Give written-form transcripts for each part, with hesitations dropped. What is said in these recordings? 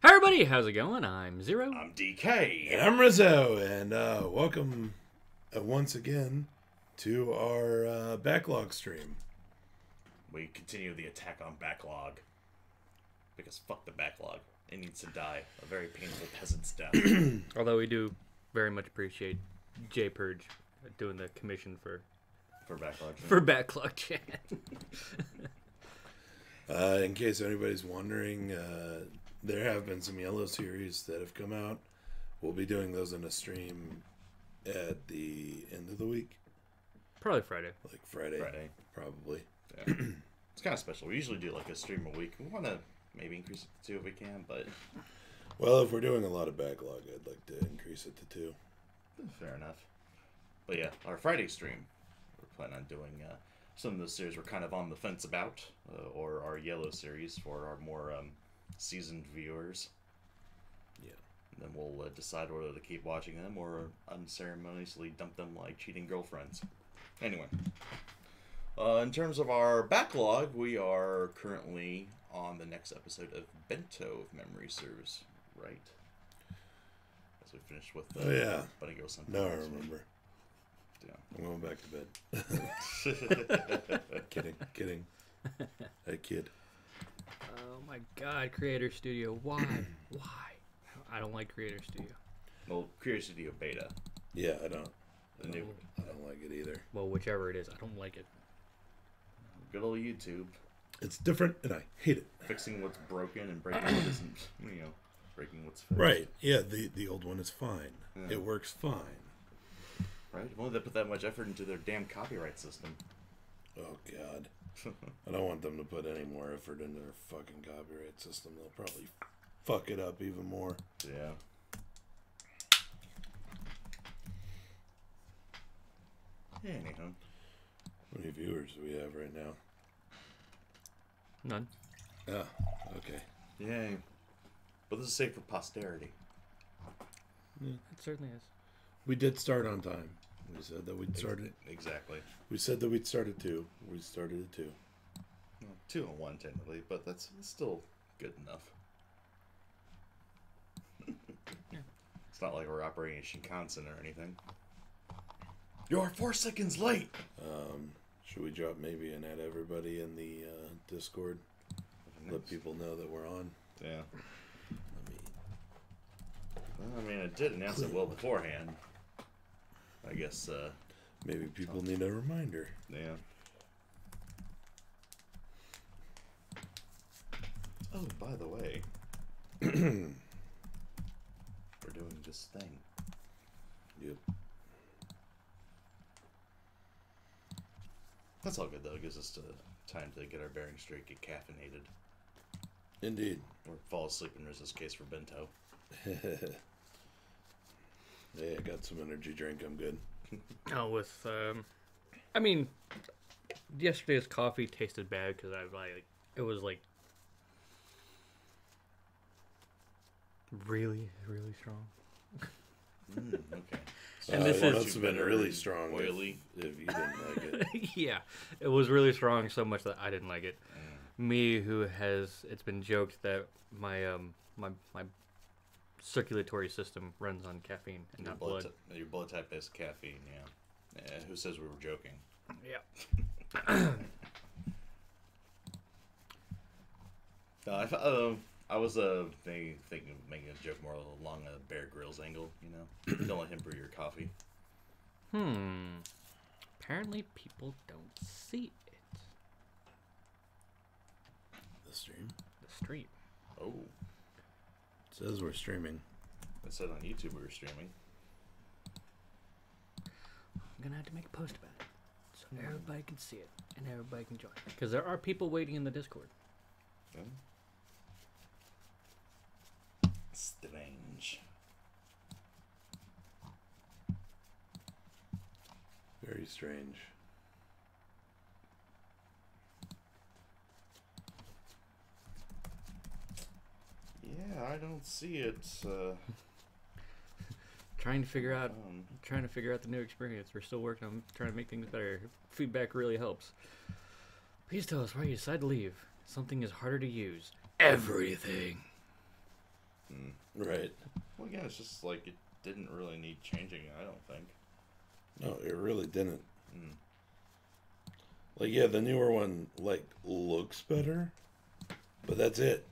Hey everybody, how's it going? I'm Zero. I'm DK. And I'm Rizzo, and welcome once again to our Backlog stream. We continue the attack on Backlog. Because fuck the Backlog. It needs to die. A very painful peasant's death. Although we do very much appreciate J Purge doing the commission for Backlog. Backlog chat. In case anybody's wondering, there have been some Yellow series that have come out. We'll be doing those in a stream at the end of the week. Probably Friday. Like Friday. Probably. Yeah. It's kind of special. We usually do like a stream a week. We want to maybe increase it to 2 if we can, but... Well, if we're doing a lot of Backlog, I'd like to increase it to 2. Fair enough. But yeah, our Friday stream, we're planning on doing some of those series we're kind of on the fence about, or our Yellow series for our more seasoned viewers. Yeah. And then we'll decide whether to keep watching them or unceremoniously dump them like cheating girlfriends. Anyway. In terms of our backlog, we are currently on the next episode of Bento, if memory serves right. As we finished with Bunny Girl Senpai. No, I remember. Yeah. I'm going back to bed. Kidding. I kid. Oh my god, Creator Studio. Why? I don't like Creator Studio. Well, Creator Studio Beta. Yeah, I don't New. I don't like it either. Well, whichever it is, I don't like it. Good old YouTube. It's different, and I hate it. Fixing what's broken and breaking what isn't, breaking what's fixed. Right, yeah, the old one is fine. Yeah. It works fine. Right? If only they put that much effort into their damn copyright system. Oh, God. I don't want them to put any more effort into their fucking copyright system. They'll probably fuck it up even more. Yeah. Anyhow. How many viewers do we have right now? None. Ah, okay. Yay. But this is safe for posterity. Yeah. It certainly is. We did start on time. We said that we'd start it. Exactly. We said that we'd start at 2. We started at 2. Well, 2 and 1 technically, but that's still good enough. Yeah. It's not like we're operating in Shinkansen or anything. You're 4 seconds late! Should we drop maybe and add everybody in the Discord? Let people know that we're on. Yeah. I mean, I did announce it well beforehand. I guess, Maybe people need a reminder. yeah. Oh, by the way, we're doing this thing. Yep. That's all good, though. It gives us time to get our bearings straight, get caffeinated, Indeed. or fall asleep in Riz's case for Bento. Hey, I got some energy drink. I'm good. Oh, I mean, yesterday's coffee tasted bad because it was like really, really strong. Okay. So And this it is- must have been really strong oily. if you didn't like it. Yeah, it was really strong so much that I didn't like it. Me, it's been joked that my circulatory system runs on caffeine and not blood. Your blood type is caffeine, yeah. Who says we were joking? Yeah. I was thinking of making a joke more along a Bear Grylls angle, Don't let him brew your coffee. Apparently people don't see it. The stream? The stream. Oh. It says we're streaming. It said on YouTube we were streaming. I'm gonna have to make a post about it so everybody can see it and everybody can join. Because there are people waiting in the Discord. Strange. Very strange. Yeah, I don't see it. Trying to figure out the new experience. We're still working on trying to make things better. Feedback really helps. Please tell us why you decided to leave. Something is harder to use. Everything. it's just like it didn't really need changing. I don't think. No, it really didn't. Mm. Like, yeah, the newer one like looks better, but that's it.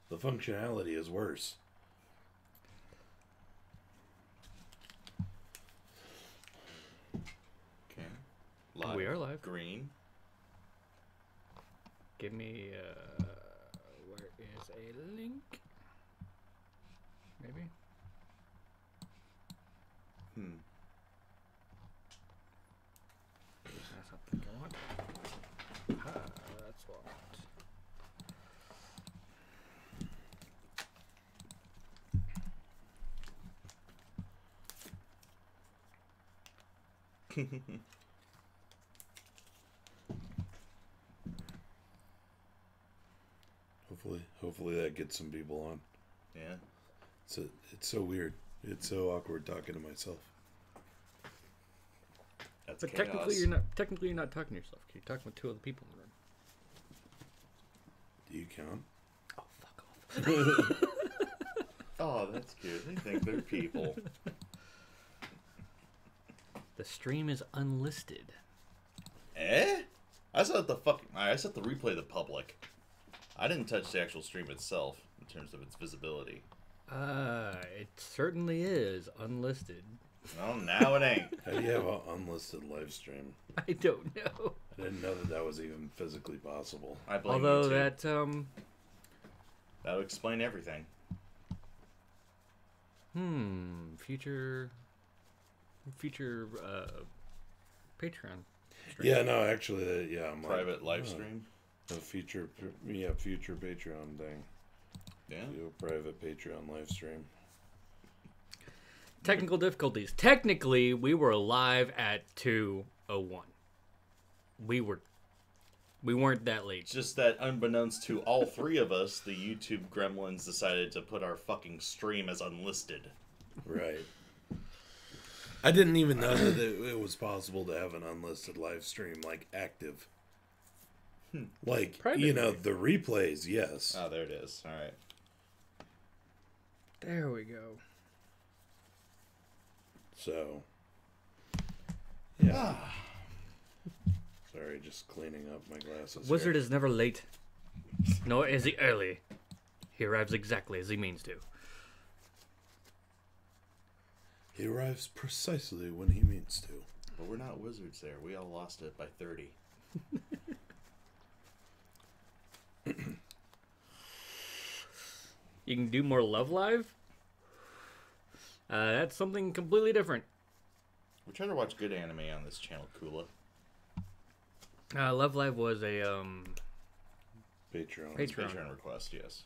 The functionality is worse. Okay. Live. We are live. Green. Give me, where is a link? Maybe? That's not the thing I want. Ah, that's what I Hmm. Hopefully that gets some people on. Yeah. It's so weird. It's so awkward talking to myself. That's But chaos. technically you're not talking to yourself. You're talking with two other people in the room. Do you count? Oh, fuck off. Oh, that's cute. They think they're people. The stream is unlisted. Eh? I set the replay to public. I didn't touch the actual stream itself in terms of its visibility. It certainly is unlisted. Well, now it ain't. How do you have an unlisted live stream? I don't know. I didn't know that was even physically possible. I blame Although YouTube. that, That would explain everything. future, Patreon stream. Yeah, no, actually, yeah, I'm Private like, live stream. a future Patreon thing. Yeah. Do a private Patreon live stream. Technical difficulties. Technically, we were live at 2:01. We weren't that late. It's just that unbeknownst to all three of us, the YouTube gremlins decided to put our fucking stream as unlisted. Right. I didn't even know that it was possible to have an unlisted live stream, like, active. Like, Privately. you know, the replays, yes. Oh, there it is. All right. There we go. So, yeah. Sorry, just cleaning up my glasses. Wizard here. is never late, nor is he early. He arrives exactly as he means to. He arrives precisely when he means to. But we're not wizards there. We all lost it by 30. You can do more Love Live? That's something completely different. We try to watch good anime on this channel, Kula. Love Live was a, Patreon. Patreon request, yes.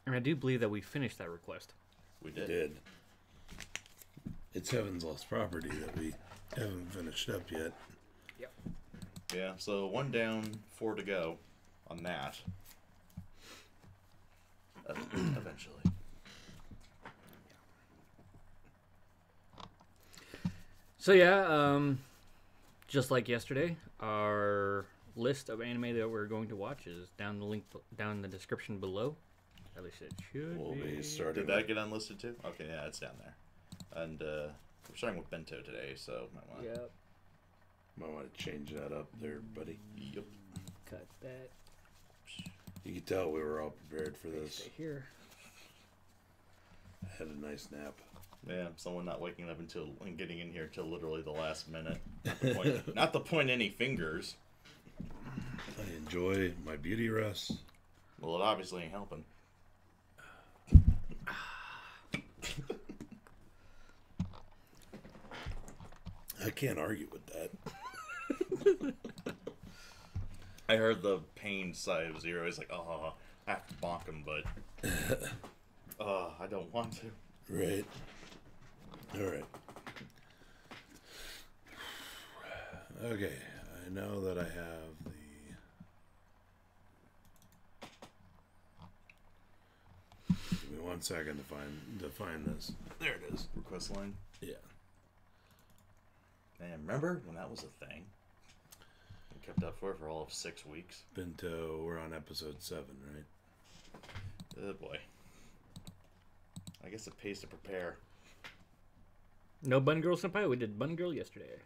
and I do believe that we finished that request. We We did. did. It's Heaven's Lost Property that we haven't finished up yet. Yep. Yeah, so 1 down, 4 to go on that. Eventually. So yeah, just like yesterday, our list of anime that we're going to watch is down in the description below. At least it should We'll be be. starting. Did that get unlisted too? Okay, yeah, it's down there. And we're starting with Bento today, so might want to... Yep. Might want to change that up there, buddy. Yep. Cut that. You can tell we were all prepared for this. Stay here. I had a nice nap. Yeah, someone not waking up and getting in here till literally the last minute. Not to point any fingers. I enjoy my beauty rest. Well, it obviously ain't helping. I can't argue with that. I heard the pain side of Zero. He's like, oh, I have to bonk him, but I don't want to. Right. All right. Okay. I know that I have the... Give me 1 second to find this. There it is. Request line. Yeah. Man, remember when that was a thing? We kept up for it for all of 6 weeks. Bento, we're on episode 7, right? Oh boy. I guess it pays to prepare. No Bun Girl Senpai. We did Bun Girl yesterday.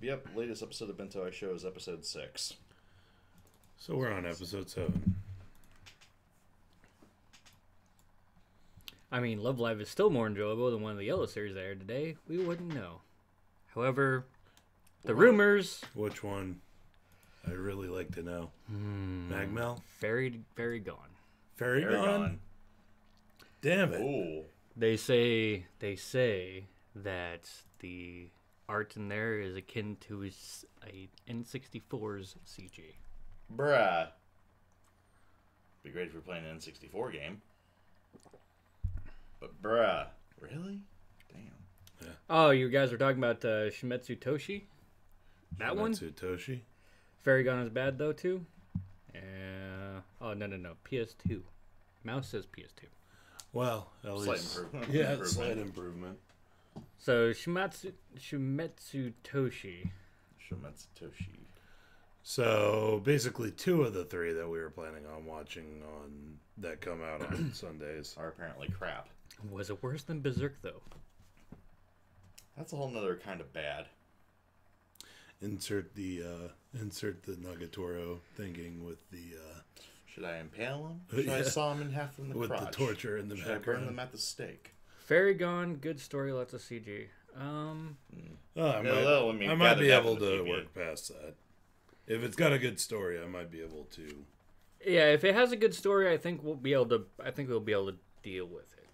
Yep. Latest episode of Bento I Show is episode 6. So we're on episode 7. I mean, Love Live is still more enjoyable than one of the Yellow series that aired today. We wouldn't know. However, the rumors... Which one? I really like to know. Magmel? Very gone. Fairy gone? Damn it. Ooh. They say that the art in there is akin to a N64's CG. Bruh. Be great if we're playing an N64 game. But bruh. Really? Damn. Oh, you guys are talking about Shimetsu Toshi? That one? Shimetsu Toshi? Fairy Gone is bad, though, too? Yeah. Oh, no. PS2. Mouse says PS2. Well, at Slight least... improvement. Yeah, slight improvement. So, Shimetsu Toshi. Shimetsu Toshi. So, basically 2 of the 3 that we were planning on watching on that come out on Sundays. Are apparently crap. Was it worse than Berserk, though? That's a whole nother kind of bad. Insert the Nagatoro thinking with the... Should I impale him? Should I saw him in half from the with crotch? the torture in the Should I burn background. them at the stake? Fairy Gone, good story, lots of CG. I I might be able to work past that. If it's got a good story, I might be able to. Yeah, if it has a good story, I think we'll be able to deal with it.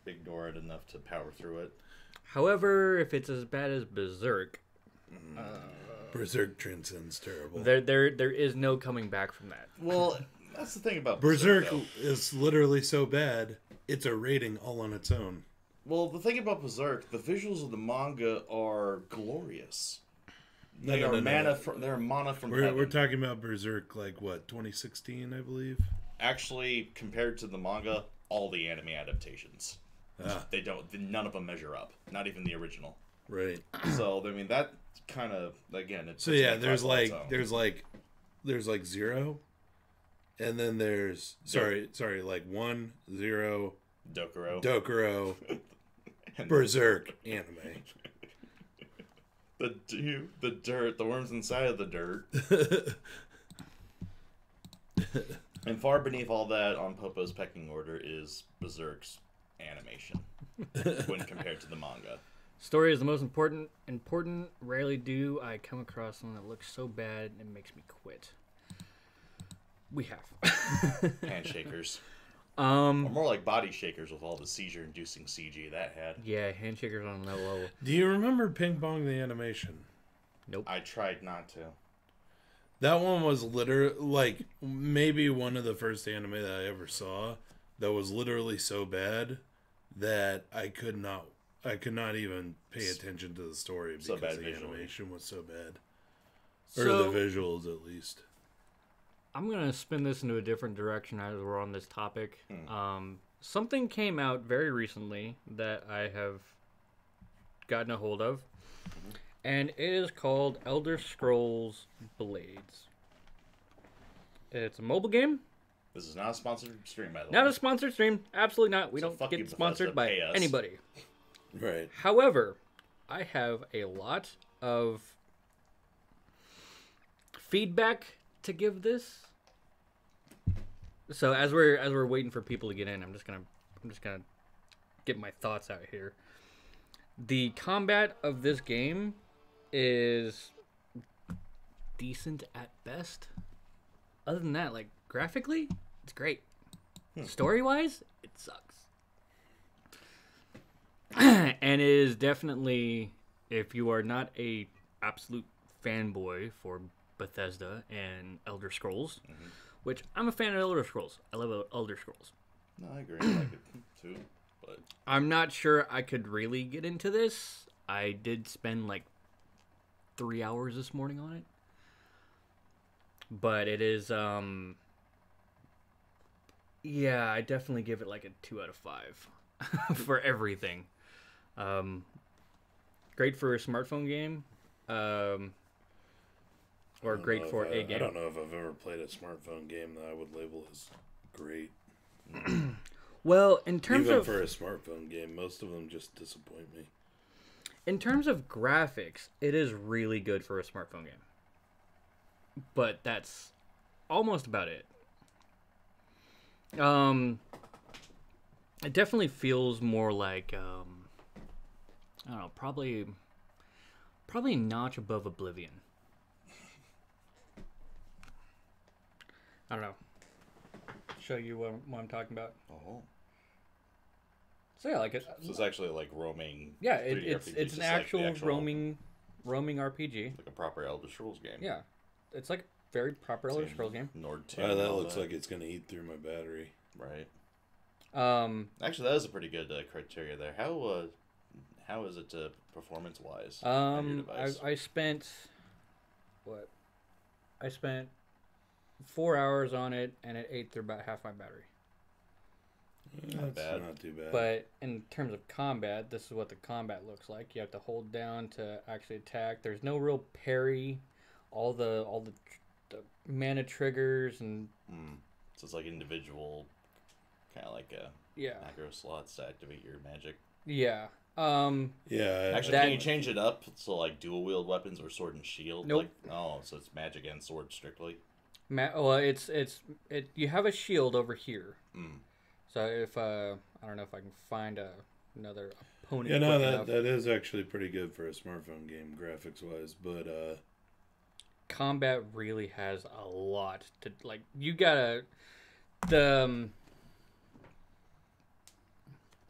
Ignore it enough to power through it. However, if it's as bad as Berserk, Berserk transcends terrible. there is no coming back from that. Well, that's the thing about Berserk though. is literally so bad, it's a rating all on its own. Well, the thing about Berserk, the visuals of the manga are glorious. They are mana from heaven. We're talking about Berserk, like what, 2016, I believe. Actually, compared to the manga, all the anime adaptations, none of them measure up. Not even the original. Right. So I mean that kind of again. So yeah, there's like 0, and then there's like 1, 0, Dokuro, Berserk anime. The dirt, the worms inside of the dirt. And far beneath all that on Popo's pecking order is Berserk's animation when compared to the manga. Story is the most important. Rarely do I come across one that looks so bad it makes me quit. We have. Handshakers. Or more like body shakers with all the seizure-inducing CG that had. Yeah, handshakers on that level. Do you remember Ping Pong the animation? Nope. I tried not to. That one was literally, like, maybe one of the first anime that I ever saw that was literally so bad that I could not even pay attention to the story because the animation was so bad. Or the visuals, at least. I'm going to spin this into a different direction as we're on this topic. Something came out very recently that I have gotten a hold of, and it is called Elder Scrolls Blades. It's a mobile game. This is not a sponsored stream, by the way. Not a sponsored stream. Absolutely not. We So don't fuck you, get sponsored by Bethesda, pay us. anybody. Right. However, I have a lot of feedback to give this. So as we're waiting for people to get in, I'm just gonna get my thoughts out here. The combat of this game is decent at best. Other than that, like graphically, it's great. Story wise, it sucks. And it is definitely, if you are not a absolute fanboy for Bethesda and Elder Scrolls, which I'm a fan of Elder Scrolls. I love Elder Scrolls. No, I agree. I like it too. But I'm not sure I could really get into this. I did spend like 3 hours this morning on it. But it is, yeah, I definitely give it like a 2 out of 5 for everything. Great for a smartphone game. or great for a game. I don't know if I've ever played a smartphone game that I would label as great. Well, in terms Even of for a smartphone game, most of them just disappoint me. in terms of graphics, it is really good for a smartphone game. But that's almost about it. It definitely feels more like I don't know, probably a notch above Oblivion. I don't know. Show you what I'm talking about. Oh. So yeah, like it. So it's actually like roaming. Yeah, 3D it's RPG, an just actual, like the roaming RPG. like a proper Elder Scrolls game. Yeah, it's like very proper Elder Scrolls game. Nord 2. That looks like it's going to eat through my battery. Right. Actually, that is a pretty good criteria there. How is it performance wise? I spent what? I spent 4 hours on it, and it ate through about half my battery. Not bad. Not too bad. But in terms of combat, this is what the combat looks like. You have to hold down to actually attack. There's no real parry. All the mana triggers and So it's like individual, kind of like a macro slots to activate your magic. Yeah. Yeah. Actually, can you change it up so like dual wield weapons or sword and shield? Nope. So it's magic and sword strictly. Well, it's you have a shield over here. Mm. So if I don't know if I can find another opponent. Yeah, no, that is actually pretty good for a smartphone game graphics wise, but combat really has a lot to like. You gotta Well,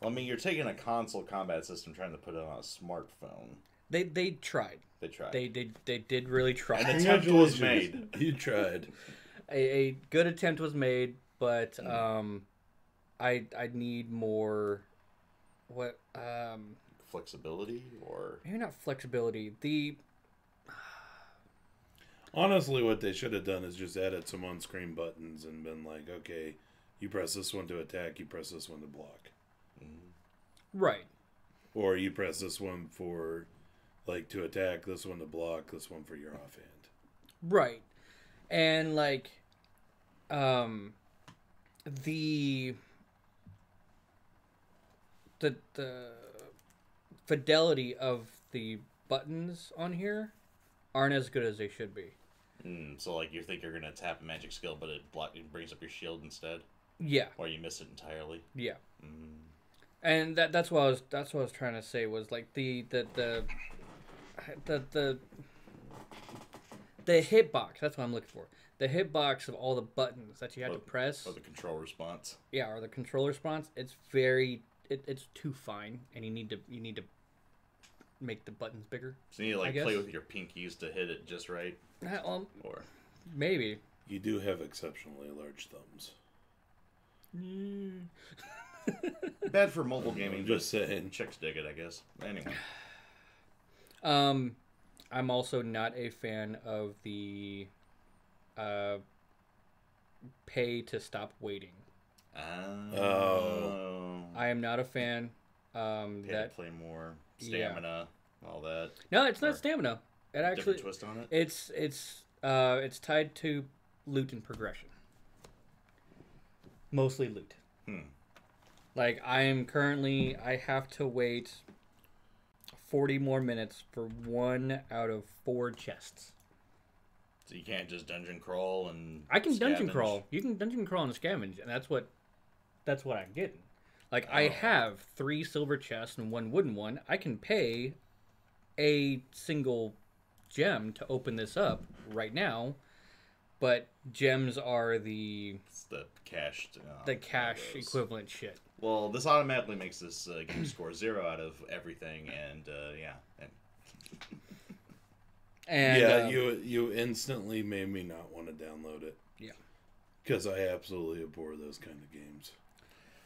I mean, you're taking a console combat system trying to put it on a smartphone. They tried. They tried. They did really try. An attempt was made. You tried. A good attempt was made, but I need more. What Flexibility or maybe not flexibility. Honestly, what they should have done is just added some on-screen buttons and been like, okay, you press this one to attack, you press this one to block. Right. Or you press this one for, like, to attack, this one to block, this one for your offhand. Right. And, like, the fidelity of the buttons on here aren't as good as they should be. So, like, you think you're going to tap a magic skill, but it brings up your shield instead? Yeah. Or you miss it entirely? Yeah. And that's what I was trying to say was like the hitbox. That's what I'm looking for. The hitbox of all the buttons that you have to press. Or the control response. Yeah, or the control response. It's very it's too fine, and you need to make the buttons bigger. So you need to play with your pinkies to hit it just right. Or maybe. You do have exceptionally large thumbs. Bad for mobile gaming. I'm just saying. Chicks dig it, I guess. Anyway. I'm also not a fan of the pay to stop waiting. Oh. I am not a fan. Pay to play more stamina, all that. No, it's not stamina. It actually different twist on it. It's tied to loot and progression. Mostly loot. Like I have to wait 40 more minutes for 1 out of 4 chests. So you can't just dungeon crawl and I can scavenge? dungeon crawl. You can dungeon crawl and scavenge, and that's what I'm getting. Like I have 3 silver chests and 1 wooden one. I can pay a single gem to open this up right now, but gems are It's the cash equivalent shit. Well, this automatically makes this game score 0 out of everything, and And you instantly made me not want to download it. Yeah, because I absolutely abhor those kind of games.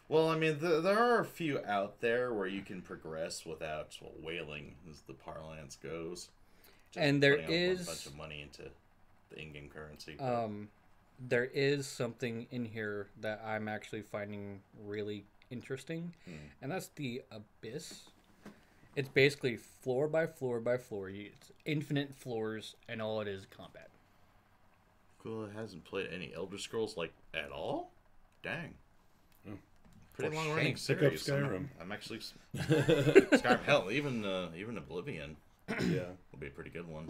Well, I mean, there are a few out there where you can progress without whaling, as the parlance goes. And there putting is a bunch of money into the in-game currency. There is something in here that I'm actually finding really interesting, and that's the Abyss. It's basically floor by floor by floor. It's infinite floors, and all it is combat. Cool, hasn't played any Elder Scrolls like at all. Dang. Pretty For long running shame. Pick up series. Skyrim. I'm actually Skyrim. Hell, even Oblivion. Yeah. Will be a pretty good one.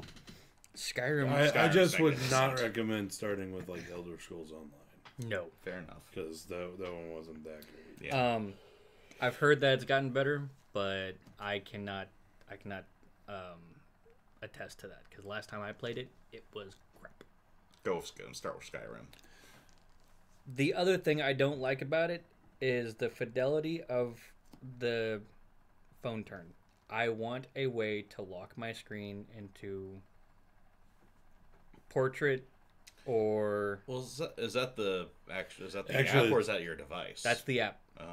Skyrim. I just would magnificent. not recommend starting with like Elder Scrolls Online No. Fair enough. because that one wasn't that great. Yeah. I've heard that it's gotten better, but I cannot attest to that because last time I played it, it was crap. Go and start with Skyrim. The other thing I don't like about it is the fidelity of the phone turn. I want a way to lock my screen into portrait or Well, is that the app Actually, or is that your device? that's the app. Oh.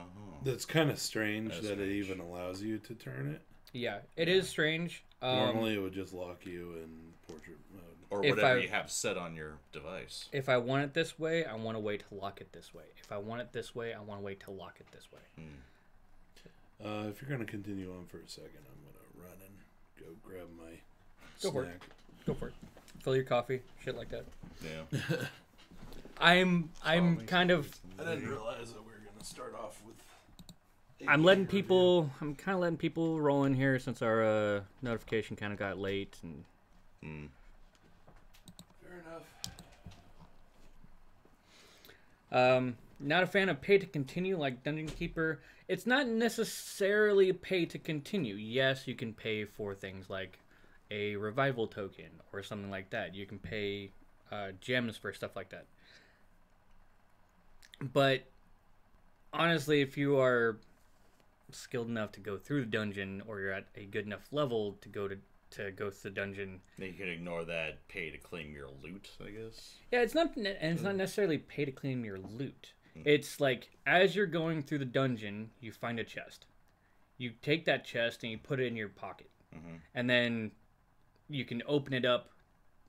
That's kind of strange That's that it strange. even allows you to turn it. Yeah, it is strange. Normally, it would just lock you in portrait mode. Or If whatever I- you have set on your device. If I want it this way, I want a way to lock it this way. If I want it this way, I want a way to lock it this way. If you're gonna continue on for a second, I'm gonna run and go grab my Go for it. snack. Go for it. Fill your coffee, shit like that. Yeah. I'm kind of I didn't realize that we were gonna start off with. I'm kind of letting people roll in here since our notification kind of got late and Fair enough. not a fan of pay to continue like Dungeon Keeper. It's not necessarily pay to continue. Yes, you can pay for things like a revival token or something like that. You can pay gems for stuff like that. But honestly, if you are skilled enough to go through the dungeon or you're at a good enough level to go through the dungeon, Then you can ignore that pay to claim your loot, I guess. yeah, it's not necessarily pay to claim your loot. It's like as you're going through the dungeon, you find a chest. You take that chest and you put it in your pocket, and then you can open it up.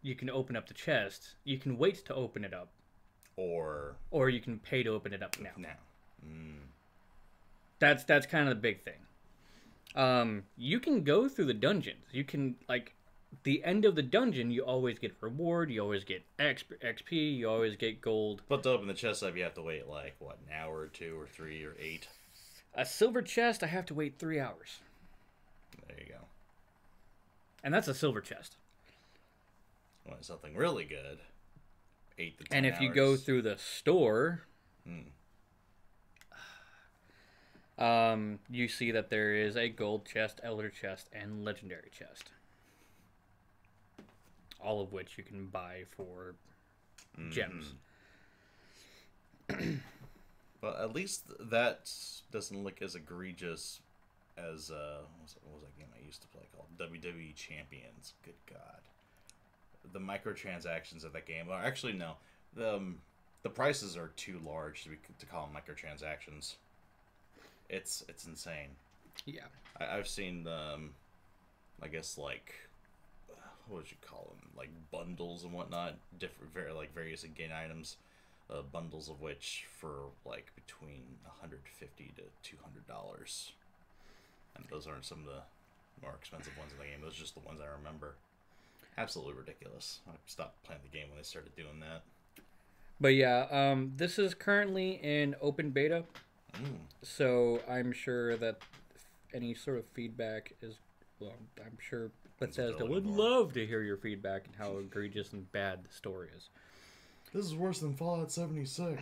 You can open up the chest. You can wait to open it up, Or you can pay to open it up now. now. That's kind of the big thing. You can go through the dungeons. You can the end of the dungeon. You always get reward. You always get XP. You always get gold. But to open the chest up, you have to wait like what, an hour or 2 or 3 or 8. A silver chest, I have to wait 3 hours, There you go. and that's a silver chest. When it's something really good, 8 to 10 And if you go hours. through the store, you see that there is a gold chest, elder chest, and legendary chest. All of which you can buy for gems. But at least that doesn't look as egregious as what was that game I used to play called? WWE Champions. Good God. The microtransactions of that game are actually no. The prices are too large to call them microtransactions. It's insane. Yeah. I've seen I guess like what would you call them? Like bundles and whatnot, different various in-game items, bundles of which for like between $150 to $200. And those aren't some of the more expensive ones in the game. Those are just the ones I remember. Absolutely ridiculous. I stopped playing the game when they started doing that. But yeah, this is currently in open beta. So I'm sure that any sort of feedback is, well, I'm sure Bethesda would love to hear your feedback and how egregious and bad the story is. This is worse than Fallout 76.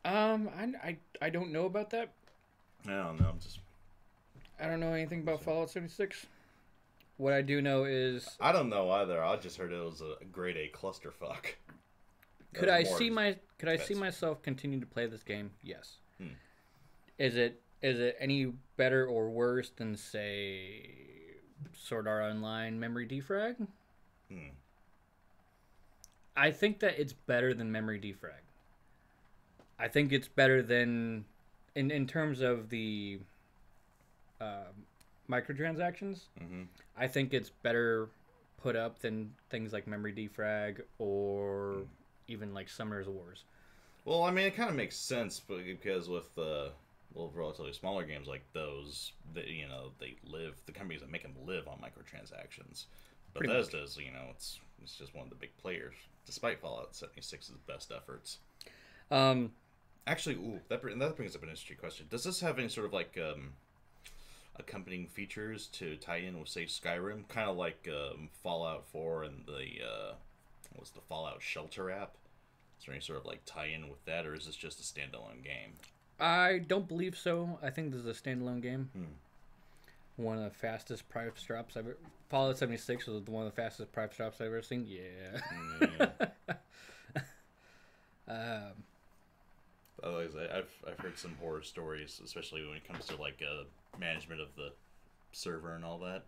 I don't know about that. I don't know. I don't know anything about Fallout 76. What I do know is, I don't know either. I just heard it was a grade A clusterfuck. could I see myself continue to play this game? Yes. Is it any better or worse than, say, Sword Art Online Memory Defrag? I think that it's better than Memory Defrag. I think it's better than, in terms of the microtransactions, I think it's better put up than things like Memory Defrag or even like Summoner's Wars. Well, I mean, it kind of makes sense because with relatively smaller games like those, the companies that make them live on microtransactions. Bethesda's, it's just one of the big players, despite Fallout 76's best efforts. Actually, that brings up an interesting question. Does this have any sort of like accompanying features to tie in with, say, Skyrim? Kind of like Fallout 4 and what's the Fallout Shelter app? Is there any sort of like tie-in with that, or is this just a standalone game? I don't believe so. I think this is a standalone game. One of the fastest price drops I've ever... Fallout 76 was one of the fastest price drops I've ever seen. Yeah. I've heard some horror stories, especially when it comes to like management of the server and all that.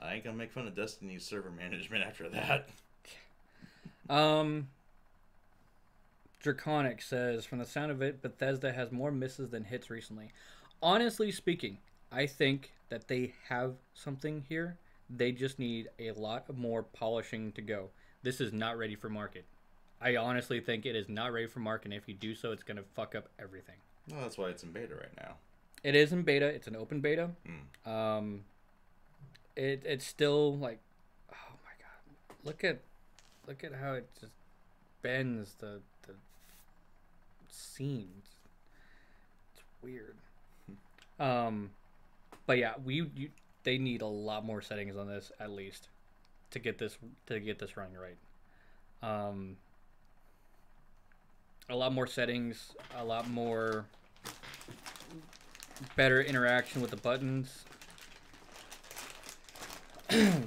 I ain't gonna make fun of Destiny's server management after that. Draconic says, from the sound of it, Bethesda has more misses than hits recently. Honestly speaking, I think that they have something here. They just need a lot more polishing to go. This is not ready for market. I honestly think it is not ready for market, and if you do so, it's going to fuck up everything. Well, that's why it's in beta right now. It is in beta. It's an open beta. It's still like, oh my god, look at how it just bends the scenes. It's weird. But yeah, they need a lot more settings on this at least to get this running right. A lot more settings, a lot more better interaction with the buttons. Yeah,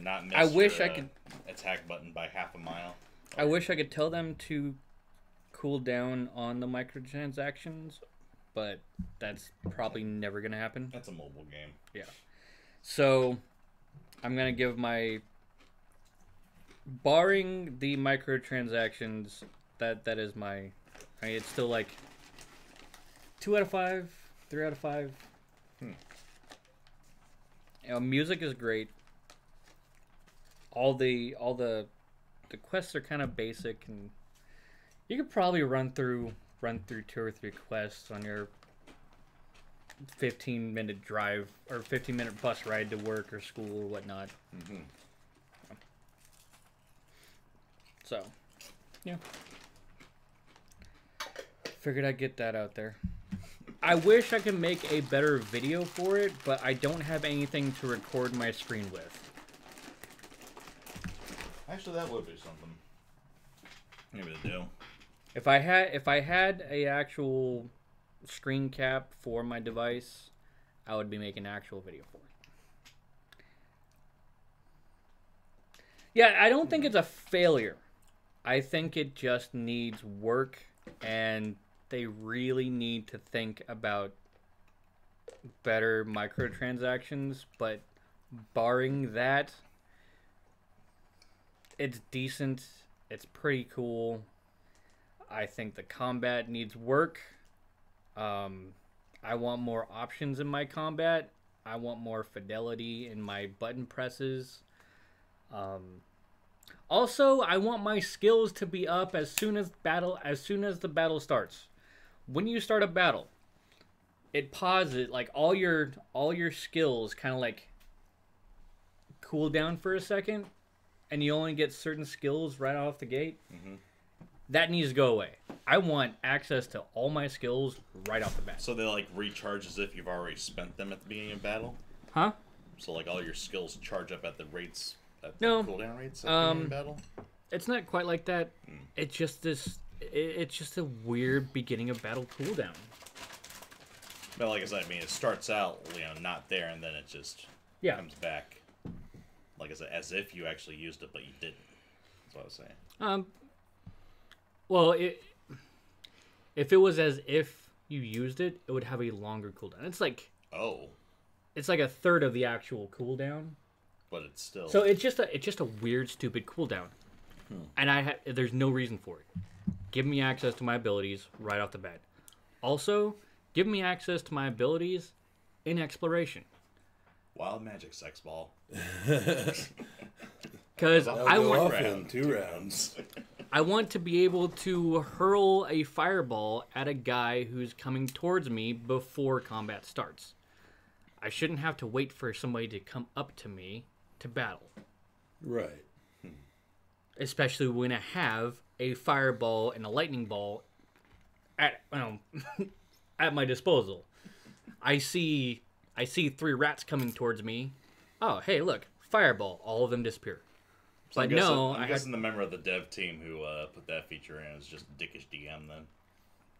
not miss I wish I could attack button by half a mile. I wish I could tell them to cool down on the microtransactions, but that's probably never gonna happen. That's a mobile game. Yeah. So I'm gonna give barring the microtransactions, that is my... I mean, it's still like 2 out of 5, 3 out of 5. Music is great. All the quests are kind of basic, and you could probably run through 2 or 3 quests on your 15-minute drive or 15-minute bus ride to work or school or whatnot. So, yeah. Figured I'd get that out there. I wish I could make a better video for it, but I don't have anything to record my screen with. Actually, that would be something. Maybe to do. If I had a actual screen cap for my device, I would be making an actual video for it. Yeah, I don't think it's a failure. I think it just needs work, and they really need to think about better microtransactions, but barring that, it's decent. It's pretty cool. I think the combat needs work. I want more options in my combat. I want more fidelity in my button presses. Also, I want my skills to be up as soon as the battle starts. When you start a battle, it pauses, like all your skills kind of like cool down for a second, and you only get certain skills right off the gate. That needs to go away. I want access to all my skills right off the bat. So they like recharge as if you've already spent them at the beginning of battle? Huh? So like all your skills charge up at the rates, at the No. cooldown rates at the beginning of battle? It's not quite like that. It's just it's just a weird beginning of battle cooldown. But like I said, I mean, it starts out, not there, and then it just comes back. Like I said, as if you actually used it, but you didn't. That's what I was saying. Well, if it was as if you used it, it would have a longer cooldown. It's like it's like a third of the actual cooldown. But it's still So it's just a weird, stupid cooldown, and there's no reason for it. Give me access to my abilities right off the bat. Also, give me access to my abilities in exploration. Wild magic sex ball. Because I want in 2 rounds. I want to be able to hurl a fireball at a guy who's coming towards me before combat starts. I shouldn't have to wait for somebody to come up to me to battle. Right. Especially when I have a fireball and a lightning ball at at my disposal. I see 3 rats coming towards me. Oh, hey, look, fireball! All of them disappear. So But I'm guessing the member of the dev team who put that feature in is just dickish DM then.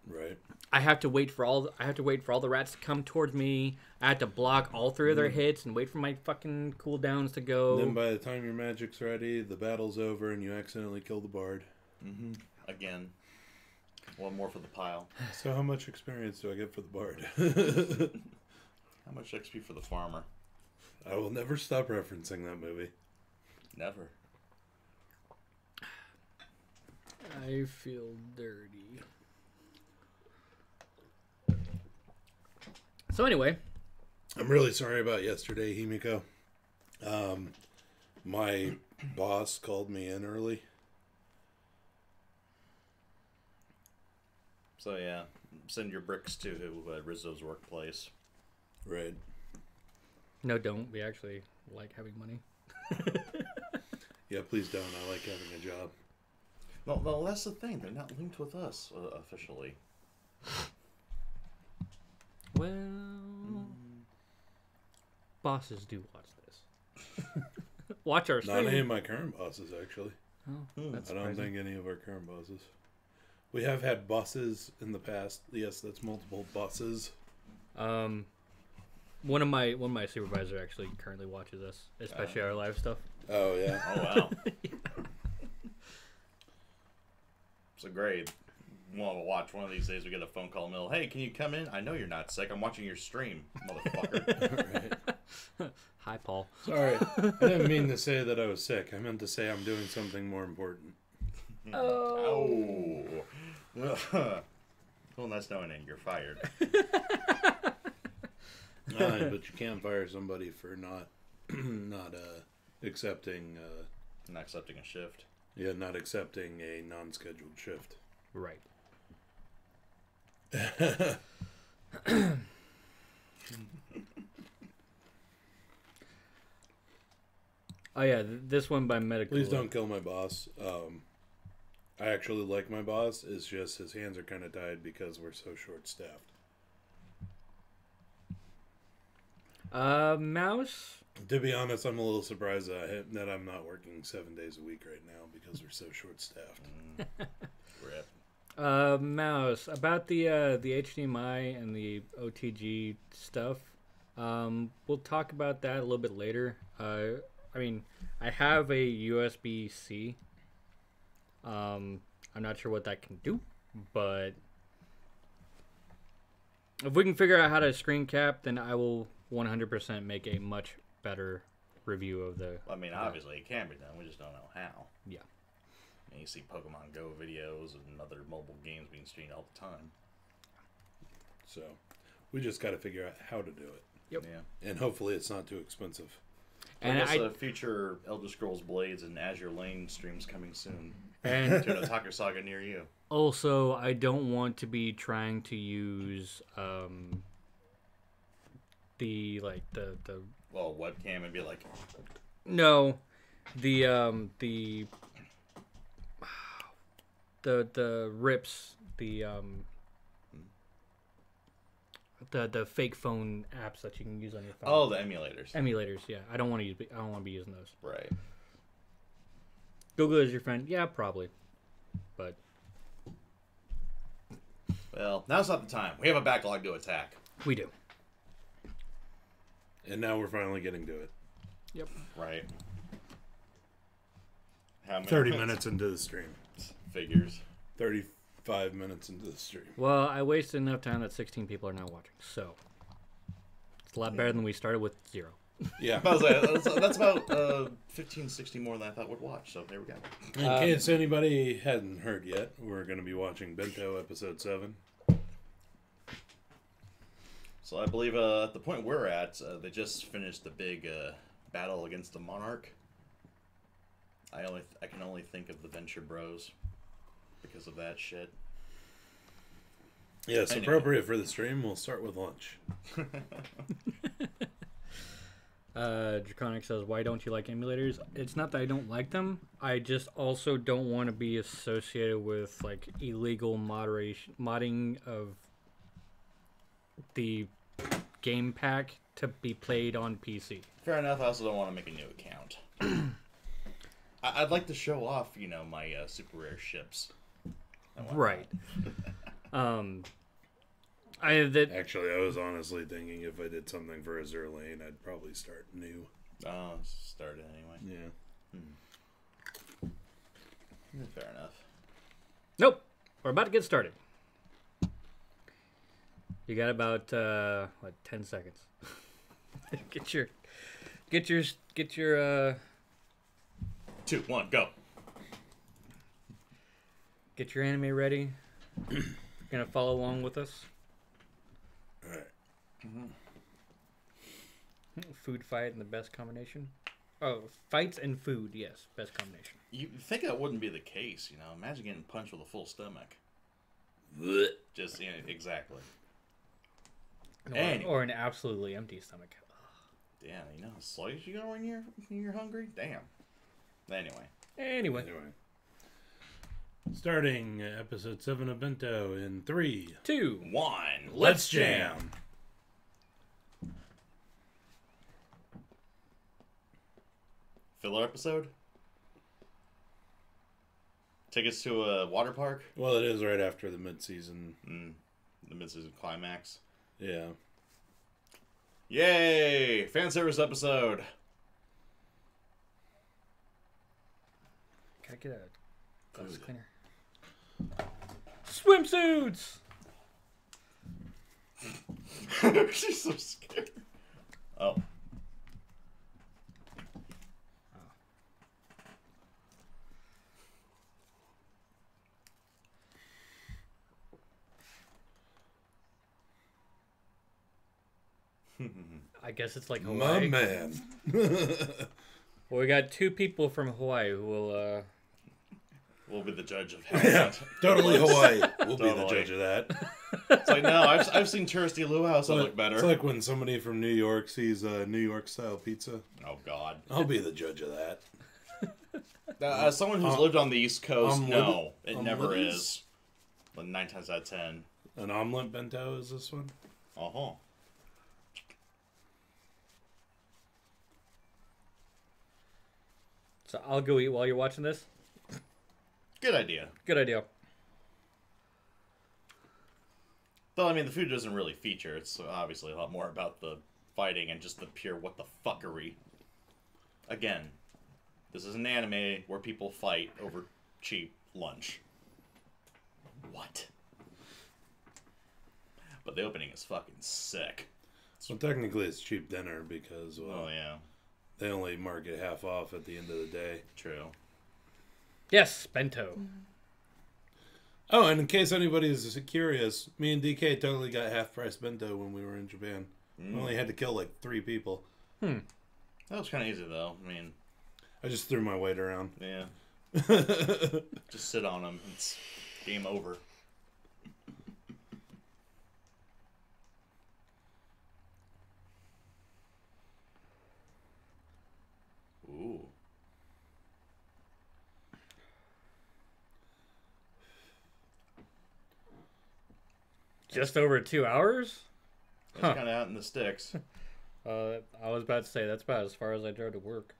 Right. I have to wait for all the rats to come towards me. I have to block all 3 of their hits and wait for my fucking cooldowns to go. And then by the time your magic's ready, the battle's over and you accidentally kill the bard. Mm-hmm. Again. One more for the pile. So how much experience do I get for the bard? How much XP for the farmer? I will never stop referencing that movie. Never. I feel dirty. So anyway, I'm really sorry about yesterday, Himiko. My boss called me in early. So yeah, send your bricks to Rizzo's workplace. Right. no, don't. We actually like having money. Yeah, please don't. I like having a job. Well, that's the thing. They're not linked with us officially. Well, bosses do watch this. Watch our Not any stream. of my current bosses, actually. Oh, that's I don't surprising. think any of our current bosses. We have had bosses in the past. Yes, that's multiple bosses. One of my supervisors actually currently watches us, especially our live stuff. Oh, yeah. Oh wow. So great. Want to watch one of these days? We get a phone call in the middle. Hey, can you come in? I know you're not sick. I'm watching your stream, motherfucker. Right. Hi, Paul. Sorry. I didn't mean to say that I was sick. I meant to say I'm doing something more important. Oh. Well, that's no ending. You're fired. But you can't fire somebody for not accepting. Not accepting a shift. Yeah, not accepting a non-scheduled shift. Right. Oh yeah, this one by medical. Please don't kill my boss. I actually like my boss. It's just his hands are kind of tied because we're so short-staffed. Mouse. To be honest, I'm a little surprised that I'm not working 7 days a week right now because we're so short-staffed. Rip. Mouse. About the HDMI and the OTG stuff. We'll talk about that a little bit later. I mean, I have a USB-C. I'm not sure what that can do, but if we can figure out how to screen cap, then I will 100% make a much better review of the... I mean, obviously it can be done. We just don't know how. Yeah. And you see Pokemon Go videos and other mobile games being streamed all the time. So, we just got to figure out how to do it. Yep. Yeah. And hopefully it's not too expensive. And I guess future Elder Scrolls Blades and Azure Lane streams coming soon. And To an Hataraku Saga near you. also, I don't want to be trying to use the Well, webcam and be like, no, the rips, the fake phone apps that you can use on your phone. oh, the emulators. Emulators, yeah. I don't want to be using those. Right. Google is your friend, yeah, probably, but Well, now's not the time. We have a backlog to attack. we do. And now we're finally getting to it. Yep. Right. How many 30 minutes into the stream. Figures. 35 minutes into the stream. Well, I wasted enough time that 16 people are now watching, so it's a lot better than we started with 0. Yeah. I was like, that's about 15, 16 more than I thought would watch, so there we go. In case anybody hadn't heard yet, we're going to be watching Bento episode 7. So I believe at the point we're at, they just finished the big battle against the Monarch. I can only think of the Venture Bros because of that shit. Yes, Anyway. appropriate for the stream. We'll start with lunch. Draconic says, "Why don't you like emulators?" It's not that I don't like them. I just also don't want to be associated with like illegal modding of the game pack to be played on PC. Fair enough. I also don't want to make a new account. I'd like to show off, you know, my super rare ships. Right. Actually, I was honestly thinking if I did something for Azure Lane, I'd probably start new. Oh, start it anyway. Yeah. Fair enough. Nope. We're about to get started. You got about 10 seconds. Get your 2, 1, go. Get your anime ready. You're gonna follow along with us. All right. Food fight and the best combination. Oh, fights and food, yes, best combination. You think that wouldn't be the case, you know? Imagine getting punched with a full stomach. Just, you know, exactly. Or an absolutely empty stomach. Damn, you know how sluggish you go when you're hungry? Damn. Anyway. Starting episode 7 of Bento in 3, 2, 1, let's jam. Filler episode? Take us to a water park? Well, it is right after the mid-season. The mid-season climax. Yeah. Yay! Fan service episode. Gotta get a glass cleaner. Swimsuits! She's so scared. Oh. I guess it's like My Hawaii. man. Well, we got 2 people from Hawaii who will We'll be the judge of Yeah, totally Hawaii. We'll be the Totally. judge of that. It's like, no, I've seen touristy luau's that look better. It's like when somebody from New York sees a New York style pizza. Oh, God. I'll be the judge of that. As someone who's lived on the East Coast, no, it I'm never living- is. But 9 times out of 10. An omelet bento is this one? Uh-huh. So I'll go eat while you're watching this. Good idea. Good idea. Though, I mean, the food doesn't really feature. It's obviously a lot more about the fighting and just the pure what the fuckery. Again, this is an anime where people fight over cheap lunch. What? But the opening is fucking sick. Well, technically it's cheap dinner because, well, Oh, yeah. they only mark it half off at the end of the day. True. Yes, bento. Oh, and in case anybody is curious, me and DK totally got half-price bento when we were in Japan. We only had to kill like 3 people. That was kind of easy, though. I mean, I just threw my weight around. yeah. Just sit on them. It's game over. Ooh. Just over 2 hours? That's kind of out in the sticks. I was about to say, that's about as far as I drove to work.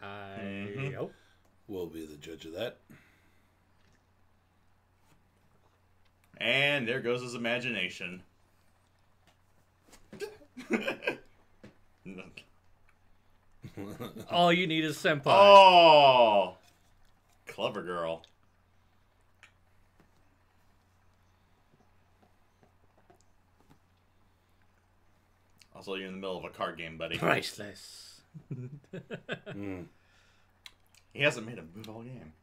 I hope. We'll be the judge of that. And there goes his imagination. All you need is Senpai. Oh! Clever girl. Also, you're in the middle of a card game, buddy. Priceless. He hasn't made a move all game.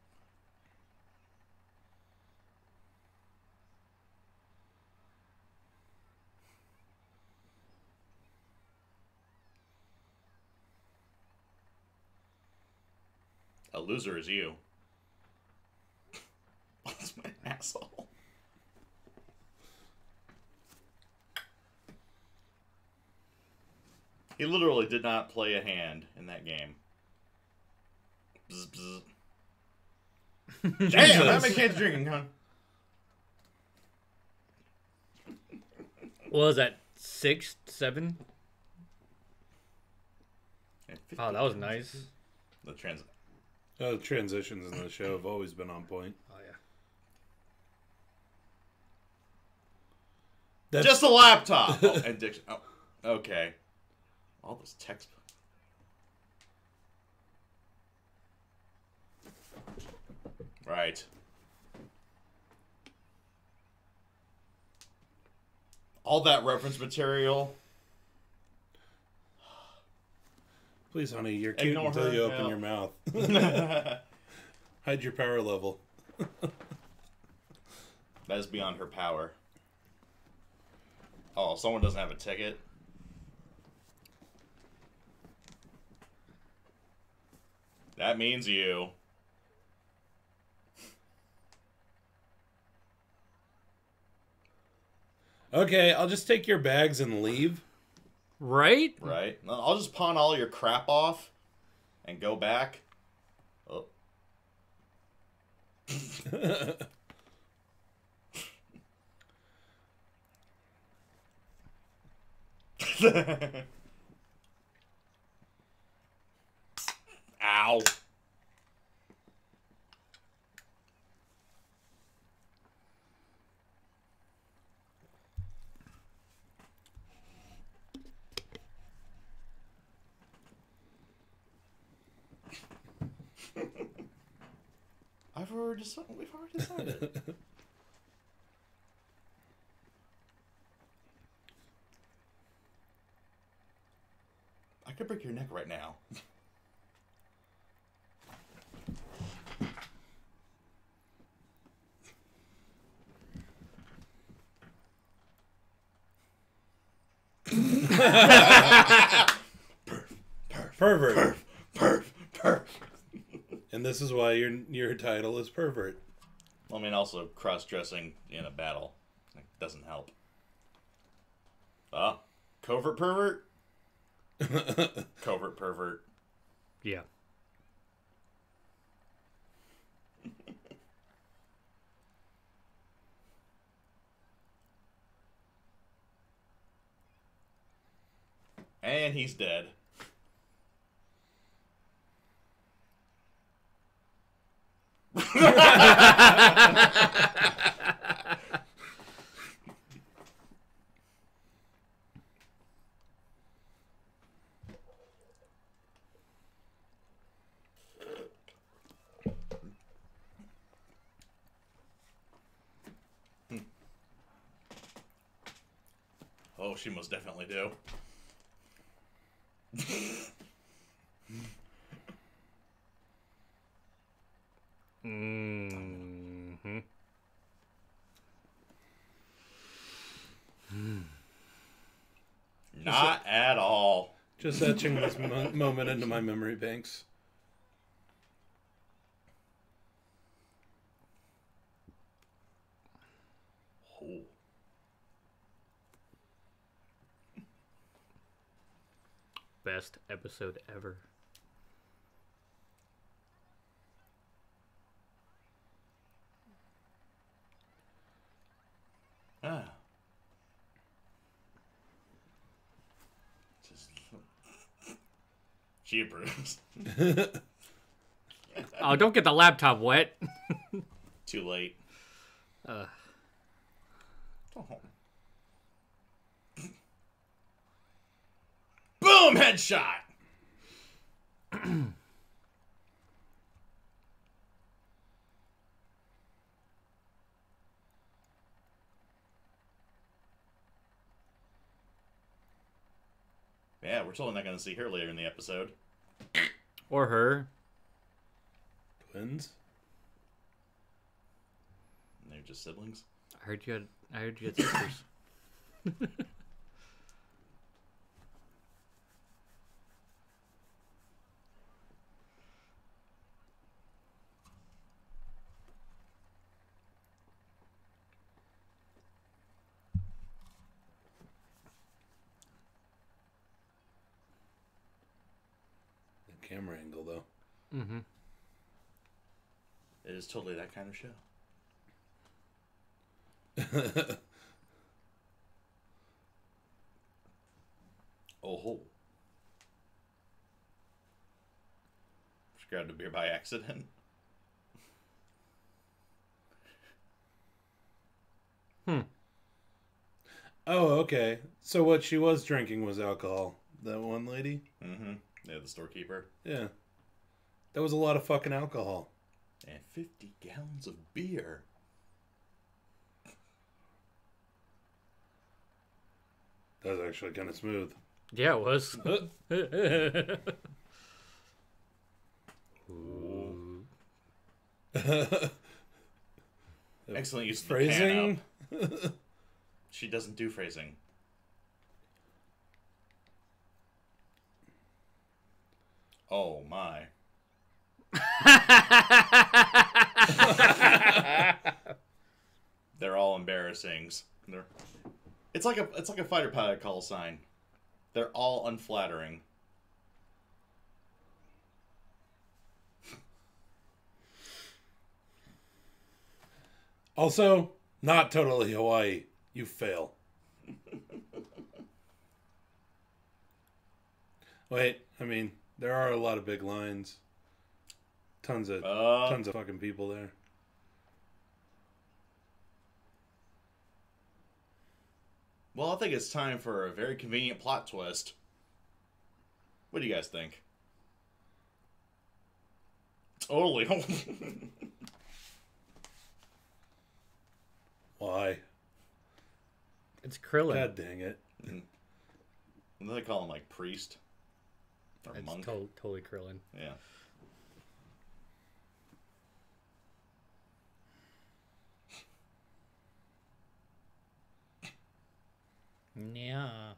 A loser is you. That's my asshole. He literally did not play a hand in that game. Bzz, bzz. Damn, how many cans drinking, huh? What was that? 6, 7? Oh, that was nice. The transitions in the show have always been on point. Oh, yeah. Just a laptop! Oh, and diction. Oh, okay. All those textbooks. Right. All that reference material. Please, honey, you're cute Ignore until her. you open Yeah. your mouth. Hide your power level. That is beyond her power. Oh, someone doesn't have a ticket? That means you. Okay, I'll just take your bags and leave. Right? Right? I'll just pawn all your crap off and go back. Oh. Ow. We've already decided. I could break your neck right now. Pervert. Perv. And this is why your title is pervert. I mean, also cross-dressing in a battle. It doesn't help. Covert pervert? Covert pervert. Yeah. And he's dead. Oh, she most definitely do. Mm-hmm. Not at all. Just etching this moment into my memory banks. Oh. Best episode ever. Ah. Just... She approves. Oh, don't get the laptop wet. Too late. Uh, Oh. Boom! Headshot! Yeah, we're totally not going to see her later in the episode. or her. Twins? They're just siblings. I heard you had sisters. camera angle, though. Mm-hmm. It is totally that kind of show. Oh ho. She grabbed a beer by accident. Oh, okay. So what she was drinking was alcohol. That one lady? Mm-hmm. Yeah, the storekeeper. Yeah. That was a lot of fucking alcohol. And 50 gallons of beer. That was actually kind of smooth. Yeah, it was. Excellent use of Phrasing? the pan up. She doesn't do phrasing. Oh my. They're all embarrassings. It's like a fighter pilot call sign. They're all unflattering. Also, not totally Hawaii. You fail. Wait, I mean, there are a lot of big lines. Tons of fucking people there. Well, I think it's time for a very convenient plot twist. What do you guys think? Totally. Why? It's Krillin. God dang it. And then they call him like priest or It's monk. totally Krillin. Yeah. Yeah.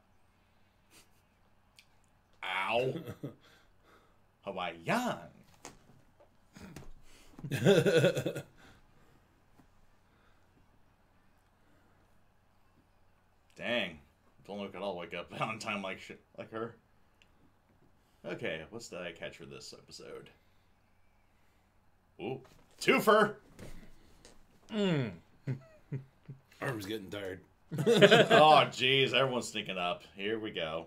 Ow. Hawaiian. Dang. If only we could all wake up on time like her. Okay, what's the eye catch for this episode? Ooh. Twofer! Arm's getting tired. Oh, jeez. Everyone's sneaking up. Here we go.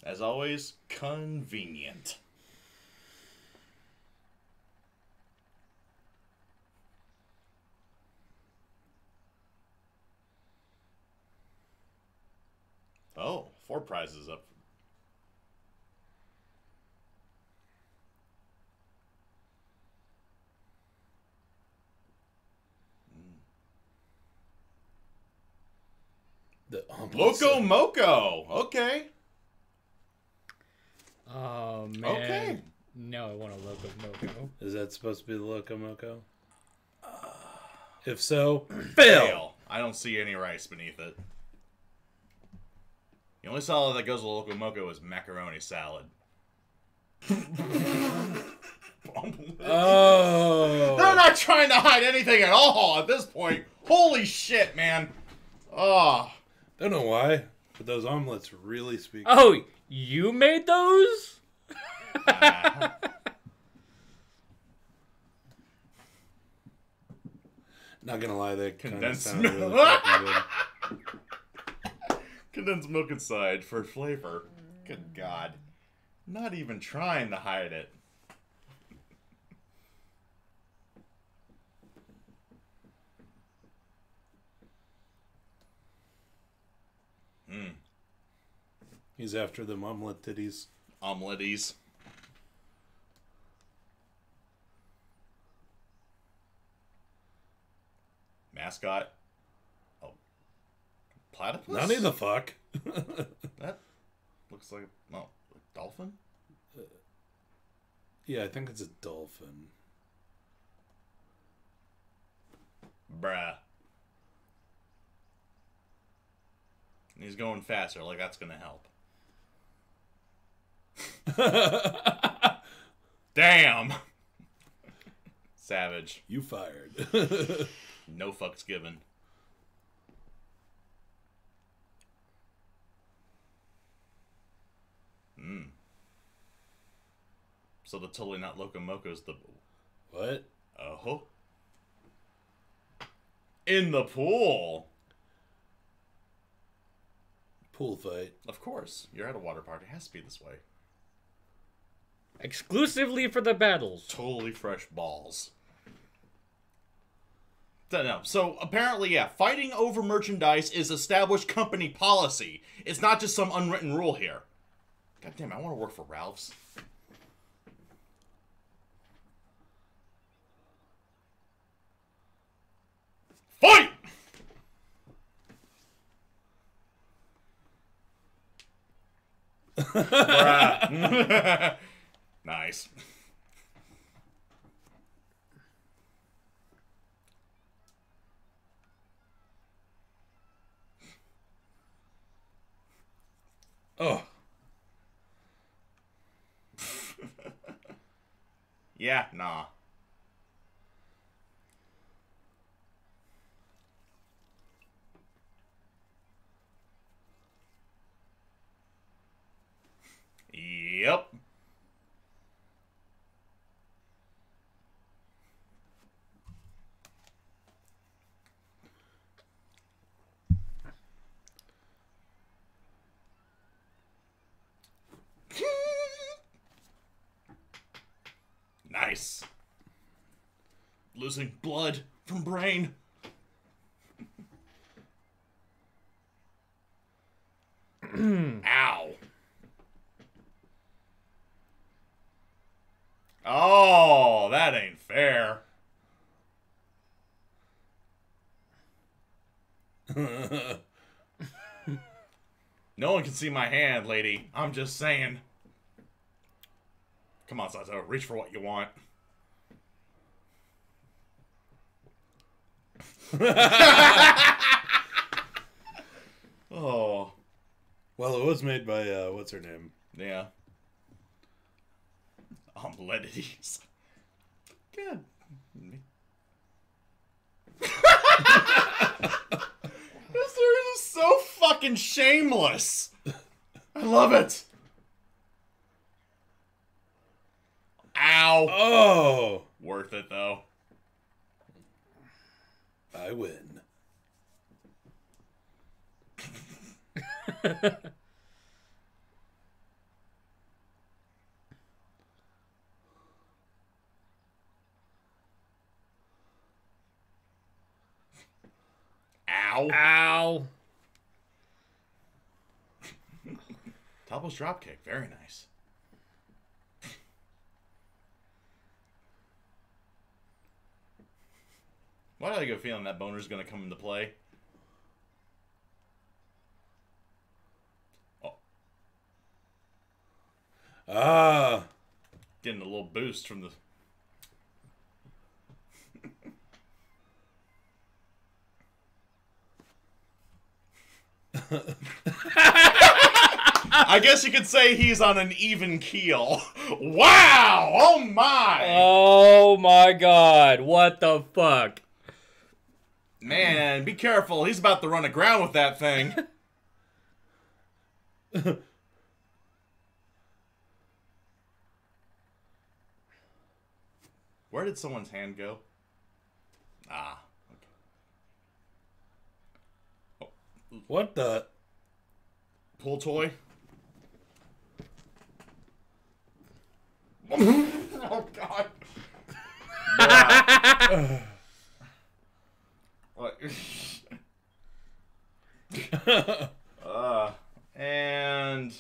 As always, convenient. Oh, 4 prizes up. The Loco Moco! Okay. Oh, man. Okay. No, I want a Loco Moco. Is that supposed to be the Locomoco? If so, fail! I don't see any rice beneath it. The only salad that goes with Loco Moco is macaroni salad. Oh! They're not trying to hide anything at all at this point. Holy shit, man. Oh. Don't know why, but those omelets really speak. Oh, you made those? Not gonna lie, they kind of Condensed sound milk. really fucking good. Condensed milk inside for flavor. Good God. Not even trying to hide it. He's after them omelet titties. Omelettes. Mascot. Oh. Platypus? None of the fuck. That looks like a dolphin? Yeah, I think it's a dolphin. Bruh. He's going faster, like that's gonna help. Damn! Savage. You fired. No fucks given. So the totally not Locomoco's the... What? Oh. In the pool! Pool fight. Of course. You're at a water park. It has to be this way. Exclusively for the battles. Totally fresh balls. Don't know. So, apparently, yeah, fighting over merchandise is established company policy. It's not just some unwritten rule here. God damn, I want to work for Ralph's. Fight! Bruh. Nice. Oh. Yeah, nah. Yep. Nice. Losing blood from brain. Ow. Oh, that ain't fair. No one can see my hand, lady. I'm just saying. Come on, Sato. Reach for what you want. Oh. Well, it was made by, what's her name? Yeah. Omelettes. Good. This series is so fucking shameless. I love it. Ow. Oh! Worth it, though. I win. Ow. Ow. Topple's dropkick. Very nice. Why do I get a feeling that boner's going to come into play? Oh. Ah! Getting a little boost from the... I guess you could say he's on an even keel. Wow! Oh my! Oh my god. What the fuck? Man, be careful. He's about to run aground with that thing. Where did someone's hand go? Ah. Okay. Oh. What the? Pull toy? Oh, God. What? And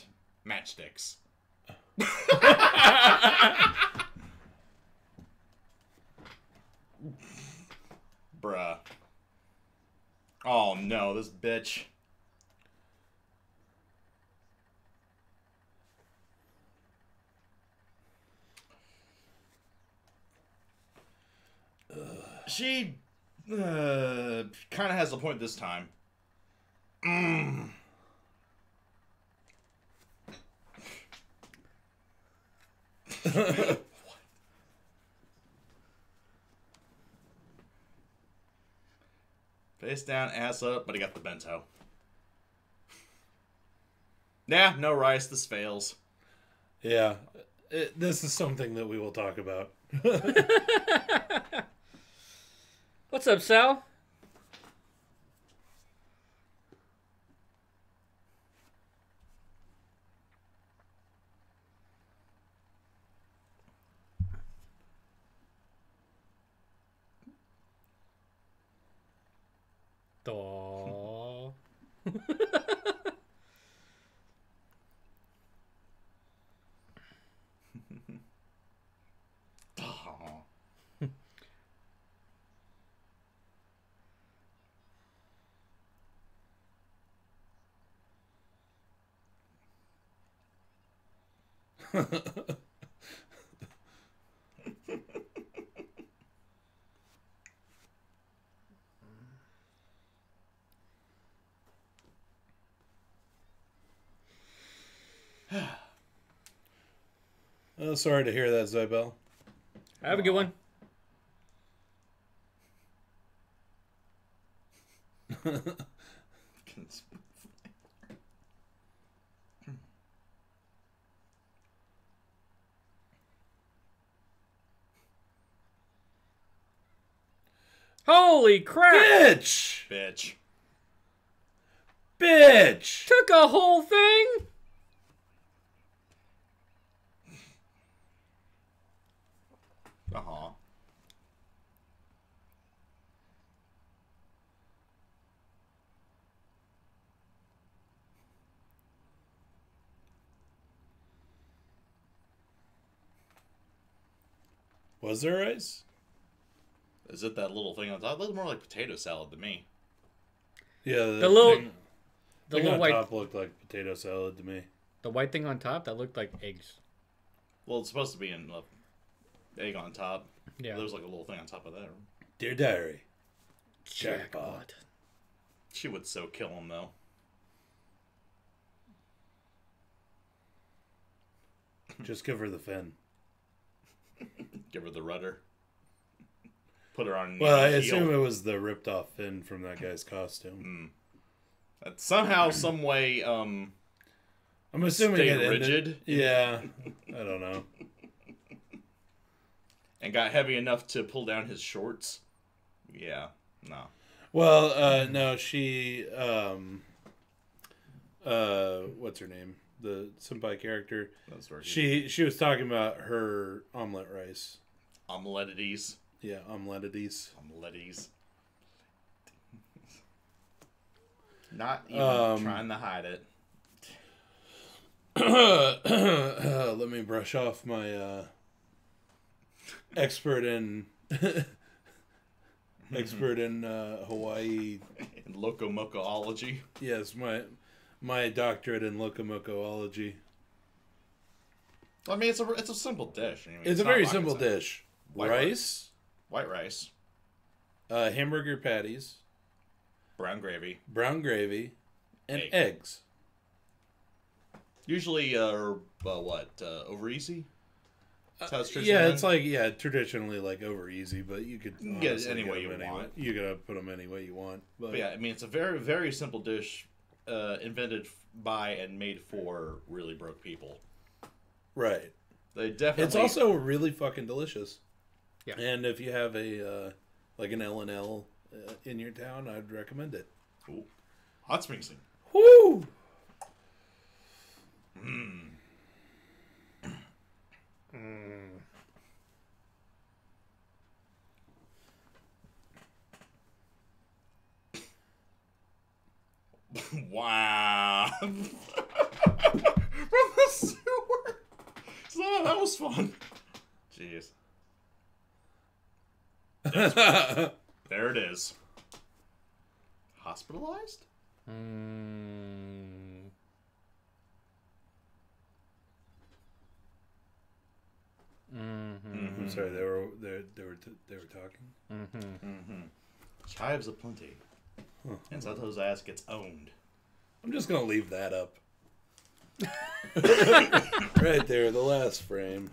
matchsticks. Bruh. Oh no, this bitch. She kind of has a point this time. Face down, ass up, but he got the bento. Nah, no rice. This fails. Yeah. This is something that we will talk about. What's up, Sal? Aww. Oh, sorry to hear that, Zybel. Have a good one. Holy crap! Bitch! Bitch. Bitch! Took a whole thing? Uh-huh. Was there rice? Is it that little thing on top? It looks more like potato salad to me. Yeah, The little thing little on top looked like potato salad to me. the white thing on top that looked like eggs. Well, it's supposed to be an egg on top. Yeah. There's like a little thing on top of that. Dear Diary. Jackpot. She would so kill him, though. Just give her the fin. Give her the rudder. Put her on. Well, I heel. assume it was the ripped off fin from that guy's costume. That somehow, some way, I'm assuming stayed it ended- rigid. Yeah, I don't know. And got heavy enough to pull down his shorts. Yeah, no. Well, no, she, what's her name? The Senpai character. That's where She was talking about her omelet rice. Omeletities. Yeah, omeletities. Omeleties. Not even trying to hide it. Let me brush off my expert in Hawaii. In locomocoology. Yes, my doctorate in locomocoology. I mean, it's a simple dish. I mean, It's a not very rocket simple science. dish. White Rice, White rice, hamburger patties, brown gravy. brown gravy, and Egg. eggs. Usually, over easy? That's how it's Yeah, traditionally it's done? like traditionally like over easy, but you could can get it honestly any get way them you want. You gotta put them any way you want. But But yeah, I mean, it's a very, very simple dish invented by and made for really broke people. right. They definitely... It's also really fucking delicious. Yeah. And if you have a like an L&L in your town, I'd recommend it. Ooh. Hot spring scene. Woo! Wow. From the sewer. So that was fun. Jeez. There it is. Hospitalized? I'm sorry, they were talking. Chives aplenty. And Sato's ass gets owned. I'm just gonna leave that up. Right there, the last frame.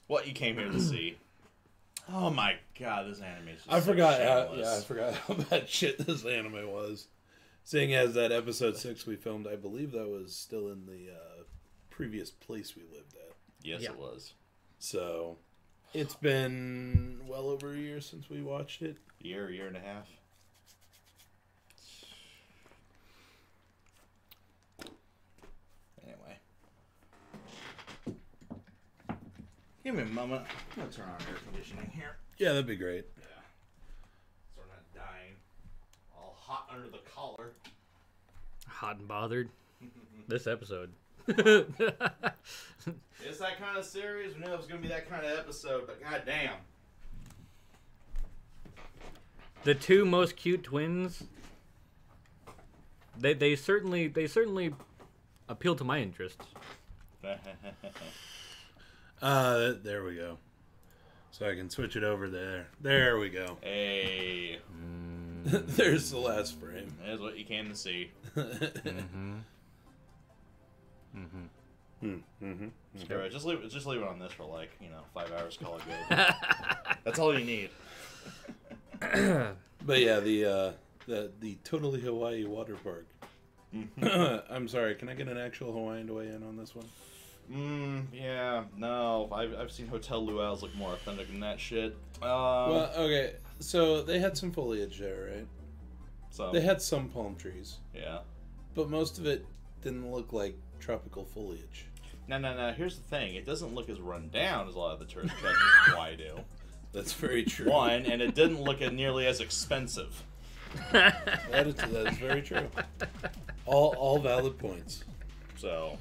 What you came here to see. Oh my god, this anime is just I forgot. shameless. I forgot how bad shit this anime was. Seeing as that episode 6 we filmed, I believe that was still in the previous place we lived at. Yes, it was. So, it's been well over a year since we watched it. Year and a half. Anyway. Give me a moment. I'm going to turn on air conditioning here. Yeah, that'd be great. Yeah. So we're not dying. All hot under the collar. Hot and bothered. This episode. It's that kind of series. We knew it was going to be that kind of episode, but goddamn. The two most cute twins. They certainly appeal to my interests. There we go. So I can switch it over there. There we go. Hey. There's the last frame. That's what you came to see. Alright, just leave it on this for 5 hours. Call it good. That's all you need. But yeah, the totally Hawaii water park. I'm sorry. Can I get an actual Hawaiian to weigh in on this one? Yeah, no. I've seen Hotel Luau's look more authentic than that shit. Well, okay. So they had some foliage there, right? So they had some palm trees. Yeah. But most of it didn't look like tropical foliage. No. Here's the thing. It doesn't look as run down as a lot of the tourist attractions in Hawaii do. That's very true. One, and it didn't look nearly as expensive. That is very true. All valid points. So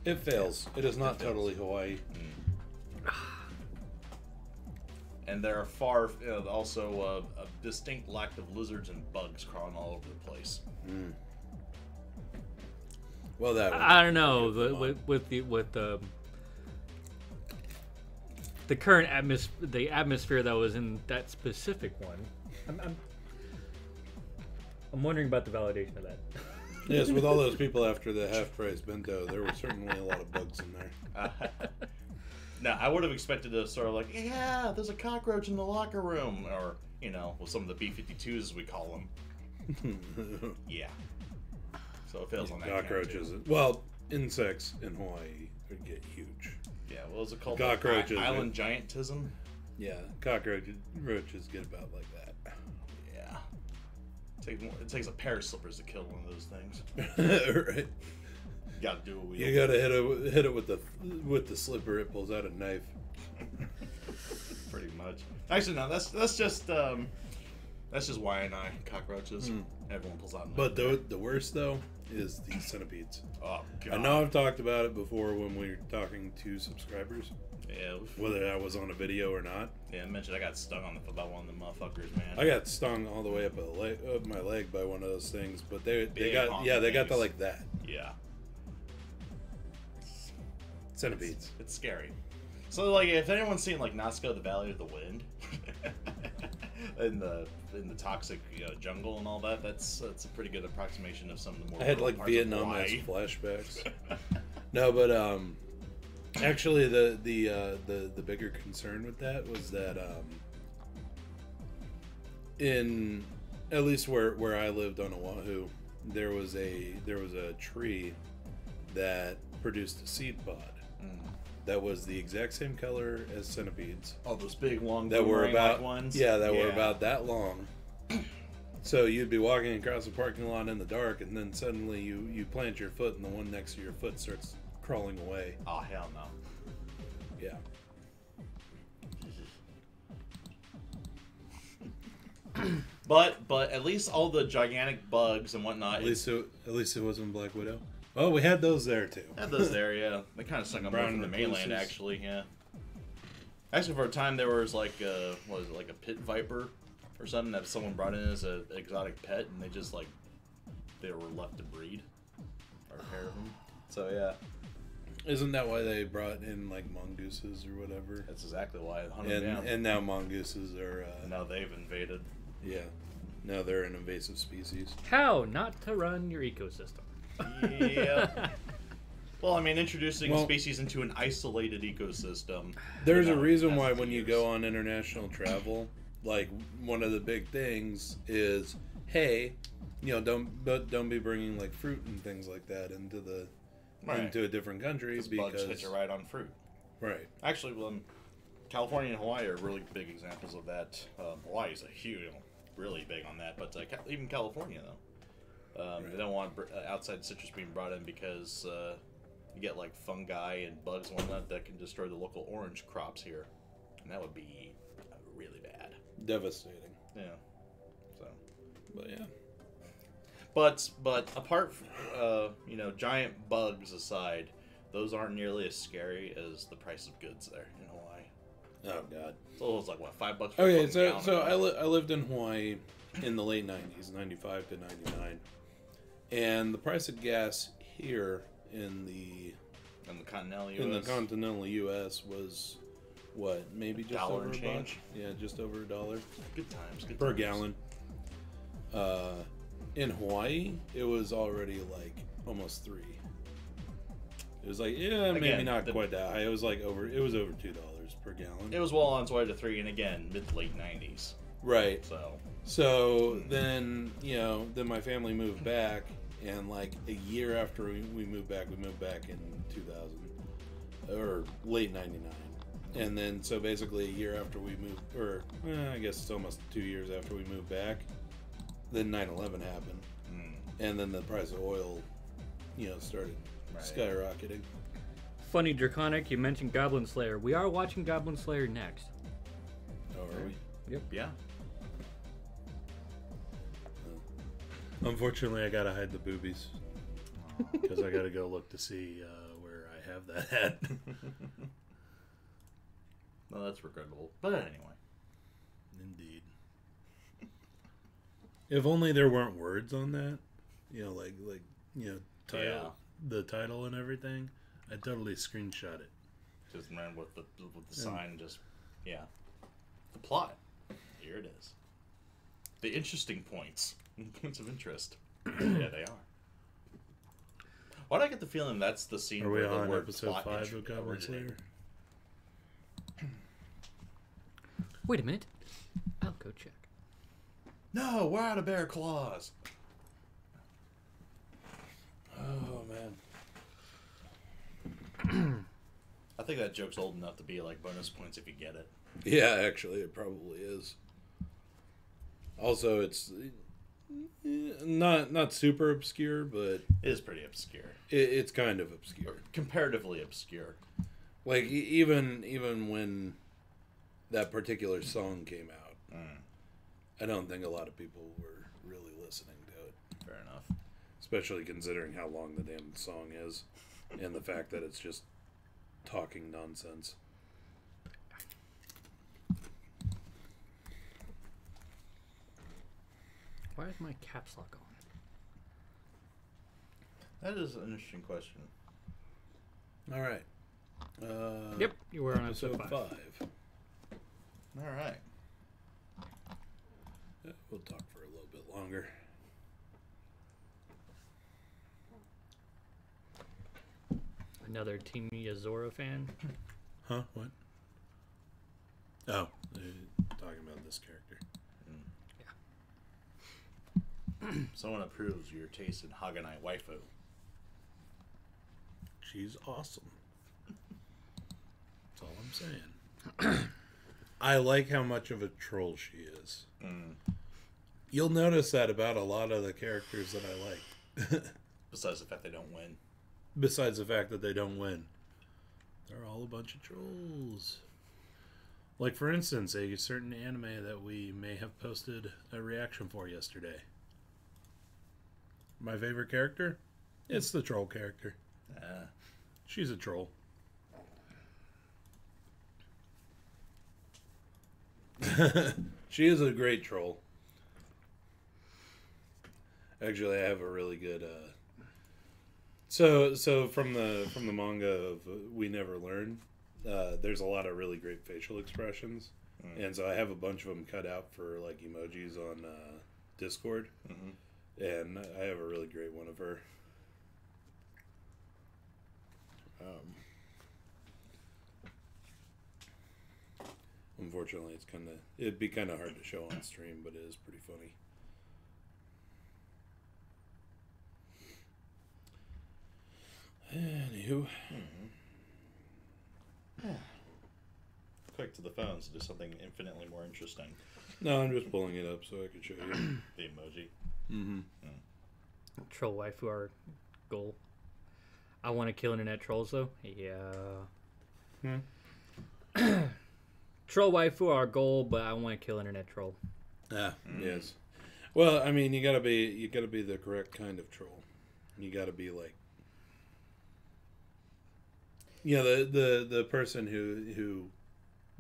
it fails. It is not totally Hawaii. And there are also a distinct lack of lizards and bugs crawling all over the place. Well, that I don't know with the current atmosphere that was in that specific one. I'm wondering about the validation of that. Yes, with all those people after the half-price bento, there were certainly a lot of bugs in there. Now, I would have expected to sort of yeah, there's a cockroach in the locker room, or with some of the B-52s as we call them. Yeah. So it fails on that. Cockroaches. Well, insects in Hawaii would get huge. Yeah, what was it called? Cockroaches. Island giantism? Yeah, cockroaches get about like that. Yeah. It takes a pair of slippers to kill one of those things. Right. You gotta do what we do. You gotta hit it with the slipper. It pulls out a knife. Pretty much. Actually, no. That's just Y&I cockroaches. Everyone pulls out a knife. But the worst though is the centipedes. Oh god. I know I've talked about it before when we were talking to subscribers. Yeah. Whether that was on a video or not. Yeah, I mentioned I got stung by one of the motherfuckers, man. I got stung all the way up my leg by one of those things, but they got to like that. Yeah. Centipedes. It's scary. So if anyone's seen Nazca, the Valley of the Wind, in the toxic jungle and all that, that's a pretty good approximation of some of the more. I had Vietnam as flashbacks. No, but actually the bigger concern with that was that in at least where I lived on Oahu, there was a tree that produced a seed pod that was the exact same color as centipedes. Oh, those big long that were about ones. Yeah, were about that long. So you'd be walking across the parking lot in the dark, and then suddenly you plant your foot, and the one next to your foot starts crawling away. Oh hell no. Yeah. But at least all the gigantic bugs and whatnot. At least it wasn't Black Widow. Oh, we had those there too. Had those there, yeah. They kind of snuck up from the mainland, actually. Yeah. Actually, for a time there was a pit viper or something that someone brought in as an exotic pet, and they just they were left to breed or pair of them. So yeah. Isn't that why they brought in mongooses or whatever? That's exactly why it hunted them down. And now mongooses are. Now they've invaded. Yeah. Now they're an invasive species. How not to run your ecosystem. Yeah. Well, I mean, introducing species into an isolated ecosystem. There's a reason why when you go on international travel, like one of the big things is, hey, don't be bringing like fruit and things like that into a different country because bugs hit you right on fruit. Right. Actually, California and Hawaii are really big examples of that. Hawaii's really big on that, but even California though, right. They don't want outside citrus being brought in because you get like fungi and bugs and whatnot that can destroy the local orange crops here, and that would be really bad, devastating. Yeah. So. But yeah. But apart from giant bugs aside, those aren't nearly as scary as the price of goods there in Hawaii. Oh God. So it was like what, $5 for okay, a gallon? So I lived in Hawaii in the late '90s, '95 to '99, and the price of gas here in the continental U.S. was what, maybe just $1 over and change. Yeah, just over $1. Good times. Per gallon. In Hawaii, it was already like almost $3. It was like maybe not quite that high. It was over $2 per gallon. It was well on its way to $3, and again, mid-late '90s. Right. So Hmm. then then my family moved back, and like a year after we moved back in 2000 or late '99, and then so basically a year after we moved, or I guess it's almost 2 years after we moved back, then 9/11 happened, and then the price of oil, started skyrocketing. Funny, Draconic, you mentioned Goblin Slayer. We are watching Goblin Slayer next. Oh, are we? Yep. Yeah. Unfortunately, I gotta hide the boobies because I gotta go look to see where I have that at. Well, that's regrettable. But anyway. Indeed. If only there weren't words on that, title, the title and everything, I'd totally screenshot it. Just ran with the sign, the plot. Here it is. The interesting points. Points of interest. Yeah, they are. Why do I get the feeling that's the scene Are we where the on word episode plot 5 of Goblin Slayer? Wait a minute. I'll go check. No, we're out of bear claws. Oh, man. I think that joke's old enough to be like bonus points if you get it. Yeah, actually, it probably is. Also, it's not super obscure, but It is pretty obscure. it's kind of obscure. Comparatively obscure. Like even when that particular song came out, I don't think a lot of people were really listening to it. Fair enough. Especially considering how long the damn song is, and the fact that it's just talking nonsense. Why is my caps lock on? That is an interesting question. All right. Yep, you were on episode 5. All right. We'll talk for a little bit longer. Another Team Yazora fan. Huh? What? Oh, talking about this character. Someone approves your taste in Haganai waifu. She's awesome. That's all I'm saying. I like how much of a troll she is. You'll notice that about a lot of the characters that I like. Besides the fact they don't win. Besides the fact that they don't win. They're all a bunch of trolls. Like, for instance, a certain anime that we may have posted a reaction for yesterday. My favorite character? It's the troll character. She's a troll. She is a great troll. Actually, I have a really good so from the manga of We Never Learn, there's a lot of really great facial expressions. And so I have a bunch of them cut out for like emojis on Discord. And I have a really great one of her. Unfortunately, it'd be kind of hard to show on stream, but it is pretty funny. Anywho. Quick to the phones to do something infinitely more interesting. No, I'm just pulling it up so I can show you. The emoji. Mm-hmm. Troll waifu our goal. I want to kill internet trolls though. Yeah. Troll waifu our goal, but I want to kill internet troll. Yes. Well, I mean, you gotta be the correct kind of troll. You gotta be like, the person who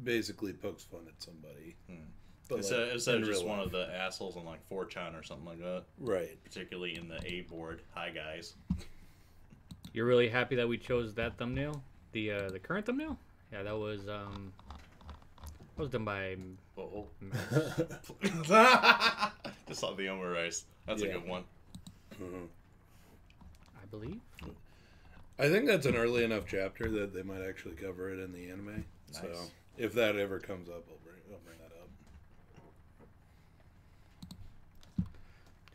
basically pokes fun at somebody. But Instead of just one of the assholes on like 4chan or something like that. Right. Particularly in the A board. Hi guys. You're really happy that we chose that thumbnail? The current thumbnail? Yeah, that was done by Just saw the omerice. That's a good one. I believe. I think that's an early enough chapter that they might actually cover it in the anime. Nice. So if that ever comes up, I'll bring that up.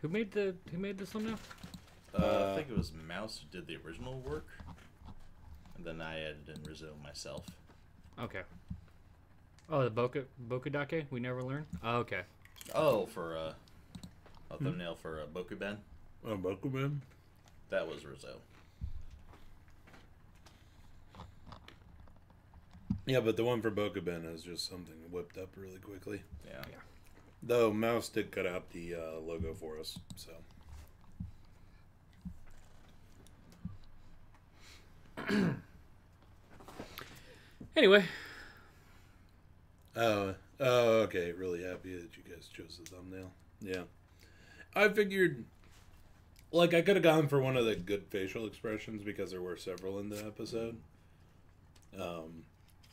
Who made this thumbnail? I think it was Mouse who did the original work, and then I added in Rizzo myself. Okay. Oh, the Bokudake? We never learned? Oh, okay. Oh, for a thumbnail for Bokuben? Oh, Bokuben? That was Rizzo. Yeah, but the one for Bokuben is just something whipped up really quickly. Yeah. Though Mouse did cut out the logo for us, so. Anyway. Oh, okay. Really happy that you guys chose the thumbnail. Yeah. I figured, like, I could have gone for one of the good facial expressions because there were several in the episode.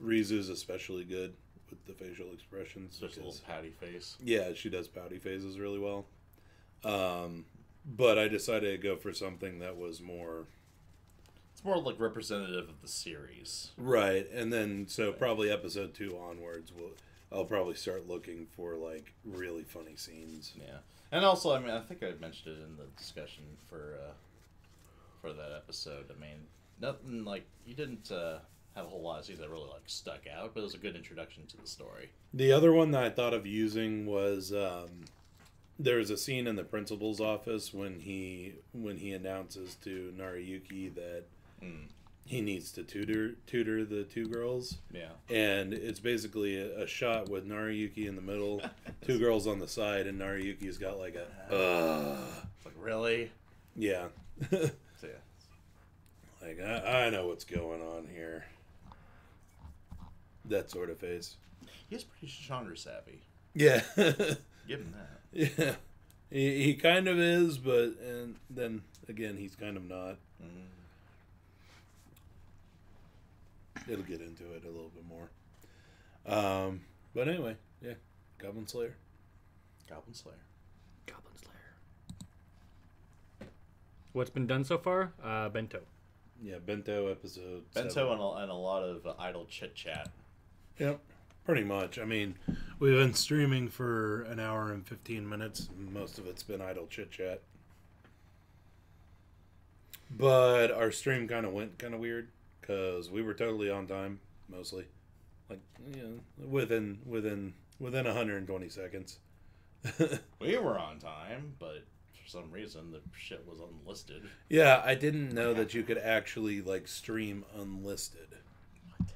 Rizu's especially good with the facial expressions. Just a little pouty face. Yeah, she does pouty faces really well. But I decided to go for something that was more... It's more like representative of the series. Right, and then, so probably episode 2 onwards, I'll probably start looking for, like, really funny scenes. Yeah. And also, I mean, I think I mentioned it in the discussion for that episode. I mean, nothing, like, you didn't have a whole lot of scenes that really, like, stuck out, but it was a good introduction to the story. The other one that I thought of using was, there was a scene in the principal's office when he announces to Nariyuki that he needs to tutor the two girls. Yeah. And it's basically a shot with Nariyuki in the middle, two girls on the side, and Nariyuki's got like a, It's like, really? Yeah. So, yeah. Like, I know what's going on here. That sort of face. He's pretty genre savvy. Yeah. Give him that. Yeah. He kind of is, but, and then, again, he's kind of not. It'll get into it a little bit more. But anyway, yeah. Goblin Slayer. Goblin Slayer. Goblin Slayer. What's been done so far? Bento. Yeah, Bento episode Bento 7. and a lot of idle chit-chat. Yep, pretty much. I mean, we've been streaming for an hour and 15 minutes. Most of it's been idle chit-chat. But our stream kind of went kind of weird because we were totally on time, mostly. Like, you know, within 120 seconds. We were on time, but for some reason the shit was unlisted. Yeah, I didn't know that you could actually, like, stream unlisted. What?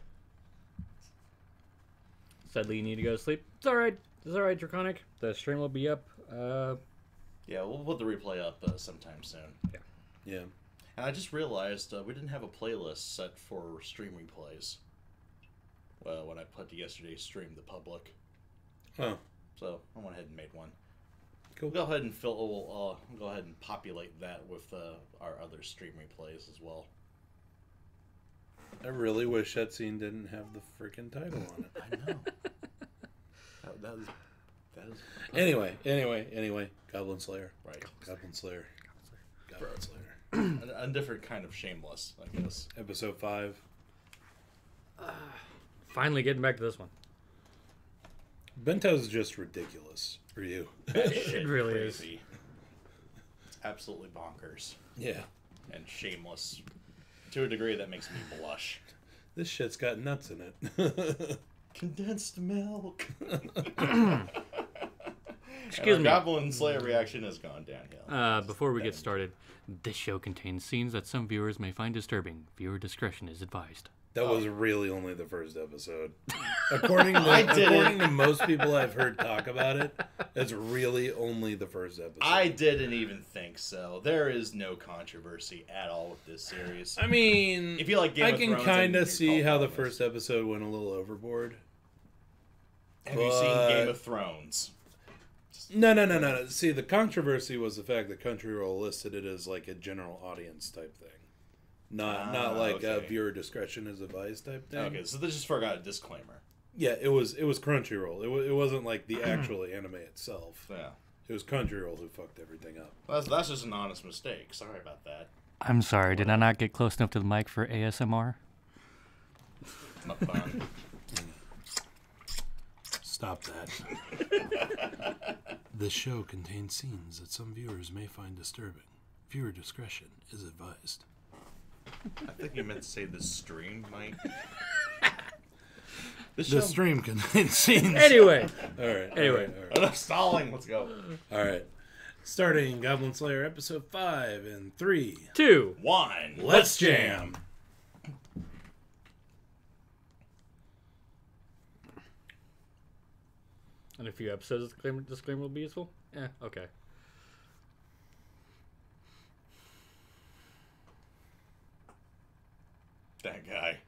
Sadly, you need to go to sleep. It's alright. It's alright, Draconic. The stream will be up. Yeah, we'll put the replay up sometime soon. Yeah. And I just realized we didn't have a playlist set for stream replays. Well, when I put yesterday's stream to public. Oh. So I went ahead and made one. Cool. We'll go ahead and we'll go ahead and populate that with our other stream replays as well. I really wish that scene didn't have the freaking title on it. I know. that is. Anyway. Goblin Slayer. Right. Goblin Slayer. Goblin Slayer. a different kind of shameless, I guess. Episode 5. Finally getting back to this one. Bento's just ridiculous for you. That shit really crazy. It's absolutely bonkers. Yeah. And shameless. To a degree that makes me blush. This shit's got nuts in it. Condensed milk. Excuse me. Goblin Slayer reaction has gone downhill. Before we get started, this show contains scenes that some viewers may find disturbing. Viewer discretion is advised. That was really only the first episode. According to most people I've heard talk about it, it's really only the first episode. I didn't even think so. There is no controversy at all with this series. I mean, if you like Game I of can Thrones, kind and of see you're how the called first episode went a little overboard. Have you seen Game of Thrones? No. See, the controversy was the fact that Crunchyroll listed it as like a general audience type thing. Not like a viewer discretion is advised type thing. Okay, so they just forgot a disclaimer. Yeah, it was Crunchyroll. It wasn't like the actual anime itself. Yeah. It was Crunchyroll who fucked everything up. That's just an honest mistake. Sorry about that. I'm sorry, did I not get close enough to the mic for ASMR? Not fun. Stop that. This show contains scenes that some viewers may find disturbing. Viewer discretion is advised. I think you meant to say the stream, Mike. The stream contains scenes. Anyway. All right. Enough stalling. Let's go. All right. Starting Goblin Slayer episode 5 in 3, 2, 1. Let's jam. In a few episodes, disclaimer will be useful? Yeah, okay. That guy.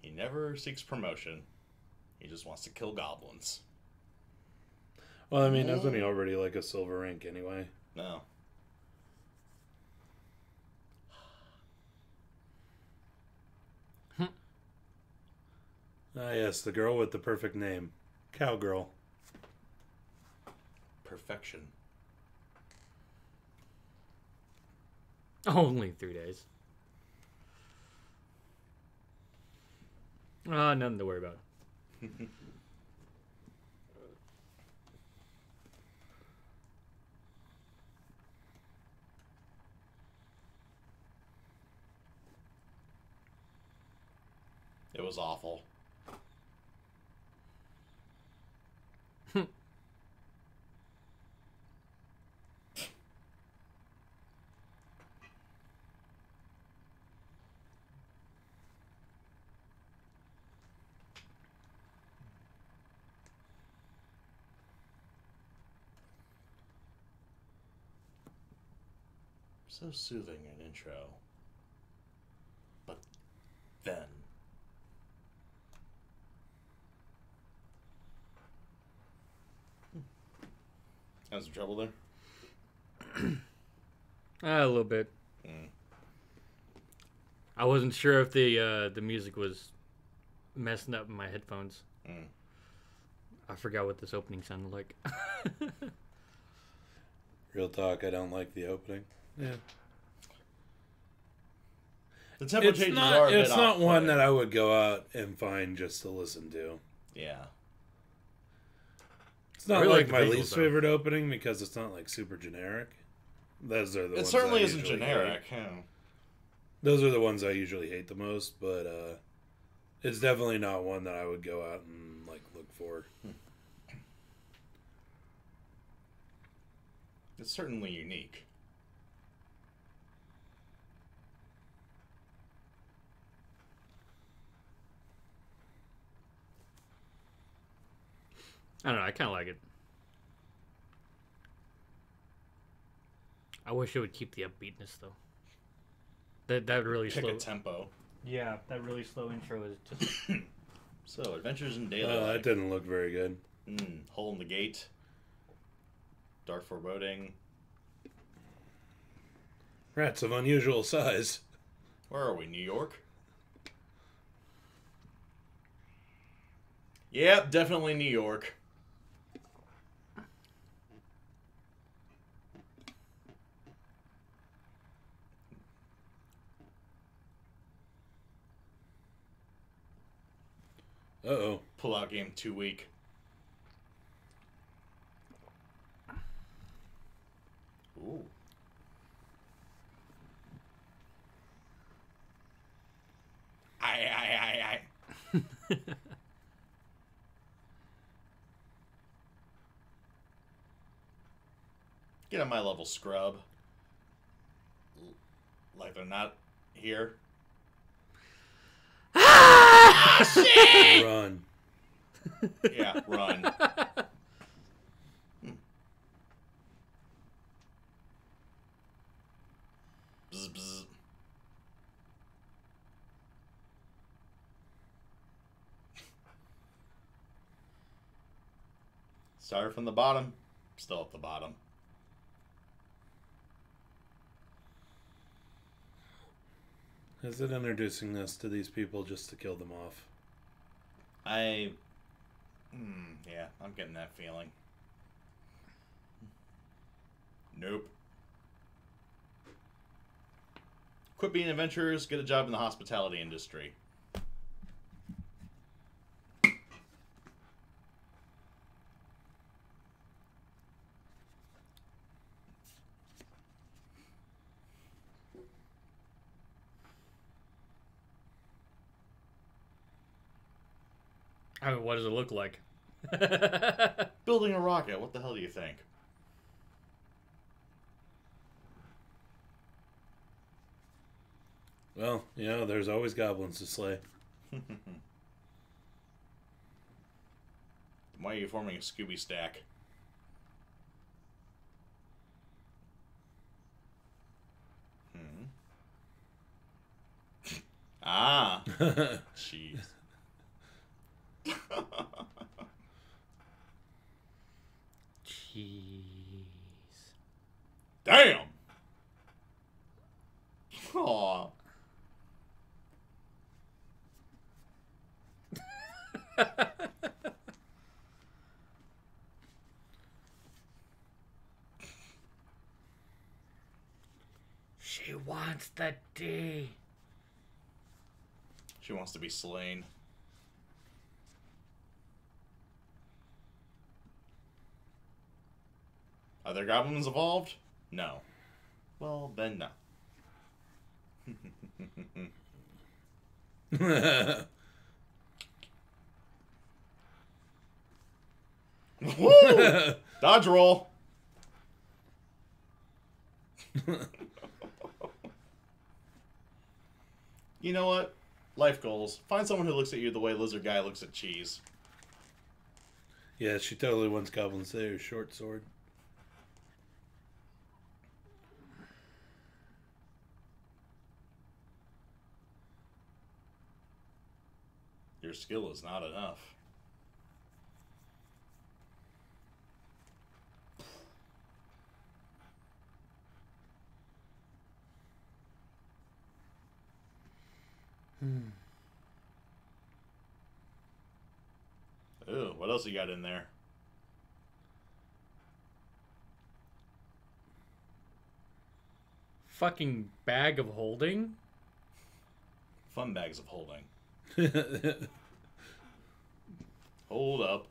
He never seeks promotion. He just wants to kill goblins. Well, I mean, isn't he already like a silver rank anyway? No. Ah, yes, the girl with the perfect name. Cowgirl. Perfection. Only 3 days. Nothing to worry about. It was awful. So soothing an intro. But then... Had some trouble there? A little bit. I wasn't sure if the music was messing up my headphones. I forgot what this opening sounded like. Real talk, I don't like the opening. Yeah. The tempo changes are a bit It's not one off-putting. that I would go out and find just to listen to. Yeah. It's not really like like my the visuals, least though. favorite opening because it's not like super generic. Those are the It ones certainly I isn't usually generic. hate. Yeah. Those are the ones I usually hate the most, but it's definitely not one that I would go out and like look for. It's certainly unique. I don't know, I kind of like it. I wish it would keep the upbeatness, though. That really Pick slow... a tempo. Yeah, that really slow intro is just... So, Adventures in Daily That Life. didn't look very good. Hole in the Gate. Dark Foreboding. Rats of unusual size. Where are we? New York? Yep, definitely New York. Uh-oh. Pull-out game too weak. Ooh. Aye. Get on my level, scrub. Like they're not here. Ah, shit! Run. Yeah, run. Bzz, bzz. Started from the bottom. Still at the bottom. Is it introducing this to these people just to kill them off? Yeah, I'm getting that feeling. Nope. Quit being adventurers, get a job in the hospitality industry. I mean, what does it look like? Building a rocket, what the hell do you think? Well, there's always goblins to slay. Why are you forming a Scooby stack? Ah. Jeez. Jeez. Damn! Aw. She wants the D. She wants to be slain. Are there goblins evolved? No. Well, then no. Woo! Dodge roll. You know what? Life goals. Find someone who looks at you the way Lizard Guy looks at cheese. Yeah, she totally wants Goblin Slayer's short sword. Your skill is not enough. Ooh, what else you got in there? Fucking bag of holding? Fun bags of holding. Hold up.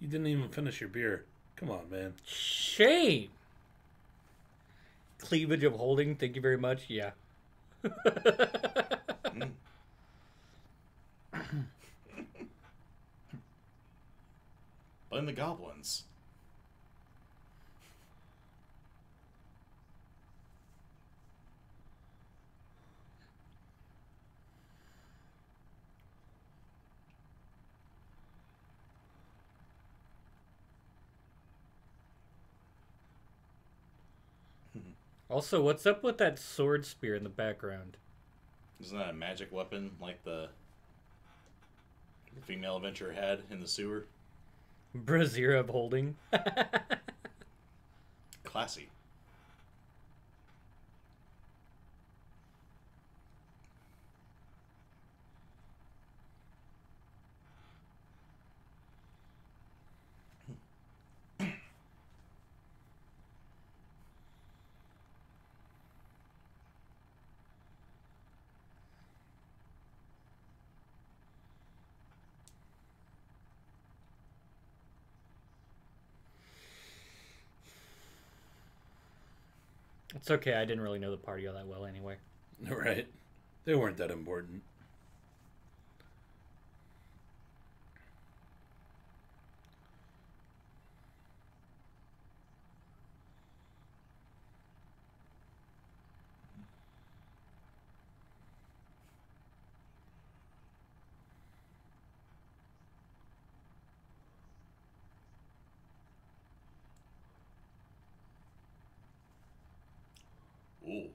You didn't even finish your beer. Come on, man. Shame. Cleavage of holding, thank you very much. Yeah. Blame the goblins. Also, what's up with that sword spear in the background? Isn't that a magic weapon like the female adventurer had in the sewer? Brazier of holding. classy. It's okay. I didn't really know the party all that well anyway. Right. They weren't that important. Ooh.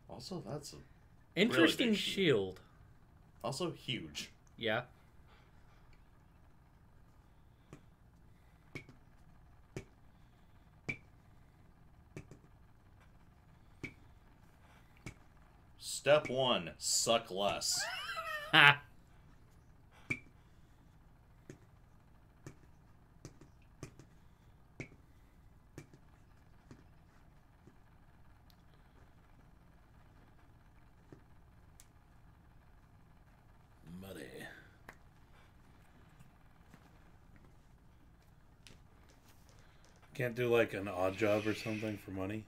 Also, that's a Interesting really big shield. Also huge. Yeah. Step 1, suck less. Ha! Money. Can't do like an odd job or something for money?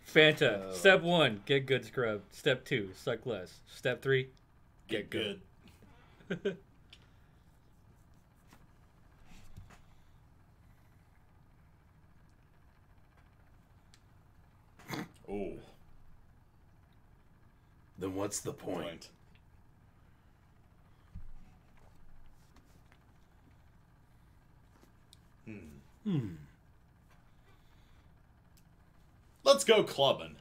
Fanta. Step 1, get good scrub. Step 2, suck less. Step 3, Get good. Oh. Then what's the point? Let's go clubbing.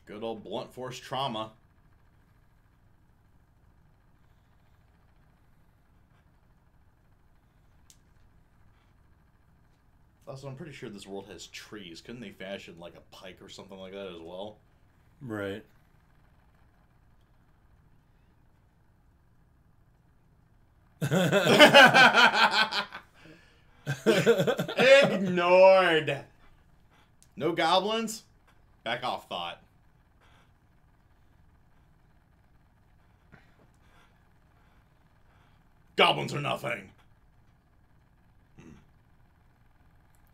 Good old blunt force trauma. Also, I'm pretty sure this world has trees. Couldn't they fashion like a pike or something like that as well? Right. Ignored. No goblins? Back off, thought. Goblins are nothing.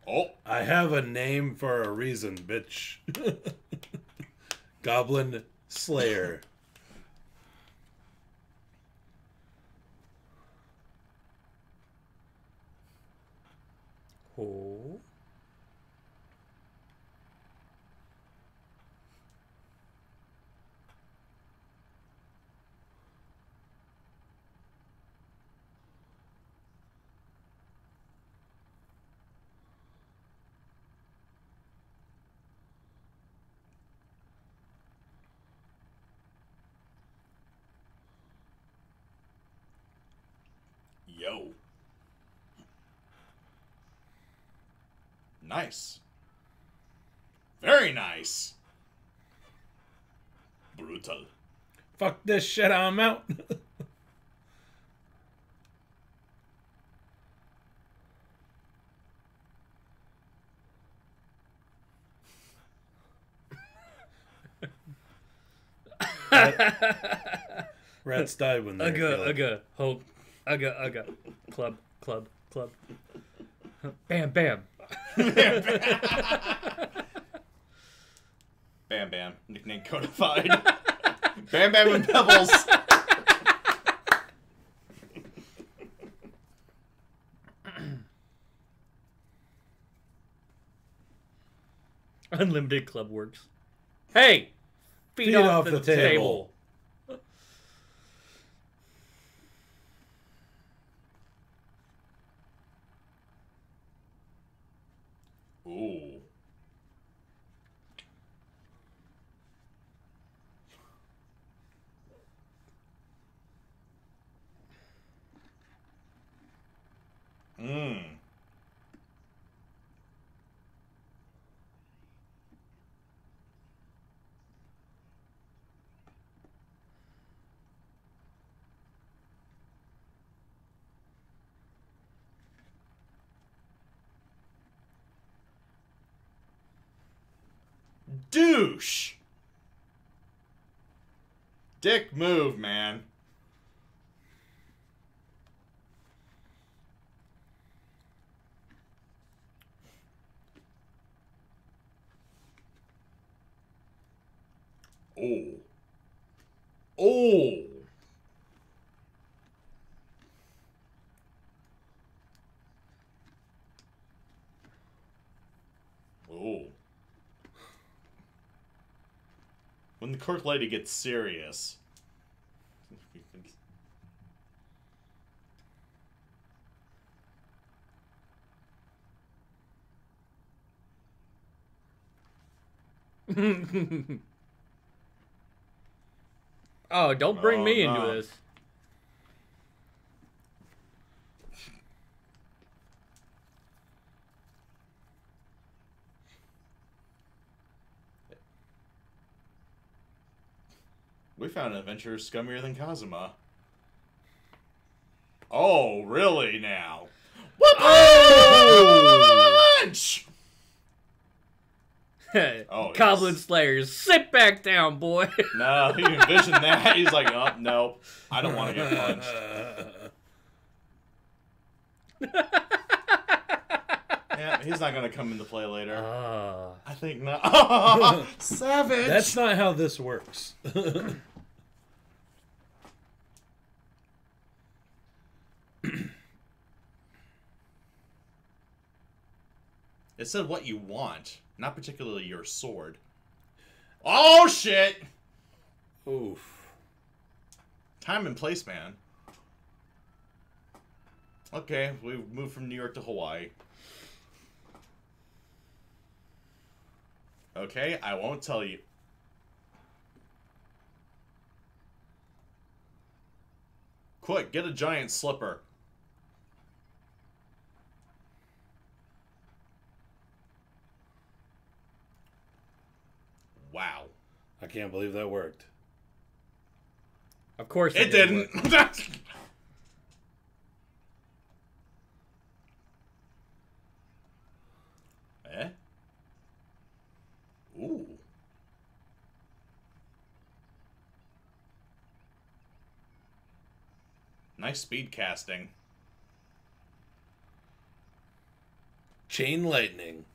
Oh. I have a name for a reason, bitch. Goblin Slayer. Oh. Nice. Very nice. Brutal. Fuck this shit, I'm out. Rats died when they were killed. Hope. Ugga. Club. Bam. Bam Bam. Nickname codified. Bam Bam and Pebbles. Unlimited club works. Hey! Feet off the table. Ooh. Mmm. Douche. Dick move, man. Oh. Oh. Oh. When the clerk lady gets serious. Oh, don't bring me into this. We found an adventurer scummier than Kazuma. Oh, really now? What? Punch! Oh, Goblin Slayer, sit back down, boy. No, he envisioned that. He's like, oh, no, I don't want to get punched. Yeah, he's not going to come into play later. I think not. Oh, savage! That's not how this works. It said what you want, not particularly your sword. Oh, shit! Oof. Time and place, man. Okay, we've moved from New York to Hawaii. Okay, I won't tell you. Quick, get a giant slipper. Wow. I can't believe that worked. Of course it didn't. Eh? Ooh. Nice speed casting. Chain lightning.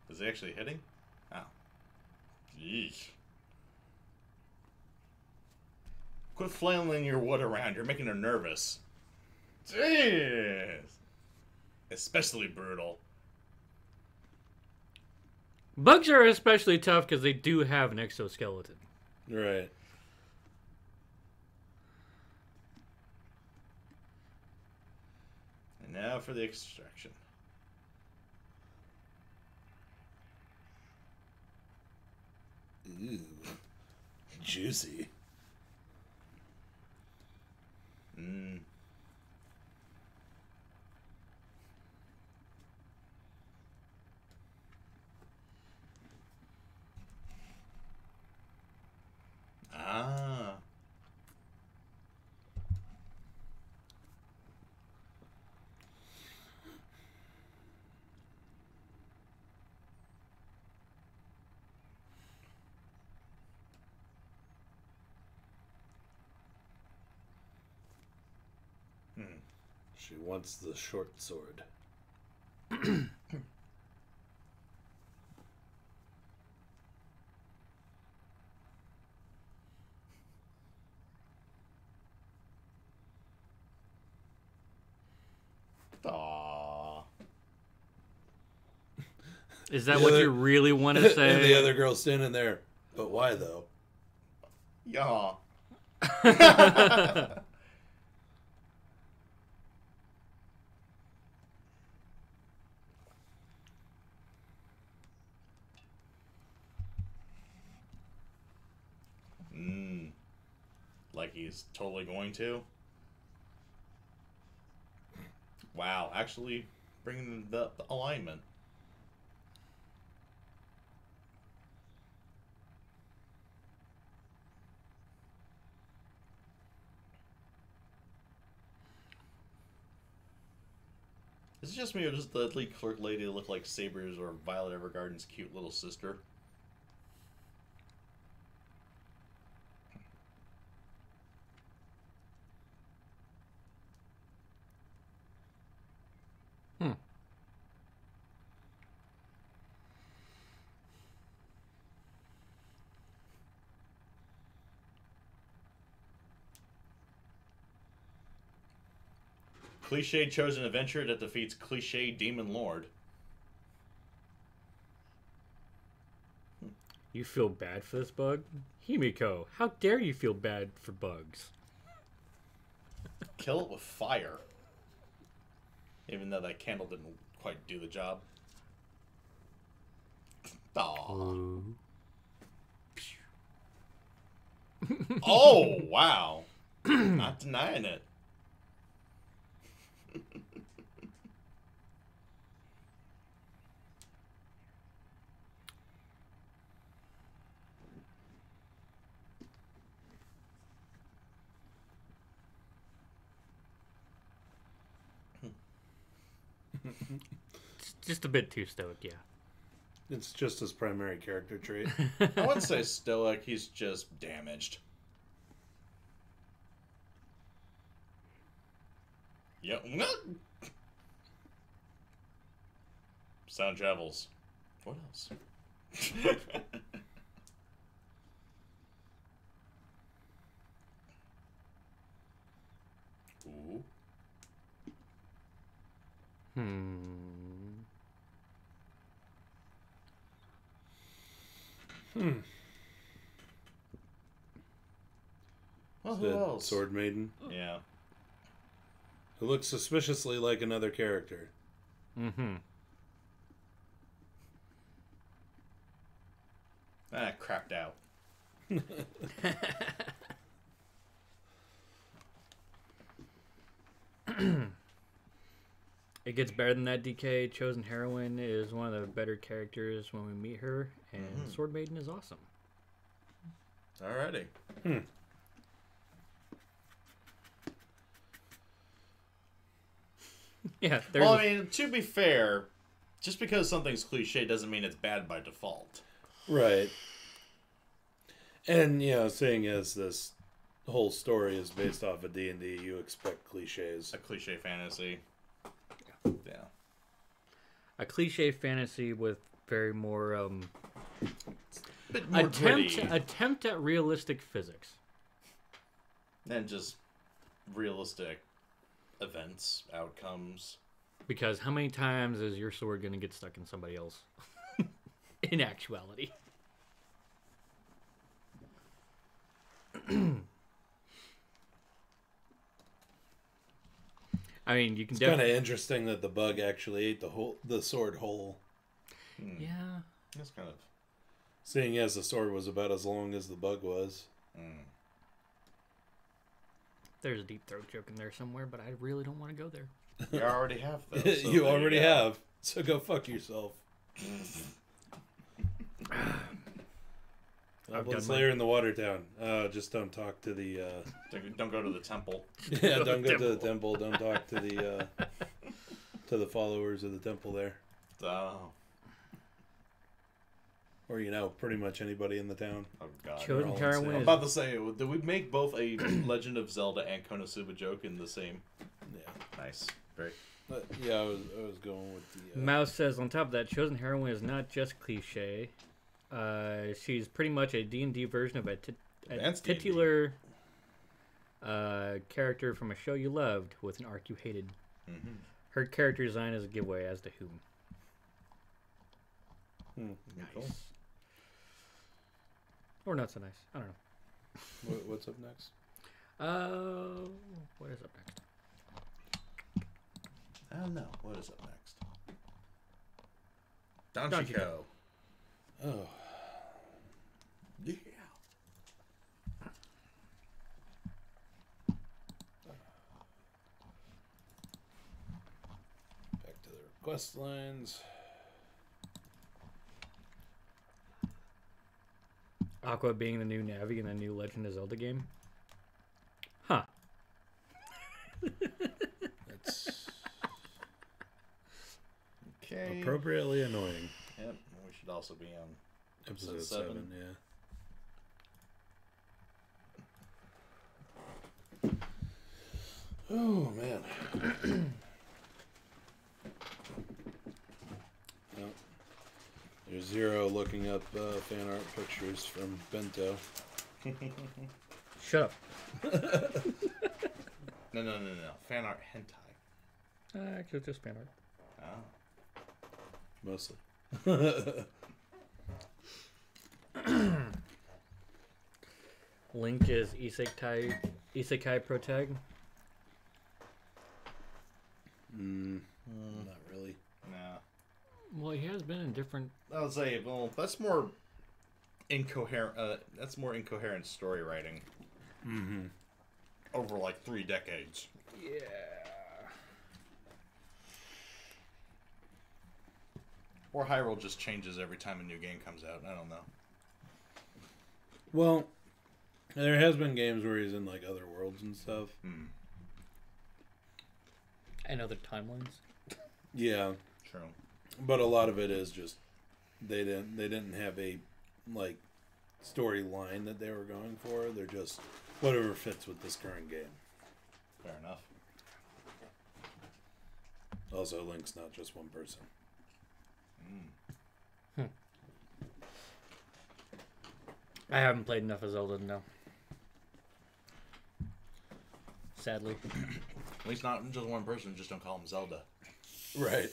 Is he actually hitting? Oh. Yeesh. Quit flailing your wood around. You're making her nervous. Jeez. Especially brutal. Bugs are especially tough because they do have an exoskeleton. Right. And now for the extraction. Ooh. Juicy. Mm. Ah. She wants the short sword. Aww. Is that what you really want to say? And the other girl standing there. But why, though? Yeah. Like he's totally going to. Wow, actually bringing the alignment. Is it just me or does the lead clerk lady look like Saber's or Violet Evergarden's cute little sister? Cliche chosen adventure that defeats cliche demon lord. You feel bad for this bug? Himiko, how dare you feel bad for bugs? Kill it with fire. Even though that candle didn't quite do the job. Aww. Oh, wow. Not denying it. Just a bit too stoic, yeah. It's just his primary character trait. I wouldn't say stoic, he's just damaged. Yep. Sound travels. What else? Ooh. Well, who else? Sword Maiden. Yeah. Who looks suspiciously like another character. Crapped out. It gets better than that, DK. Chosen Heroine is one of the better characters when we meet her, and Sword Maiden is awesome. Alrighty. Yeah. Well, I mean, to be fair, just because something's cliche doesn't mean it's bad by default. Right. And, you know, seeing as this whole story is based off of D&D, you expect cliches. A cliche fantasy. Yeah. A cliche fantasy with very more, Bit more gritty. attempt at realistic physics. And just realistic events, outcomes. Because how many times is your sword going to get stuck in somebody else? In actuality. I mean, you can. It's kind of interesting that the bug actually ate the sword whole. Yeah, That's kind of. Seeing as the sword was about as long as the bug was. There's a deep throat joke in there somewhere, but I really don't want to go there. You already have, though. So You already have. So go fuck yourself. Goblin Slayer in the Watertown. Just don't talk to the... Don't go to the temple. Yeah, don't go to the temple. Don't talk to the followers of the temple there. Oh. Or, pretty much anybody in the town. Oh, God. Chosen heroine. I'm about to say, did we make both a Legend of Zelda and Konosuba joke in the same? Yeah. Nice. Great. But, yeah, I was going with the... Mouse says, on top of that, Chosen heroine is not just cliche. She's pretty much a D&D version of a titular character from a show you loved with an arc you hated. Mm-hmm. Her character design is a giveaway as to whom. Nice. Cool. Or not so nice. I don't know. What's up next? What is up next? I don't know. What is up next? Danshiko. Oh. Yeah. Back to the request lines. Aqua being the new Navi in the new Legend of Zelda game? Huh. That's Okay. appropriately annoying. Yep. We should also be on Episode 7, yeah. Oh, man. Well, there's Zero looking up fan art pictures from Bento. Shut up. No. Fan art hentai. Actually, it's just fan art. Oh. Mostly. Link is Isekai protag. Not really. No. Well, he has been in different... I would say, well, that's more incoherent. That's more incoherent story writing. Mm-hmm. Over like 3 decades. Yeah. Or Hyrule just changes every time a new game comes out. I don't know. Well, there has been games where he's in like other worlds and stuff. And other timelines. Yeah, True. but a lot of it is just they didn't have a like storyline that they were going for. They're just whatever fits with this current game. Fair enough. Also, Link's not just one person. I haven't played enough of Zelda to know. Sadly. At least not just one person. Just don't call him Zelda. Right.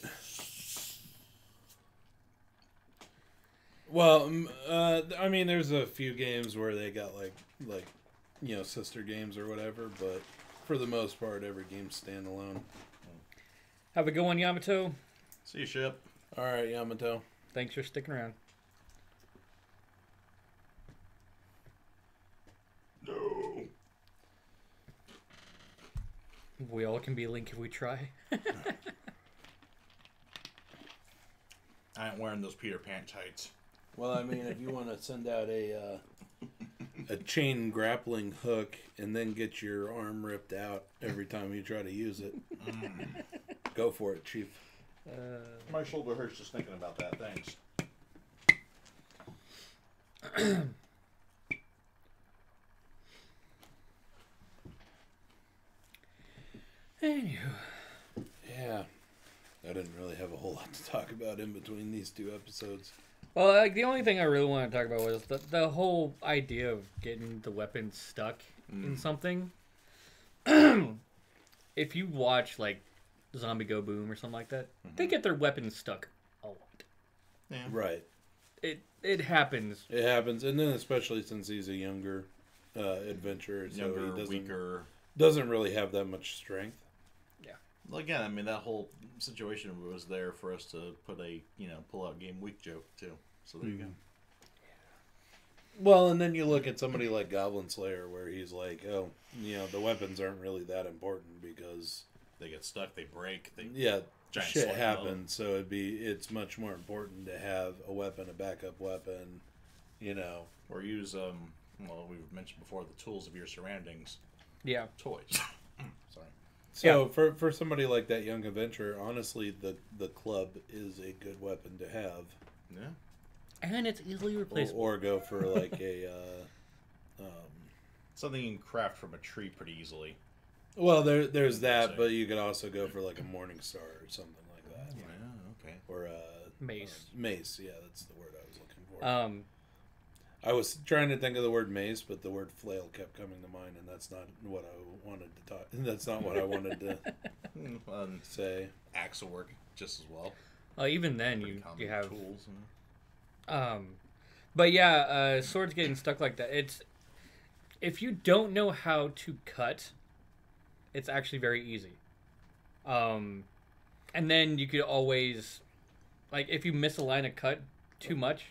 Well, I mean, there's a few games where they got like sister games or whatever, but for the most part, every game's standalone. Have a good one, Yamato. See you, ship. All right, Yamato. Thanks for sticking around. No. We all can be Link if we try. I ain't wearing those Peter Pan tights. Well, I mean, if you want to send out a chain grappling hook and then get your arm ripped out every time you try to use it, go for it, Chief. My shoulder hurts just thinking about that. Thanks. Anywho. Yeah. I didn't really have a whole lot to talk about in between these 2 episodes. Well, like, the only thing I really want to talk about was the whole idea of getting the weapon stuck in something. If you watch, like, Zombie Go Boom or something like that, they get their weapons stuck a lot. Yeah. Right. It happens. It happens, and then especially since he's a younger adventurer, so Younger, he weaker. doesn't really have that much strength. Yeah. Well, again, I mean, that whole situation was there for us to put a, pull-out game week joke, too. So there you go. Well, and then you look at somebody like Goblin Slayer, where he's like, oh, the weapons aren't really that important because they get stuck, they break, shit happens. So it's much more important to have a weapon, a backup weapon, or use we've mentioned before the tools of your surroundings. Yeah, toys. Sorry. So for somebody like that young adventurer, honestly, the club is a good weapon to have. Yeah. And it's easily replaceable. Or go for like a something you can craft from a tree pretty easily. Well, there's that, but you could also go for like a Morning Star or something like that. Yeah, okay. Or mace. Mace, yeah, that's the word I was looking for. I was trying to think of the word mace, but the word flail kept coming to mind, and that's not what I wanted to talk. That's not what I wanted to say. Axe will work just as well. Even then, you have tools. But yeah, swords getting stuck like that. If you don't know how to cut, it's actually very easy. And then you could always, like, if you miss a line of cut too much,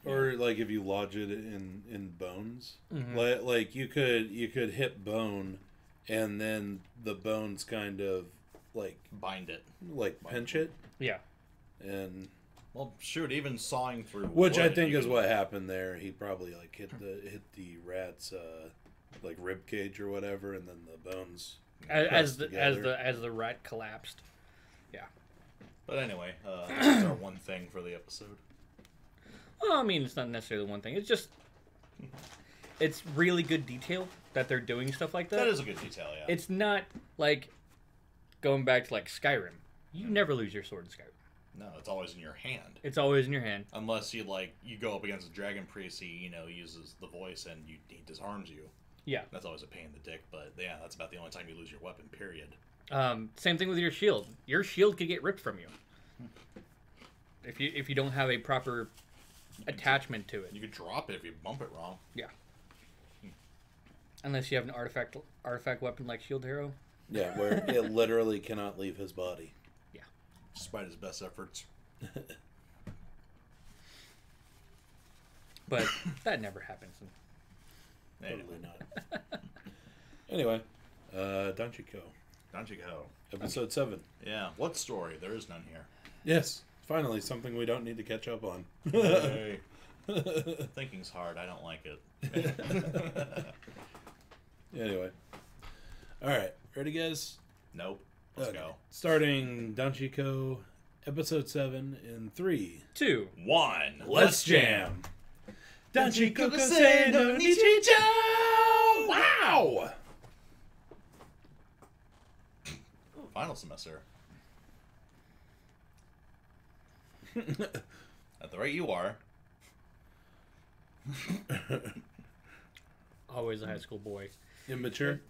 or like if you lodge it in bones, mm-hmm. like you could hit bone, and then the bones kind of like bind it, like pinch it. Yeah. And well, shoot, even sawing through which wood, I think is what happened there. He probably like hit the rat's like rib cage or whatever, and then the bones as the rat collapsed. Yeah. But anyway, that's our one thing for the episode. Well, I mean, it's not necessarily one thing. It's just it's really good detail that they're doing stuff like that. That is a good detail, yeah. It's not like going back to like Skyrim. You never lose your sword in Skyrim. No, it's always in your hand. It's always in your hand. Unless you go up against a dragon priest, he uses the voice and he disarms you. Yeah. That's always a pain in the dick, but yeah, that's about the only time you lose your weapon, period. Same thing with your shield. Your shield could get ripped from you. If you don't have a proper attachment to it. You could drop it if you bump it wrong. Yeah. Unless you have an artifact weapon like Shield Hero. Yeah, where it literally cannot leave his body. Yeah. Despite his best efforts. But that never happens. Totally not. Anyway, Danshiko. Episode 7. Yeah, what story? There is none here. Yes, finally, something we don't need to catch up on. Hey. Thinking's hard. I don't like it. Anyway. Alright, ready, guys? Nope. Let's go. Starting Danshiko, episode 7 in 3, 2, 1. Let's jam! Danshiko kosei no nichijou! Wow! Final semester. At the rate you are. Always a high school boy. Immature?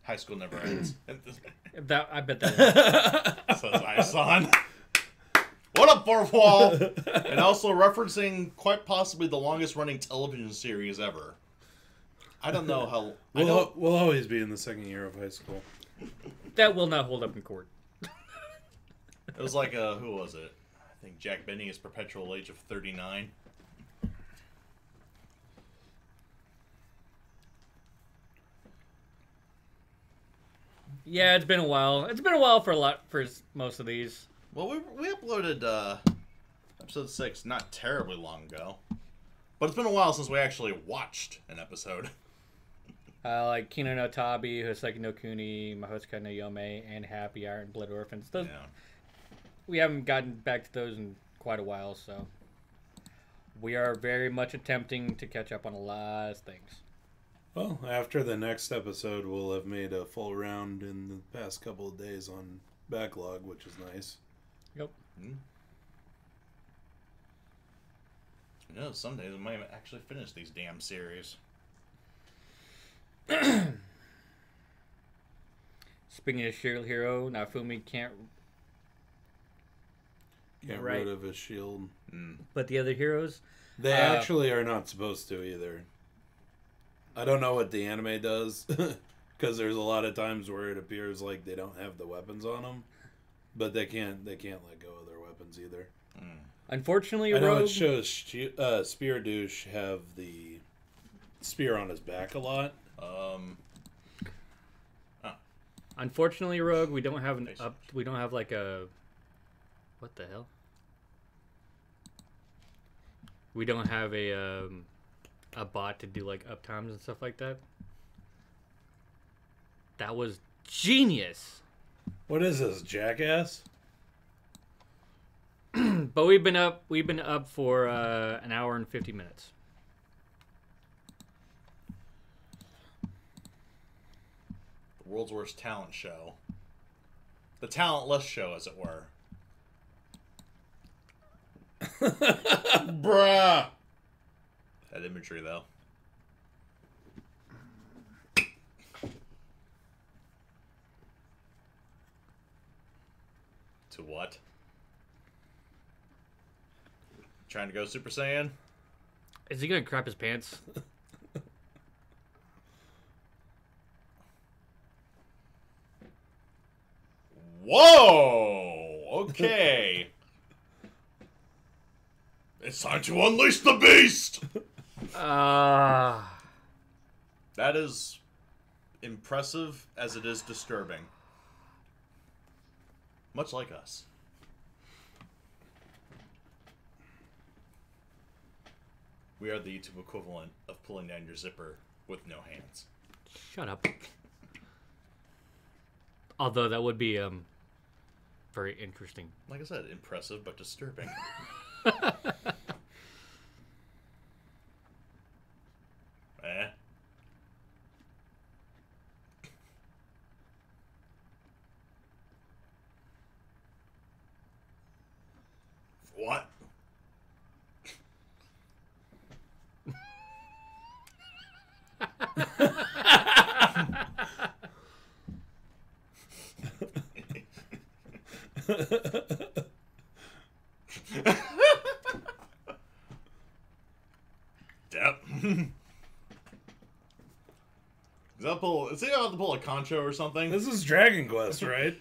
High school never ends. I bet that says Ison. What up, fourth wall? And also referencing quite possibly the longest running television series ever. I don't know how. We'll always be in the second year of high school. that will not hold up in court. It was like who was it? I think Jack Benny is perpetual age of 39. Yeah, it's been a while. It's been a while for most of these. Well, we uploaded episode 6 not terribly long ago, but it's been a while since we actually watched an episode. Like Kino no Tabi, Houseki no Kuni, Mahoutsukai no Yome, and Happy Hour and Blood Orphans. Those, yeah. We haven't gotten back to those in quite a while, so we are very much attempting to catch up on a lot of things. Well, after the next episode, we'll have made a full round in the past couple of days on Backlog, which is nice. Yep. Mm-hmm. You know, some days we might actually finish these damn series. Speaking of Shield Hero, Nafumi can't Get right. rid of his shield. Mm. But the other heroes? They actually are not supposed to either. I don't know what the anime does, because there's a lot of times where it appears like they don't have the weapons on them, but they can't let go of their weapons either. Mm. Unfortunately, I know Rogue... it shows Spear Douche have the spear on his back a lot. Unfortunately, Rogue, we don't have we don't have like a. What the hell? We don't have a bot to do like uptimes and stuff like that. That was genius. What is this, jackass? But we've been up for an hour and 50 minutes. The world's worst talent show. The talentless show, as it were. Bruh. That imagery, though. To what? Trying to go Super Saiyan? Is he gonna crap his pants? Whoa! Okay. It's time to unleash the beast! That is impressive as it is disturbing. Much like us. We are the YouTube equivalent of pulling down your zipper with no hands. Shut up. Although that would be very interesting. Like I said, impressive but disturbing. What? Yep. Is he about to pull a concho or something? This is Dragon Quest, right?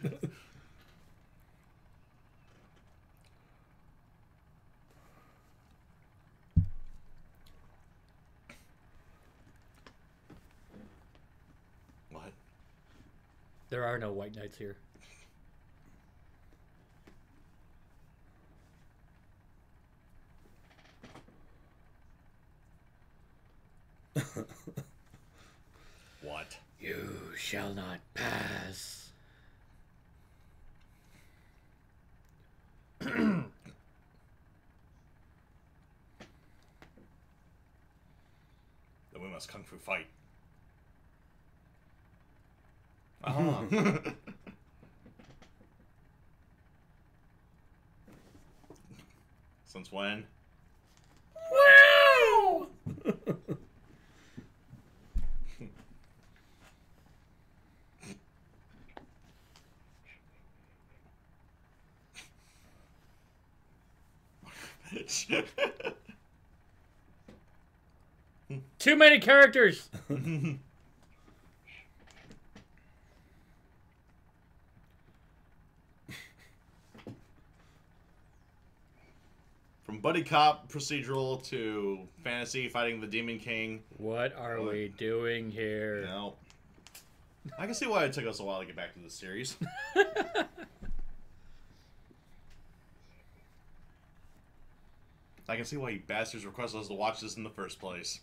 What? There are no white knights here. What? You shall not pass. Then we must kung fu fight. Since when? Wow! Too many characters. From buddy cop procedural to fantasy fighting the Demon King. What are we doing here? No. I can see why it took us a while to get back to the series. I can see why you bastards requested us to watch this in the first place.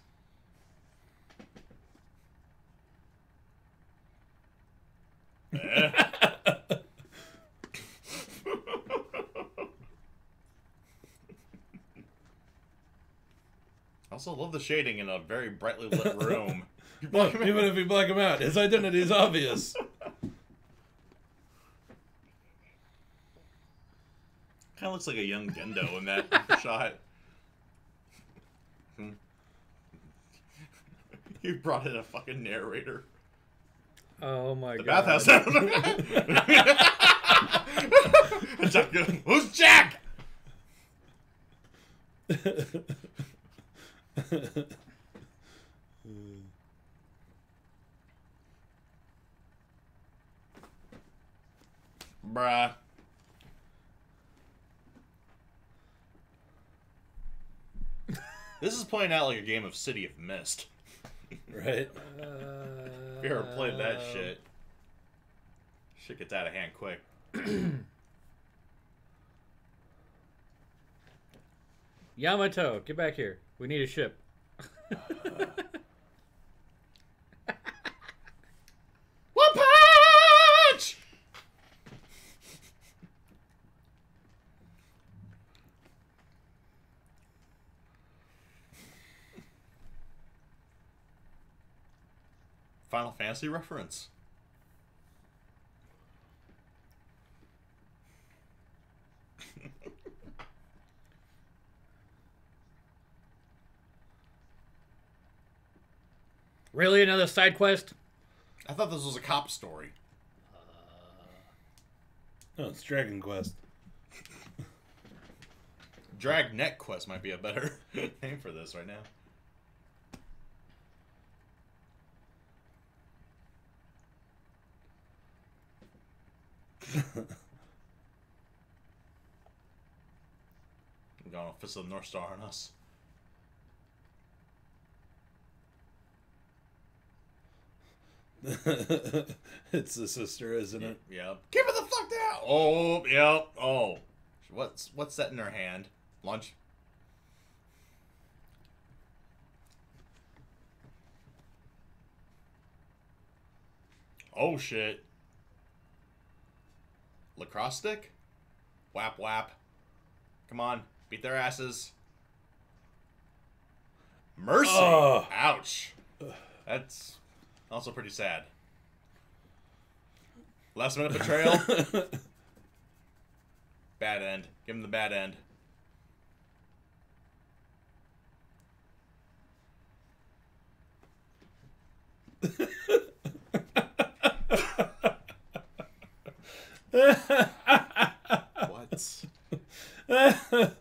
I also love the shading in a very brightly lit room. Look, even if you black him out, his identity is obvious. Kind of looks like a young Gendo in that shot. You brought in a fucking narrator. Oh my The god. bathhouse. Jack, who's Jack? Bruh. This is playing out like a game of City of Mist. Right? If you ever played that shit gets out of hand quick. Yamato, get back here. We need a ship. One punch! Final Fantasy reference. Really, another side quest? I thought this was a cop story. No, it's Dragon Quest. Dragnet Quest might be a better name for this right now. I'm going Fist of the North Star on us. It's the sister, isn't it? Yep. Give it the fuck down! Oh, yep. Oh. What's that in her hand? Lunch? Oh, shit. Lacrosse stick? Whap, whap. Come on. Beat their asses. Mercy! Oh. Ouch. That's also pretty sad. Last minute betrayal. Bad end. Give him the bad end. What? That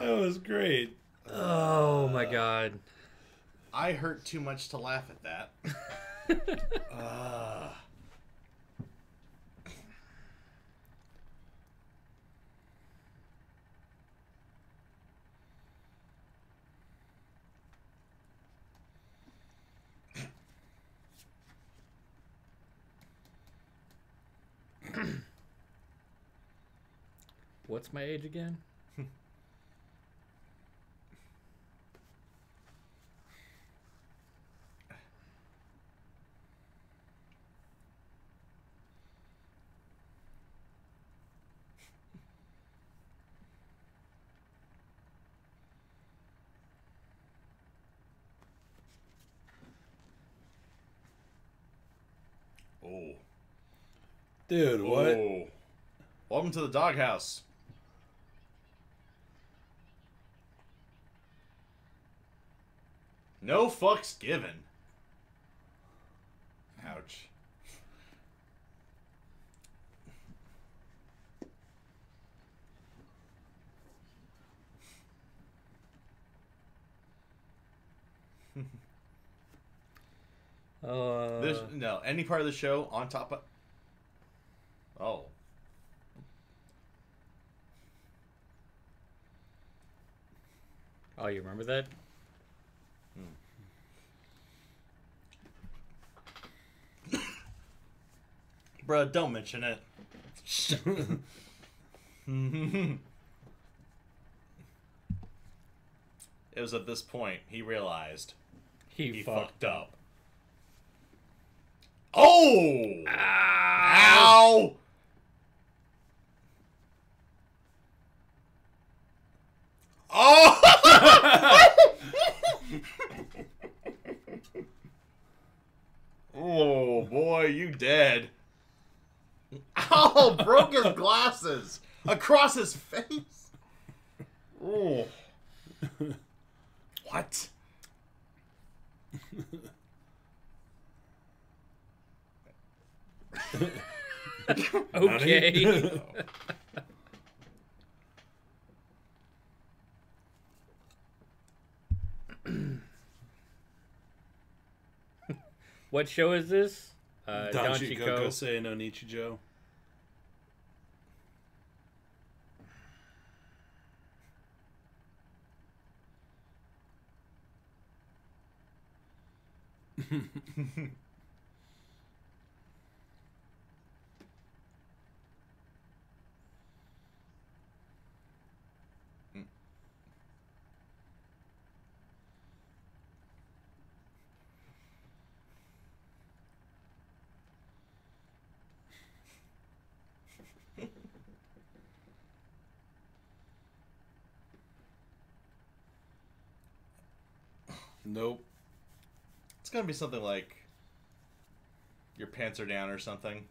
was great. Oh my god. I hurt too much to laugh at that. What's my age again? Oh. Dude, what? Oh. Welcome to the doghouse. No fucks given. Ouch. No, any part of the show on top of... Oh. Oh, you remember that? Bruh, don't mention it. It was at this point he realized he fucked up. Oh! Ow! Oh! Oh, boy, you dead. Ow! Broke his glasses across his face. Oh. What? Okay. What show is this? Danshiko Kosei no Nichijou. Nope. It's gonna be something like your pants are down or something.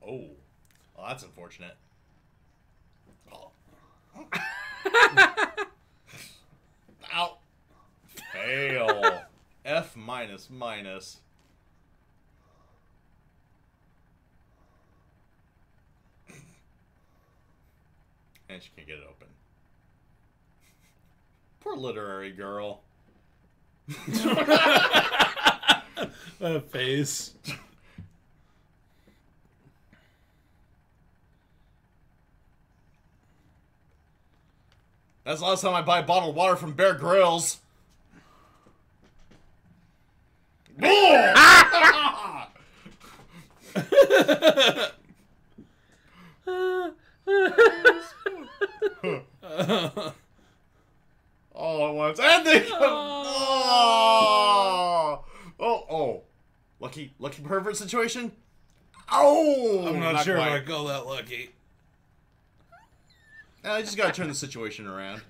Oh, well, that's unfortunate. Oh. Ow. Fail. F minus minus. And she can't get it open. Poor literary girl. A face. That's the last time I buy bottled water from Bear Grylls. All at once. And they come. Oh. Lucky pervert situation? Oh! I'm not sure quite. if I call that lucky. I just gotta turn the situation around.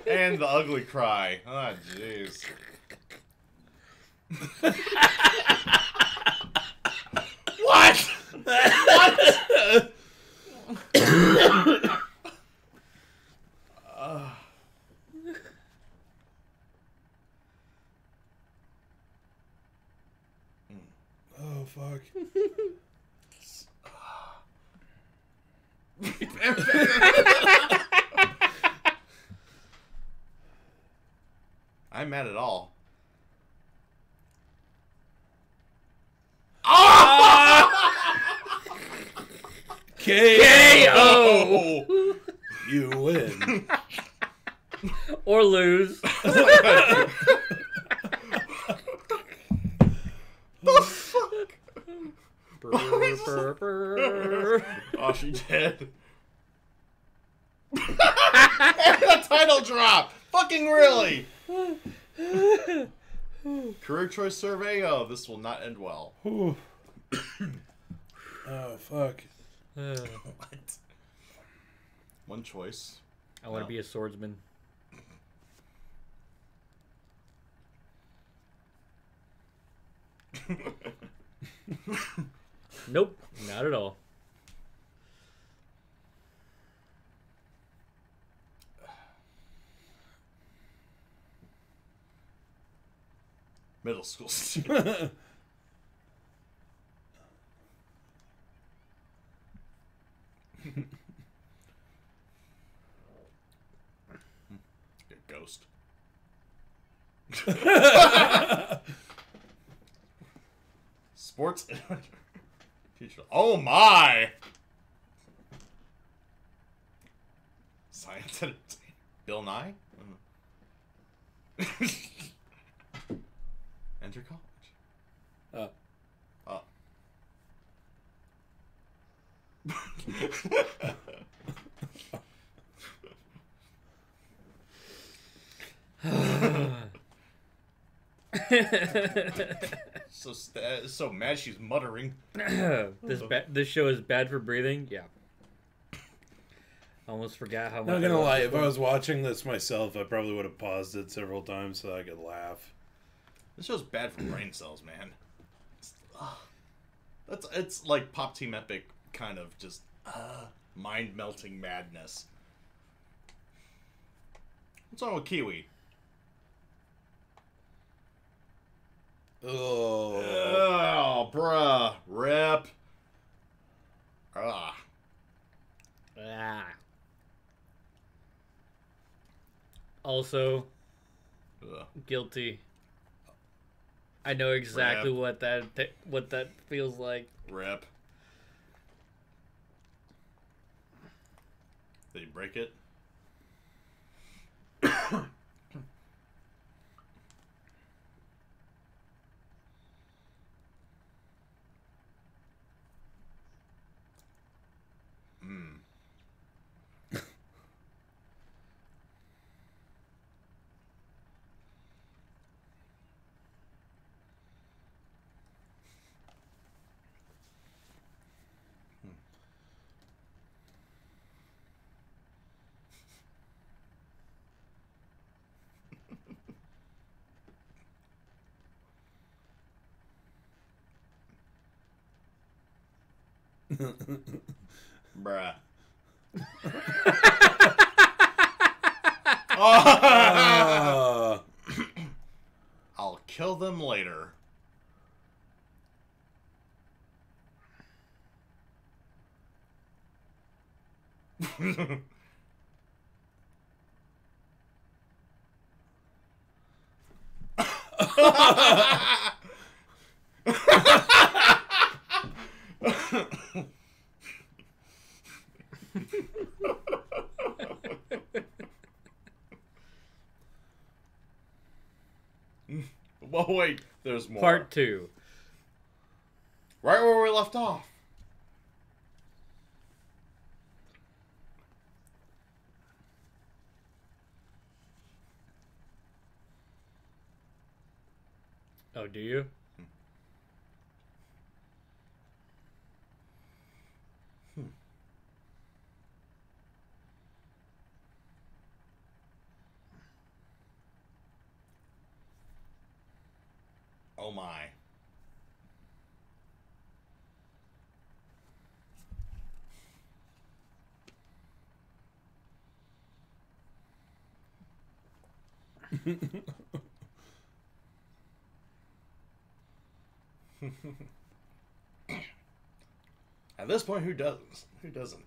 And the ugly cry. Ah, jeez. What? What? Oh, fuck. I'm mad at all. KO! You win. Or lose. The fuck? Brr, brr. Oh, she did. The title drop! Fucking really! Career choice survey? Oh, this will not end well. Oh, fuck. What? One choice. I want to be a swordsman. Nope, not at all. Middle school student. Get ghost. Sports teacher. Oh my! Science entertainment. Bill Nye? Enter college. So mad she's muttering. This show is bad for breathing. Yeah. Almost forgot how much. Not gonna lie, if I was watching this myself, I probably would have paused it several times so I could laugh. This show's bad for brain cells, man. It's like Pop Team Epic kind of just mind melting madness. What's wrong with Kiwi? Oh, bruh. Rip. Ah. Also, Ugh. guilty. I know exactly what that feels like. Rip. Did you break it? Bruh. I'll kill them later. Well, wait, there's more. Part 2. Right where we left off. Oh, do you? Oh my. At this point, who doesn't? Who doesn't?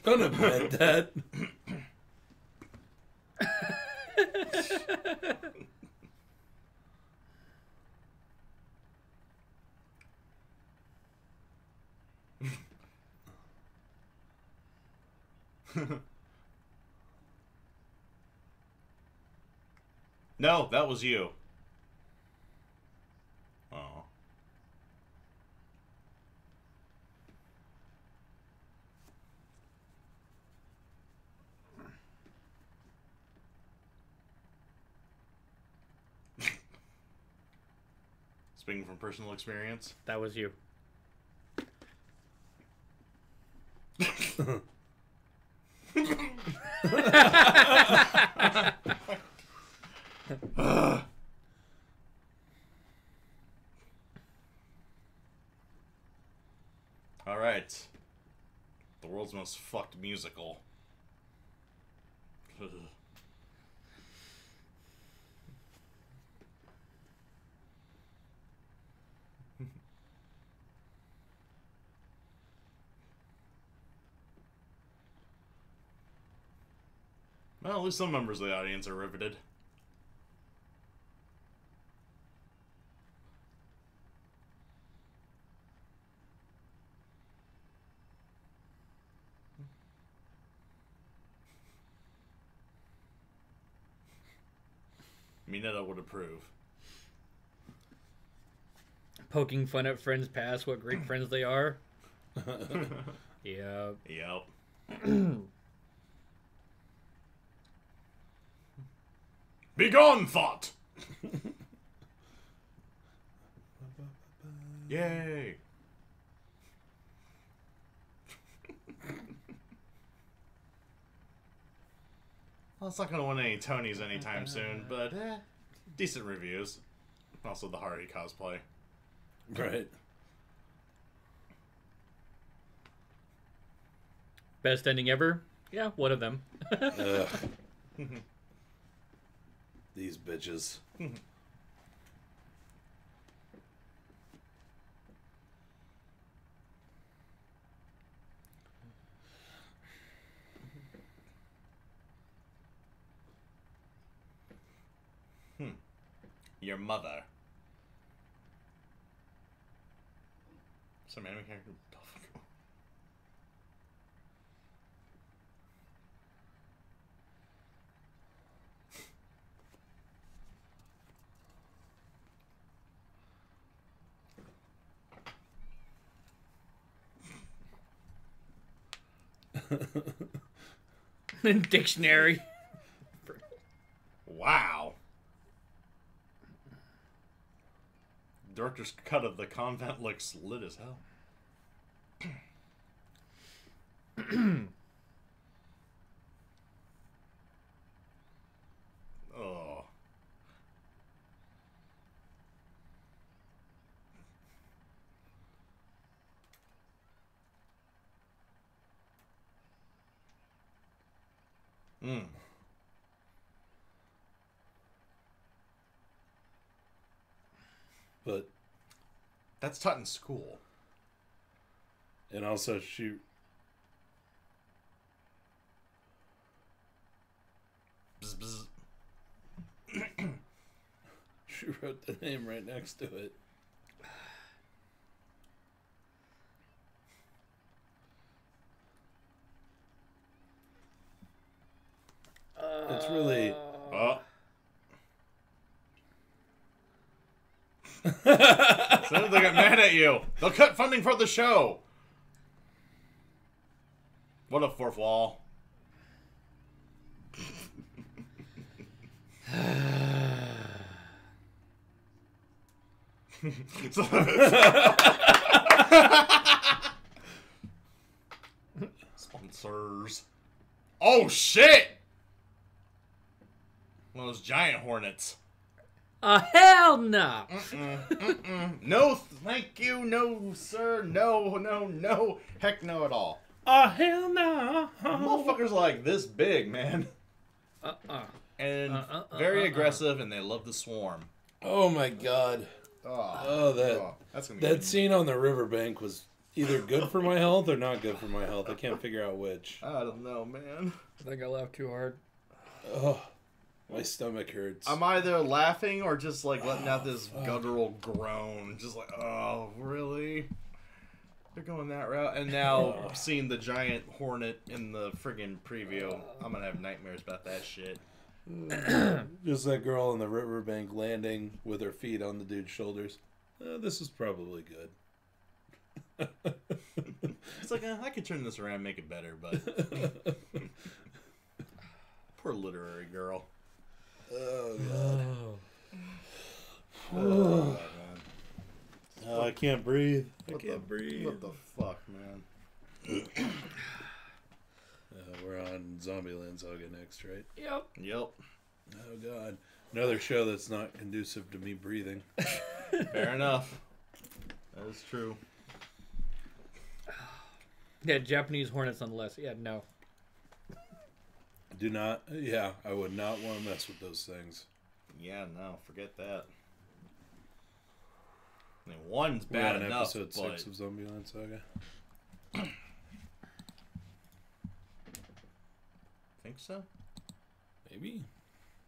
Don't admit that. No, that was you. Oh. Speaking from personal experience. That was you. All right. The world's most fucked musical. Well, at least some members of the audience are riveted. Mineta would approve. Poking fun at friends past what great friends they are. Yeah. Yep. Begone, thought! Yay! Well, it's not going to win any Tonys anytime soon, but decent reviews. Also the Haruhi cosplay. Right. Best ending ever? Yeah, one of them. Ugh. These bitches. Your mother. Some anime character. Dictionary. Wow. Director's cut of the convent looks lit as hell. Oh. Mm. But That's taught in school. and also she Bzz, bzz. she wrote the name right next to it. It's really Oh. So they got mad at you. They'll cut funding for the show. What a fourth wall. Sponsors. Oh shit! One of those giant hornets. Hell no! No, thank you. No, sir. No, no, no. Heck no at all. hell no. Motherfuckers like this big, man. And very aggressive, and they love to swarm. Oh my god. That's gonna be That scene on the riverbank was either good for my health or not good for my health. I can't figure out which. I don't know, man. I think I laughed too hard. Oh, my stomach hurts. I'm either laughing or just like letting out this guttural groan. Just like, oh, really? They're going that route. And now seeing the giant hornet in the friggin' preview, I'm gonna have nightmares about that shit. Just that girl on the riverbank landing with her feet on the dude's shoulders. This is probably good. It's like, I could turn this around and make it better, but... Poor literary girl. Oh, God. Oh, man. I can't breathe. I can't breathe. What the fuck, man? We're on Zombieland Saga next, right? Yep. Yep. Oh, God. Another show that's not conducive to me breathing. Fair enough. That is true. Yeah, Japanese hornets nonetheless. Yeah, no. Do not. Yeah, I would not want to mess with those things. Yeah, no, forget that. I mean, one's We're bad on enough, episode but... 6 of Zombieland Saga. Think so? Maybe.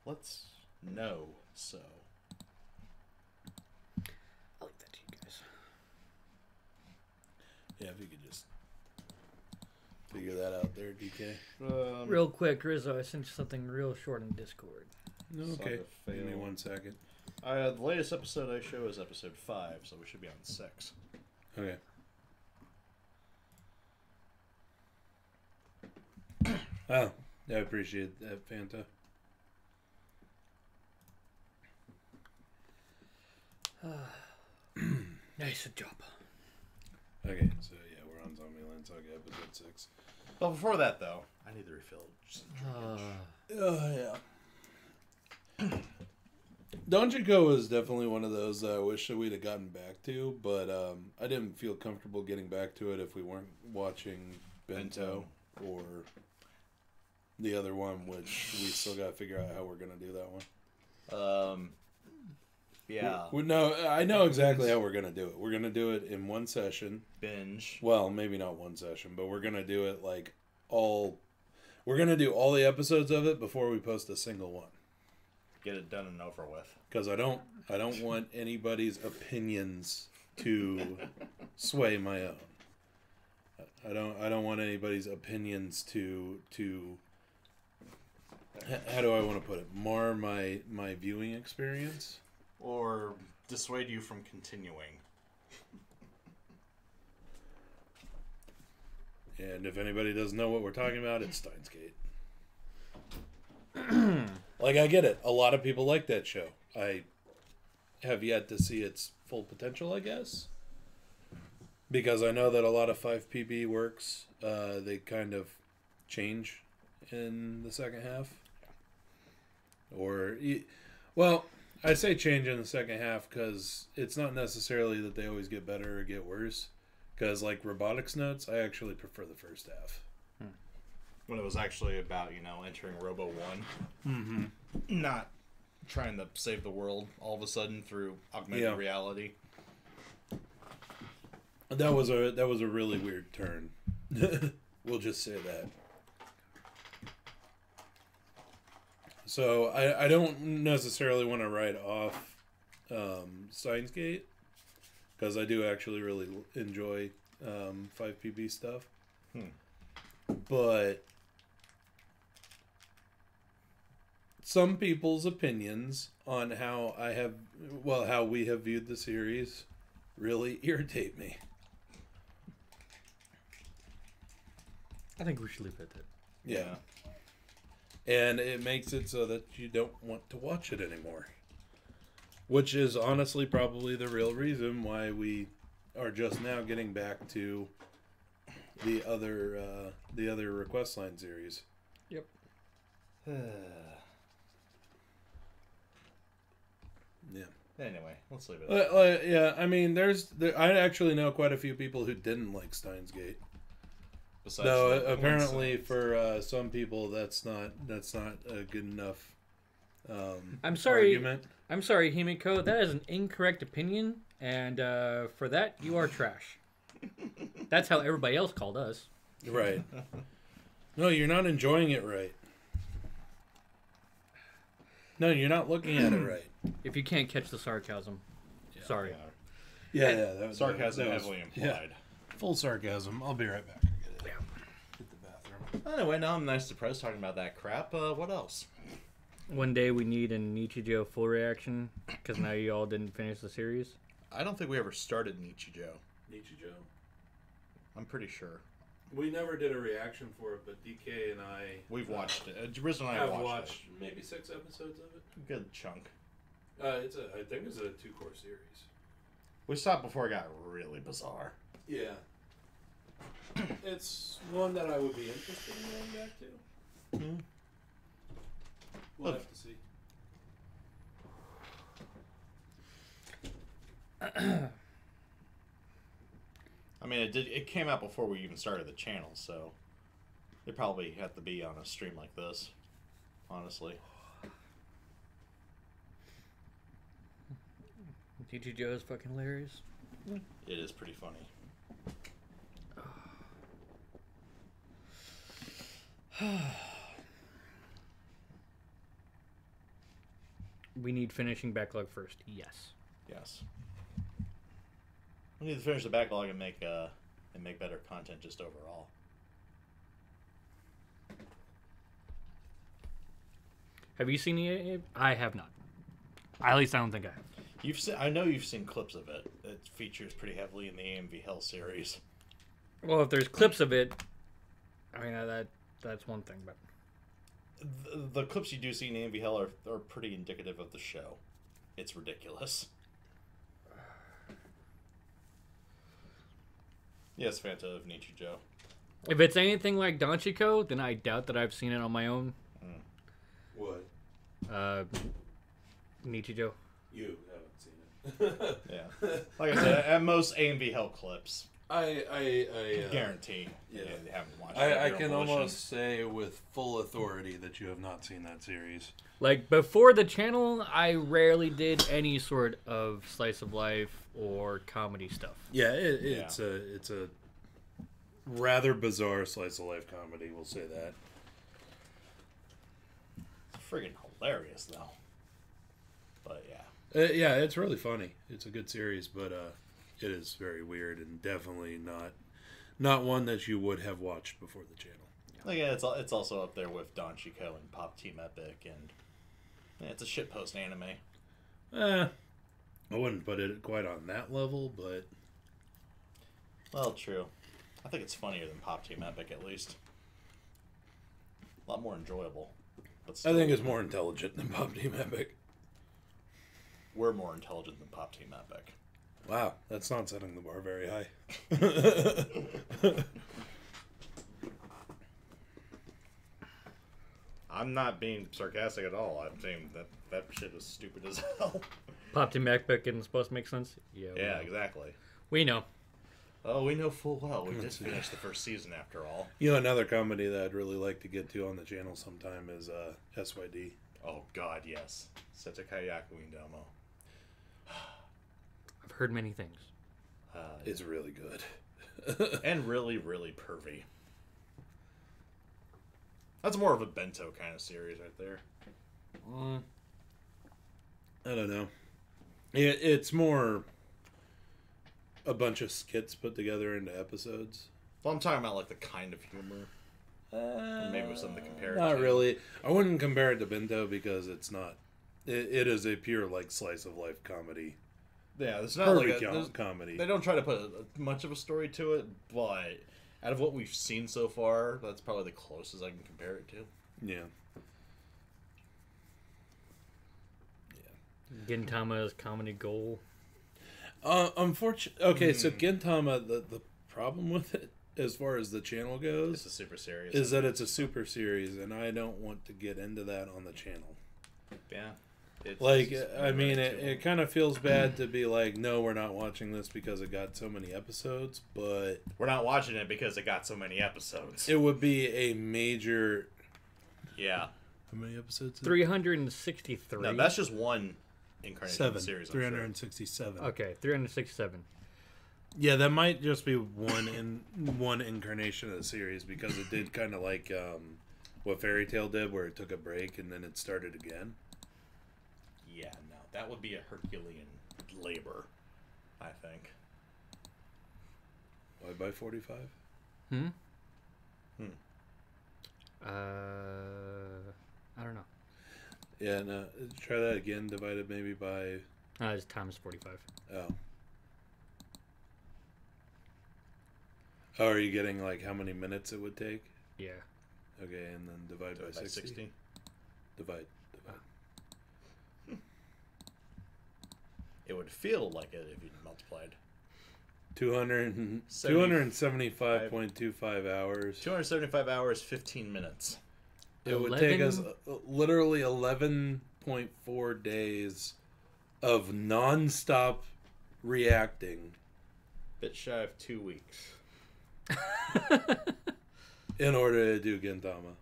Let's know so. I'll leave that to you guys. Yeah, if you could just figure that out there, DK. Real quick, Rizzo, I sent you something real short in Discord. Okay. Saga Give me fail. 1 second. The latest episode I show is episode 5, so we should be on 6. Okay. Oh, I appreciate that, Fanta. Nice job. Okay, so yeah, we're on Zombieland Saga episode 6. But before that, though, I need to refill. Oh, yeah. Danshiko was definitely one of those that I wish that we'd have gotten back to, but I didn't feel comfortable getting back to it if we weren't watching Bento or the other one, which we still got to figure out how we're going to do that one. Yeah. No, I know exactly how we're going to do it. We're going to do it in one session. Binge. Well, maybe not one session, but we're going to do it like all... We're going to do all the episodes of it before we post a single one. Get it done and over with. Because I don't want anybody's opinions to sway my own. I don't want anybody's opinions to how do I want to put it? Mar my viewing experience, or dissuade you from continuing. And if anybody doesn't know what we're talking about, it's Steins Gate. Like, I get it. A lot of people like that show. I have yet to see its full potential, I guess. Because I know that a lot of 5PB works, they kind of change in the second half. Well, I say change in the second half because it's not necessarily that they always get better or get worse. Because, like, Robotics Notes, I actually prefer the first half. When it was actually about, entering Robo 1. Mm-hmm. Not trying to save the world all of a sudden through augmented reality. That was a really weird turn. We'll just say that. So, I don't necessarily want to write off Steins Gate. Because I do actually really enjoy 5PB stuff. But some people's opinions on how we have viewed the series really irritate me. I think we should leave it at that. Yeah. And it makes it so that you don't want to watch it anymore. Which is honestly probably the real reason why we are just now getting back to the other request line series. Yep. Yeah. Anyway, let's leave it at that. Yeah, I mean, I actually know quite a few people who didn't like Steins Gate. Though apparently for some people that's not a good enough I'm sorry. argument. I'm sorry, Himiko. That is an incorrect opinion, and for that, you are trash. That's how everybody else called us. Right. No, you're not enjoying it right. No, you're not looking at it right. If you can't catch the sarcasm, sorry. Yeah. Sarcasm that was heavily implied. Full sarcasm. I'll be right back. Get the bathroom. Anyway, now I'm nice depressed talking about that crap. What else? One day we need a Nichijou full reaction, because now you all didn't finish the series. I don't think we ever started Nichijou. Nichijou. I'm pretty sure. We never did a reaction for it, but DK and I... We've watched it. Riz and I have watched it. Maybe 6 episodes of it. Good chunk. I think it's a 2-core series. We stopped before it got really bizarre. Yeah. It's one that I would be interested in going back to. Mm-hmm. We'll have to see. I mean, it came out before we even started the channel, so it probably had to be on a stream like this, honestly. Nichijou is fucking hilarious. It is pretty funny. We need finishing Backlog first. Yes. Yes. We need to finish the backlog and make better content just overall. Have you seen it? I have not. At least I don't think I have. I know you've seen clips of it. It features pretty heavily in the AMV Hell series. Well, if there's clips of it, I mean that's one thing, but the clips you do see in AMV Hell are pretty indicative of the show. It's ridiculous. Yes, Fanta of Nichijou. If it's anything like Danshiko, then I doubt that I've seen it on my own. What? Nichijou. You haven't seen it. Yeah. Like I said, at most AMV Hell clips. I guarantee. Yeah. They haven't watched it. I can almost say with full authority that you have not seen that series. Like, before the channel, I rarely did any sort of slice of life or comedy stuff. Yeah, it's a rather bizarre slice of life comedy, we'll say that. It's friggin' hilarious, though. But yeah. Yeah, it's really funny. It's a good series, but it is very weird and definitely not one that you would have watched before the channel. Yeah, it's also up there with Danshiko and Pop Team Epic, and yeah, it's a shitpost anime. I wouldn't put it quite on that level, but... Well, true. I think it's funnier than Pop Team Epic, at least. A lot more enjoyable. But still, I think it's more intelligent than Pop Team Epic. we're more intelligent than Pop Team Epic. Wow, that's not setting the bar very high. I'm not being sarcastic at all. I'm saying that shit is stupid as hell. Pop Team Epic isn't supposed to make sense? Yeah, we Yeah, know. exactly. We know. Oh, we know full well. We just finished the first season after all. You know, another comedy that I'd really like to get to on the channel sometime is SYD. Oh god, yes. Setakayaku Indomo. I've heard many things. It's really good. And really, really pervy. That's more of a bento kind of series right there. I don't know. It's more a bunch of skits put together into episodes. Well, I'm talking about like the kind of humor. Maybe with something to compare it Not to. really. I wouldn't compare it to Bento because it's not. It is a pure like slice of life comedy. Yeah, it's not like Perfect comedy. They don't try to put much of a story to it, but out of what we've seen so far, that's probably the closest I can compare it to. Yeah. Gintama's comedy goal. Unfortunately, okay. So Gintama, the problem with it, as far as the channel goes, It's a super series. is that it's a super series, and I don't want to get into that on the channel. Yeah. Like, I mean, it kind of feels bad to be like, no, we're not watching this because it got so many episodes, but We're not watching it because it got so many episodes. it would be a major. Yeah. How many episodes? 363. No, that's just one incarnation of the series. I'm sure. 367. Okay, 367. Yeah, that might just be one incarnation of the series because it did kind of like what Fairy Tail did, where it took a break and then it started again. Yeah, no, that would be a Herculean labor, I think. Why by 45? I don't know. Yeah, no. Try that again. Divided maybe by. It's times 45. Oh. Oh, are you getting like how many minutes it would take? Yeah. Okay, and then divide by 60. Divide. It would feel like it if you multiplied. 275.25 hours. 275 hours, 15 minutes. It would take us literally 11.4 days of non-stop reacting Bit shy of 2 weeks. in order to do Gintama.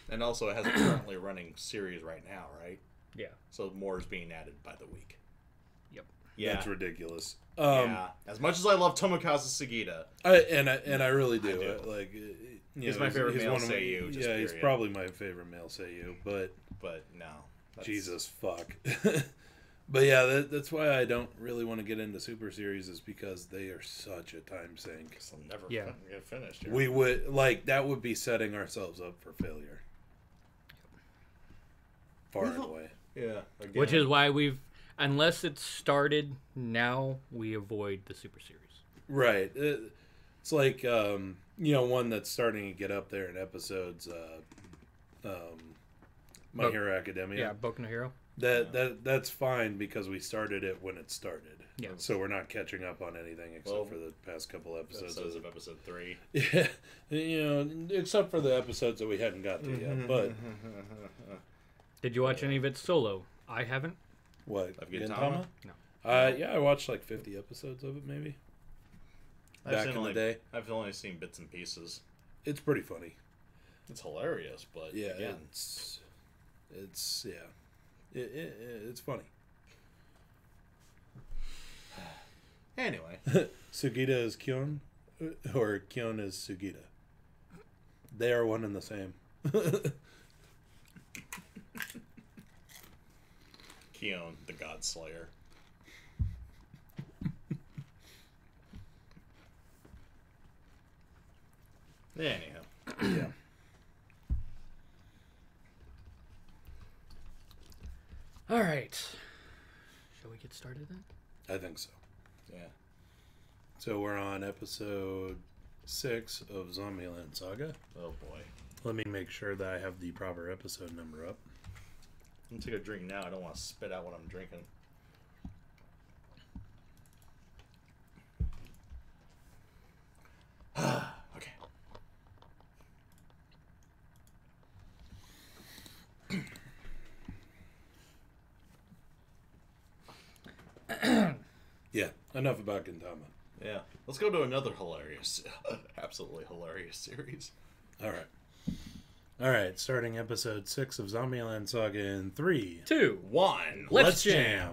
And also, it has a currently running series right now, right? Yeah. So more is being added by the week. Yep. Yeah. That's ridiculous. Yeah. As much as I love Tomokazu Sugita, I really do. I do. Like, He's my favorite male one of my- seiyuu, just Yeah, he's period. probably my favorite male seiyuu. But but no. Jesus fuck. But yeah, that's why I don't really want to get into super series, is because they are such a time sink. I'll never Yeah. get finished. Here. We would like that would be setting ourselves up for failure. Far and away. Yeah. Again. Which is why unless it's started now, we avoid the super series. Right. It's like one that's starting to get up there in episodes. My Hero Academia. Yeah, Boku no Hero. That's fine because we started it when it started. Yeah. So we're not catching up on anything except for the past couple episodes of episode 3. Yeah, except for the episodes that we hadn't got to yet. But Did you watch any of it solo? I haven't. what? Of Gintama? No. Yeah, I watched like 50 episodes of it maybe. Back in the day. I've only seen bits and pieces. It's pretty funny. It's hilarious, but Yeah, again, it's funny. anyway. Sugita is Kyon, or Kyon is Sugita. They are one and the same. Kino, the God Slayer. Anyhow. Yeah. All right. Shall we get started then? I think so. Yeah. So we're on episode 6 of Zombieland Saga. Oh boy. Let me make sure that I have the proper episode number up. I'm gonna take a drink now. I don't want to spit out what I'm drinking. Okay. Yeah, enough about Gintama. Yeah. Let's go to another hilarious, absolutely hilarious series. Alright, starting episode 6 of Zombieland Saga in 3, 2, 1. Let's jam.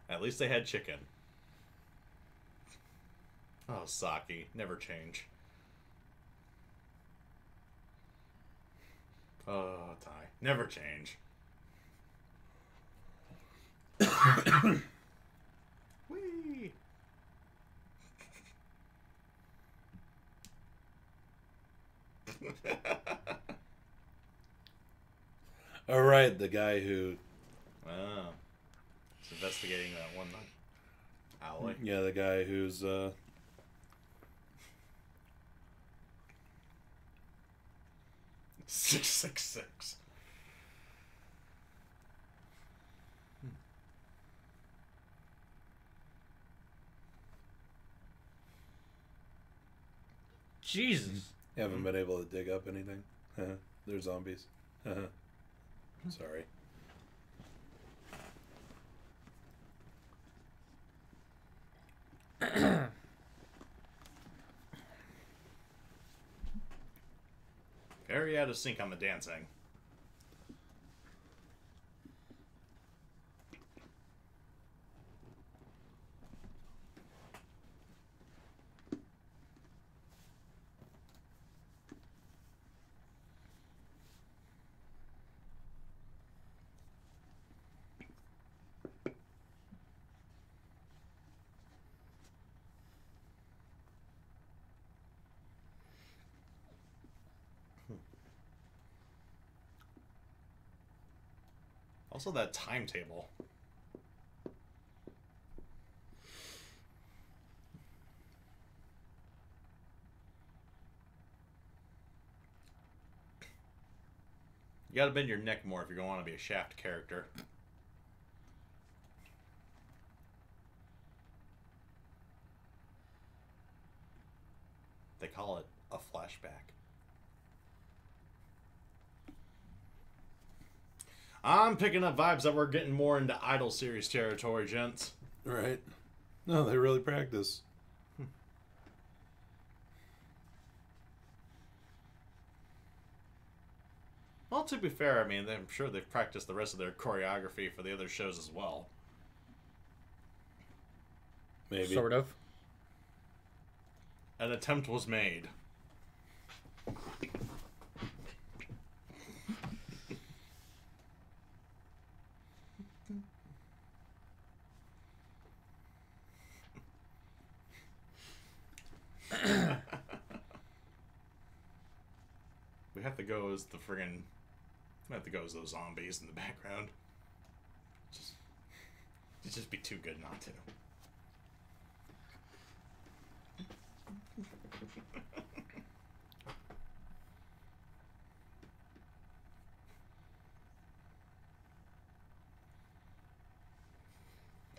At least they had chicken. Oh, Saki. Never change. Oh, Tai. Never change. Whee! Alright, the guy who... Oh. He's investigating that one alley. Yeah, the guy who's, 666. Jesus. haven't been able to dig up anything. They're zombies. Sorry. Very out of sync on the dancing. Also, that timetable. You gotta bend your neck more if you're going to want to be a Shaft character. They call it a flashback. I'm picking up vibes that we're getting more into Idol series territory, gents. Right. No, they really practice. Well, to be fair, I mean, I'm sure they've practiced the rest of their choreography for the other shows as well. Maybe. Sort of. An attempt was made. We have to go as the friggin'... We have to go as those zombies in the background. It'd just be too good not to.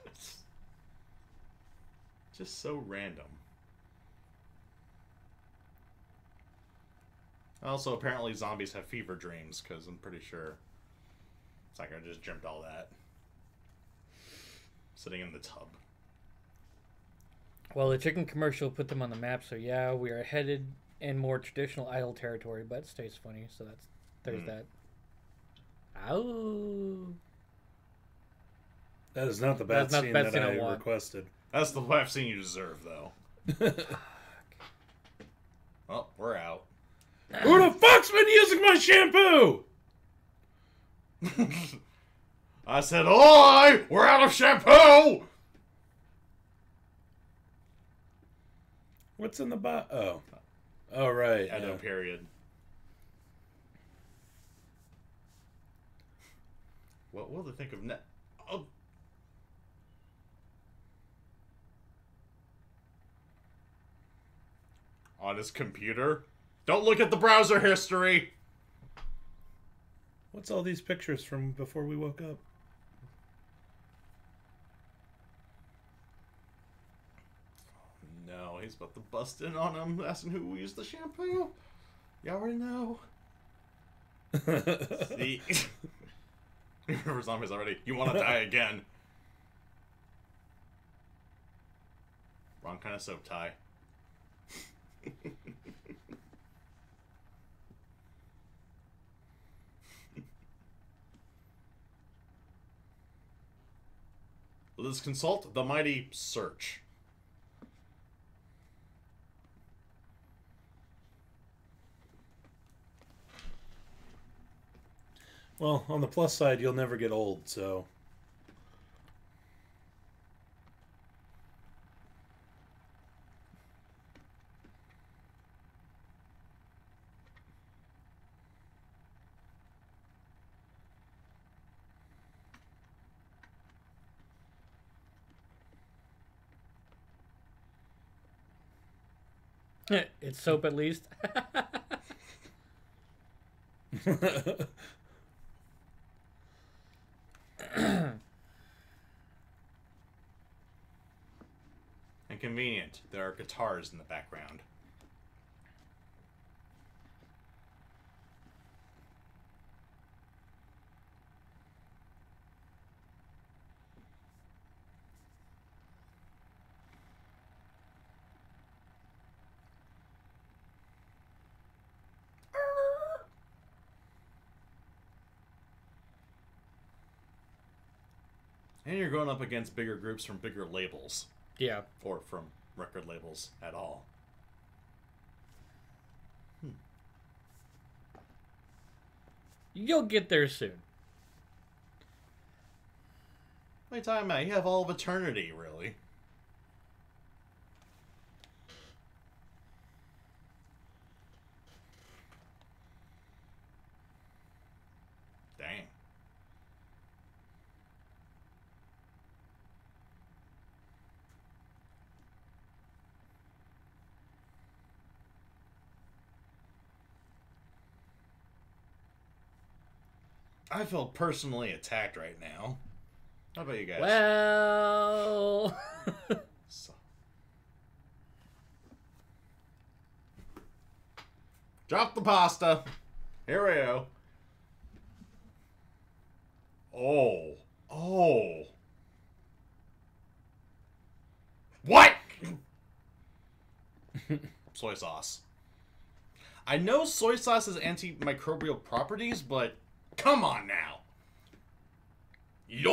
It's just so random. Also, apparently zombies have fever dreams, because I'm pretty sure it's not going to just dreamt all that. Sitting in the tub. Well, the chicken commercial put them on the map, so yeah, we are headed in more traditional idol territory, but it stays funny, so there's that. Ow. That is not the bad scene that I want. requested. That's the laugh scene you deserve, though. Well, we're out. Who the fuck's been using my shampoo? I said, "Oi! We're out of shampoo!" What's in the Oh. Oh, right. Edo period. What will they think of net? Oh. On his computer? Don't look at the browser history! What's all these pictures from before we woke up? No, he's about to bust in on him, asking who used the shampoo. You already know. See? Remember zombies already. You want to die again. Wrong kind of soap tie. Let's consult the mighty search. Well, on the plus side, you'll never get old, so... It's soap at least. And convenient, there are guitars in the background. And you're going up against bigger groups from bigger labels. Yeah. Or from record labels at all. You'll get there soon. What are you talking about? You have all of eternity, really. Dang. I feel personally attacked right now. How about you guys? Well... So. Drop the pasta. Here we go. Oh. Oh. What? Soy sauce. I know soy sauce has antimicrobial properties, but come on now. Yo!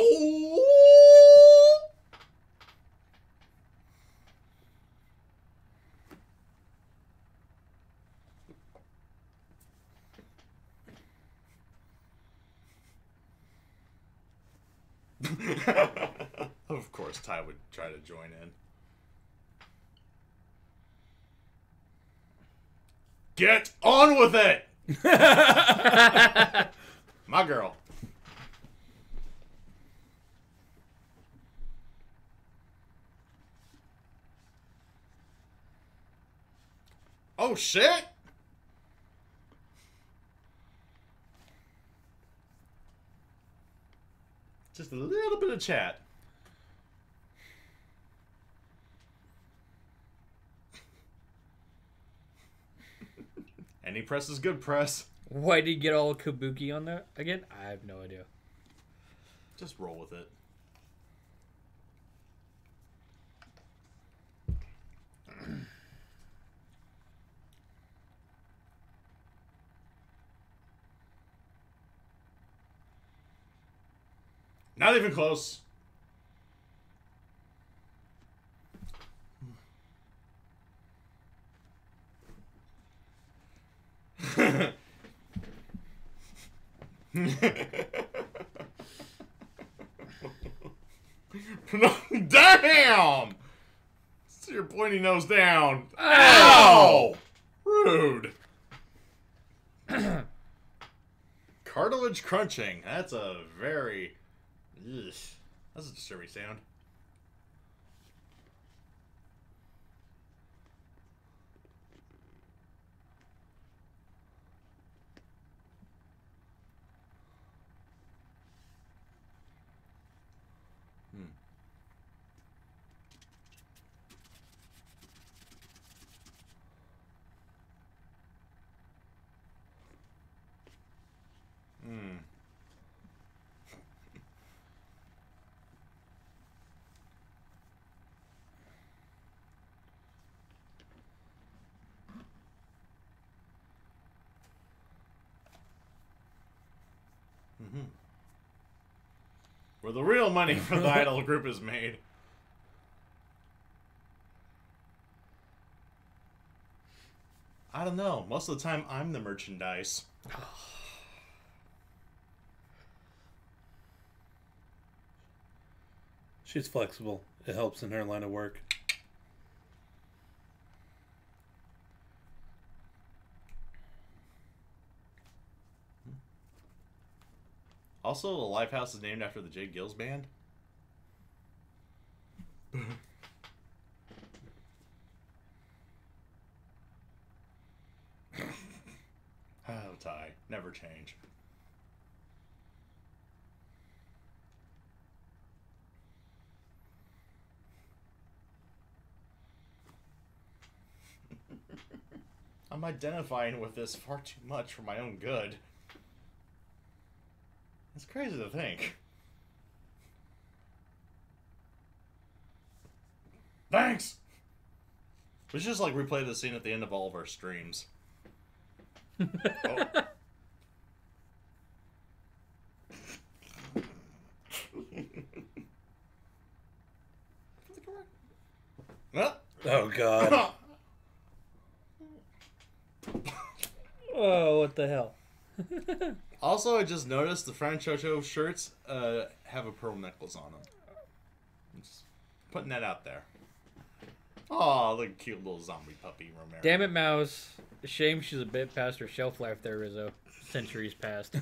Of course, Ty would try to join in. Get on with it! My girl. Oh, shit! Just a little bit of chat. Any press is good press. Why did he get all kabuki on that again? I have no idea. Just roll with it. Not even close. Damn! See your pointy nose down. Ow! Rude. Cartilage crunching. That's a very... Ugh. That's a disturbing sound. Where the real money for the idol group is made. I don't know. Most of the time, I'm the merchandise. She's flexible. It helps in her line of work. Also, the Lifehouse is named after the Jay Gills band. Oh, Ty. Never change. I'm identifying with this far too much for my own good. It's crazy to think. Thanks! We should just like replay the scene at the end of all of our streams. Oh. Oh, God. Oh, what the hell? Also, I just noticed the Fran Chocho shirts have a pearl necklace on them. Just putting that out there. Oh, look, cute little zombie puppy Romero. Damn it, Mouse. Shame she's a bit past her shelf life there, Rizzo. Centuries past.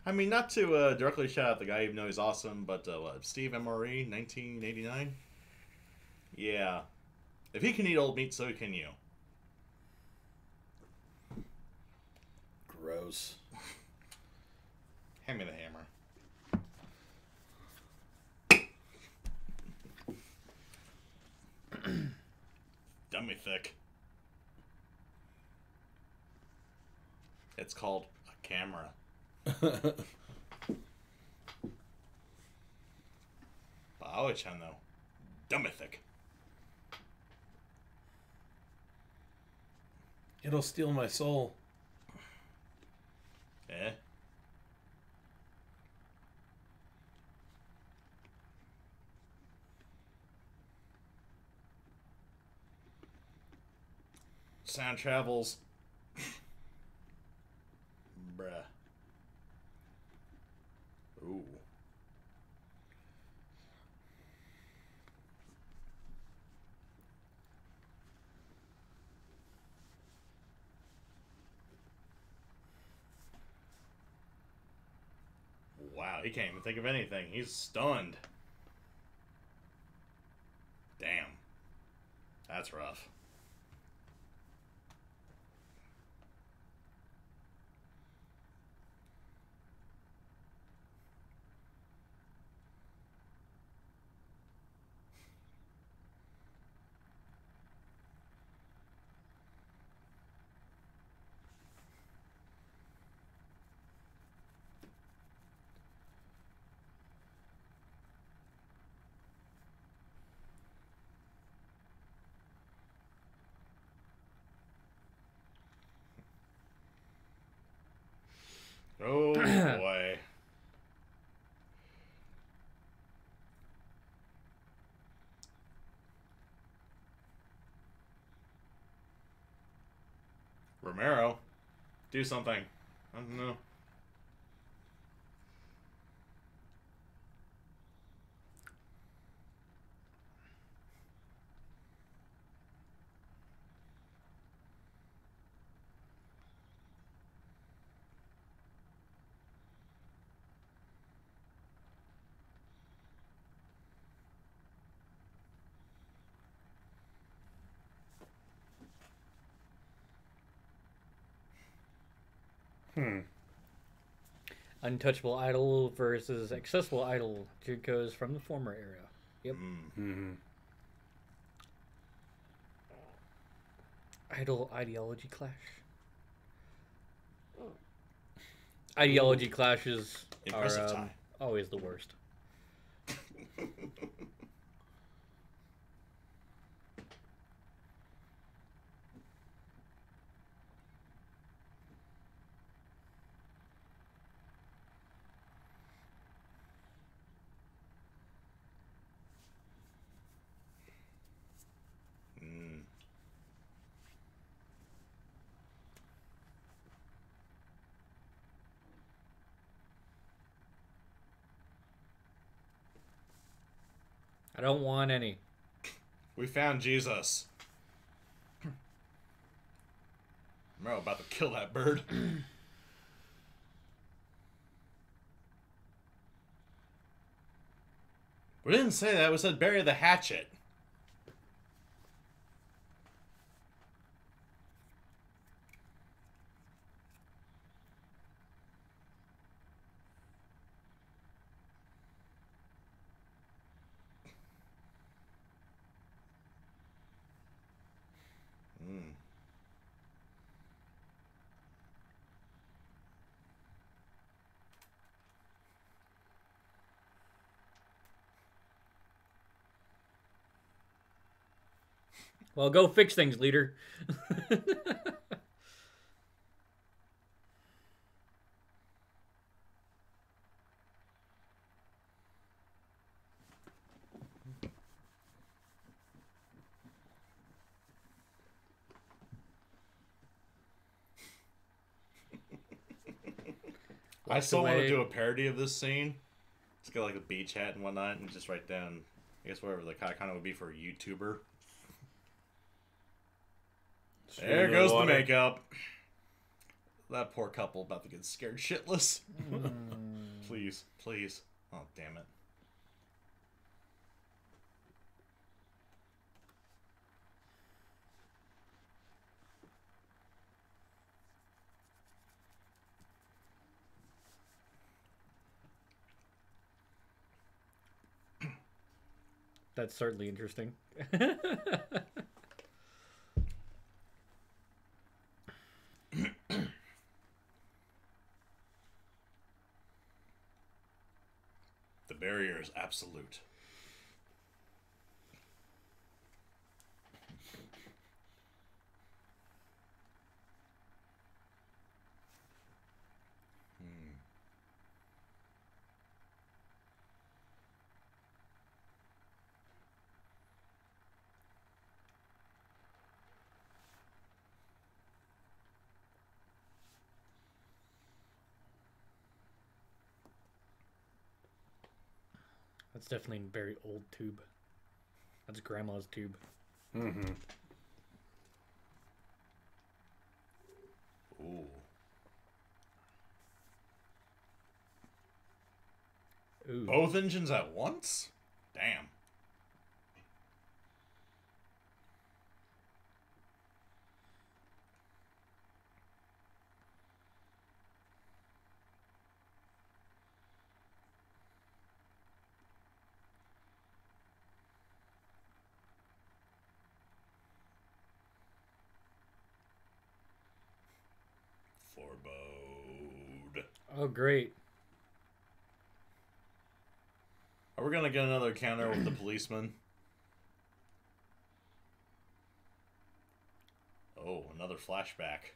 I mean, not to directly shout out the guy, even though he's awesome, but what, Steve MRE, 1989? Yeah. If he can eat old meat, so can you. Gross. Hand me the hammer. Dummy thick. It's called a camera. Baoi-chan, though. Dummy thick. It'll steal my soul. Eh? Sound travels. Bruh. Ooh. Wow, he can't even think of anything. He's stunned. Damn. That's rough. Romero, do something. I don't know. Untouchable idol versus accessible idol. Junkos from the former era. Yep. Mm-hmm. Idol ideology clash. Ideology clashes Impressive are tie. always the worst. I don't want any. We found Jesus. Romero about to kill that bird. We didn't say that. We said bury the hatchet. Well, go fix things, leader. I still want to away. do a parody of this scene. Just get like a beach hat and whatnot, and just write down, I guess whatever the kind of would be for a YouTuber. There goes the makeup. That poor couple about to get scared shitless. Please, please. Oh, damn it. That's certainly interesting. The barrier is absolute. That's definitely a very old tube. That's grandma's tube. Mm-hmm. Ooh. Ooh. Both engines at once? Damn. Forebode. Oh, great. Are we gonna get another counter with the policeman? Oh, another flashback.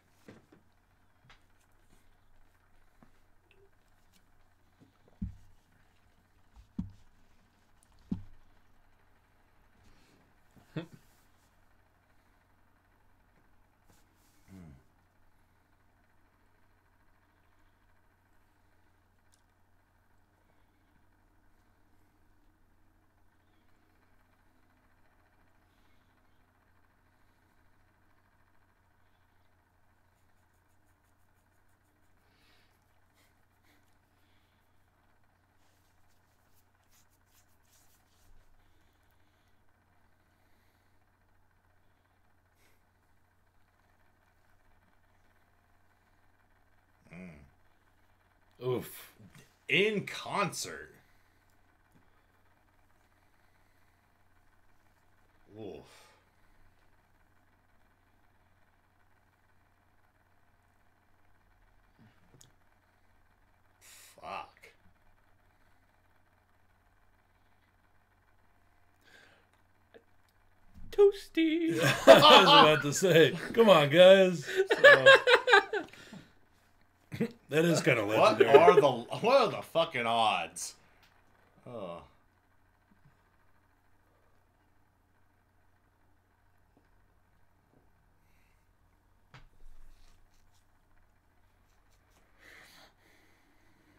Oof. In concert. Oof. Fuck. Toasty. I was about to say, come on, guys. So, that is kind of legendary. What are the fucking odds? Oh.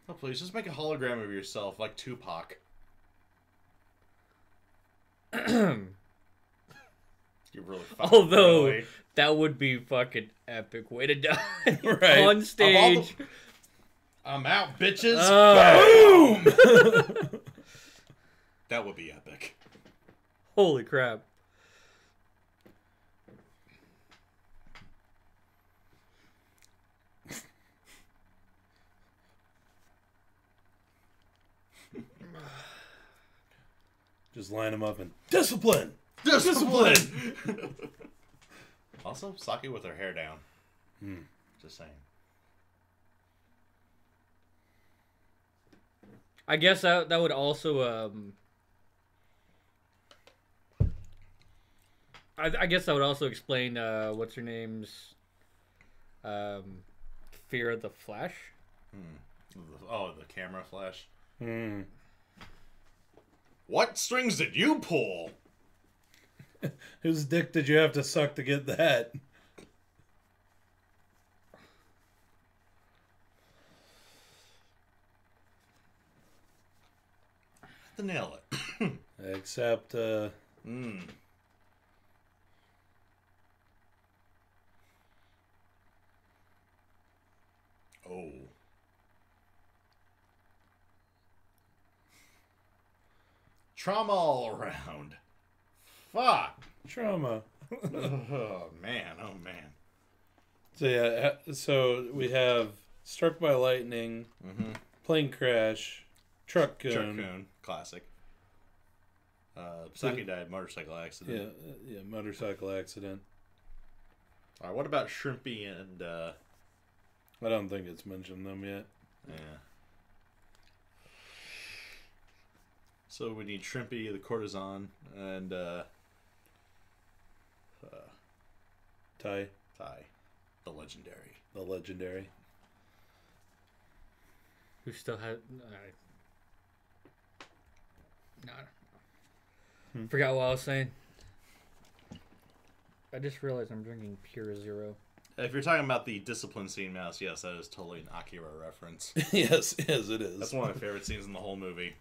Oh, please, just make a hologram of yourself, like Tupac. You're really fucking Although, really. that would be fucking epic way to die. Right. On stage. I'm out, bitches. Boom! That would be epic. Holy crap. Just line them up and discipline. Discipline! Also, Saki with her hair down. Just saying. I guess that would also I guess that would also explain what's her name's fear of the Flash. Oh, the camera flash. Hmm. What strings did you pull? Whose dick did you have to suck to get that? To nail it. Except, Oh. Trauma all around. Fuck. trauma. Oh, man. Oh, man. So yeah, so we have struck by lightning, plane crash, truck Chuck gun. Coon. Classic. Saki died motorcycle accident. Yeah, motorcycle accident. Alright, what about Shrimpy and, I don't think it's mentioned them yet. yeah. So we need Shrimpy, the courtesan, and, Tai, the legendary. the legendary. Who still had no. Forgot what I was saying. I just realized I'm drinking pure zero. If you're talking about the discipline scene, Mouse, yes, that is totally an Akira reference. yes, it is. That's one of my favorite scenes in the whole movie.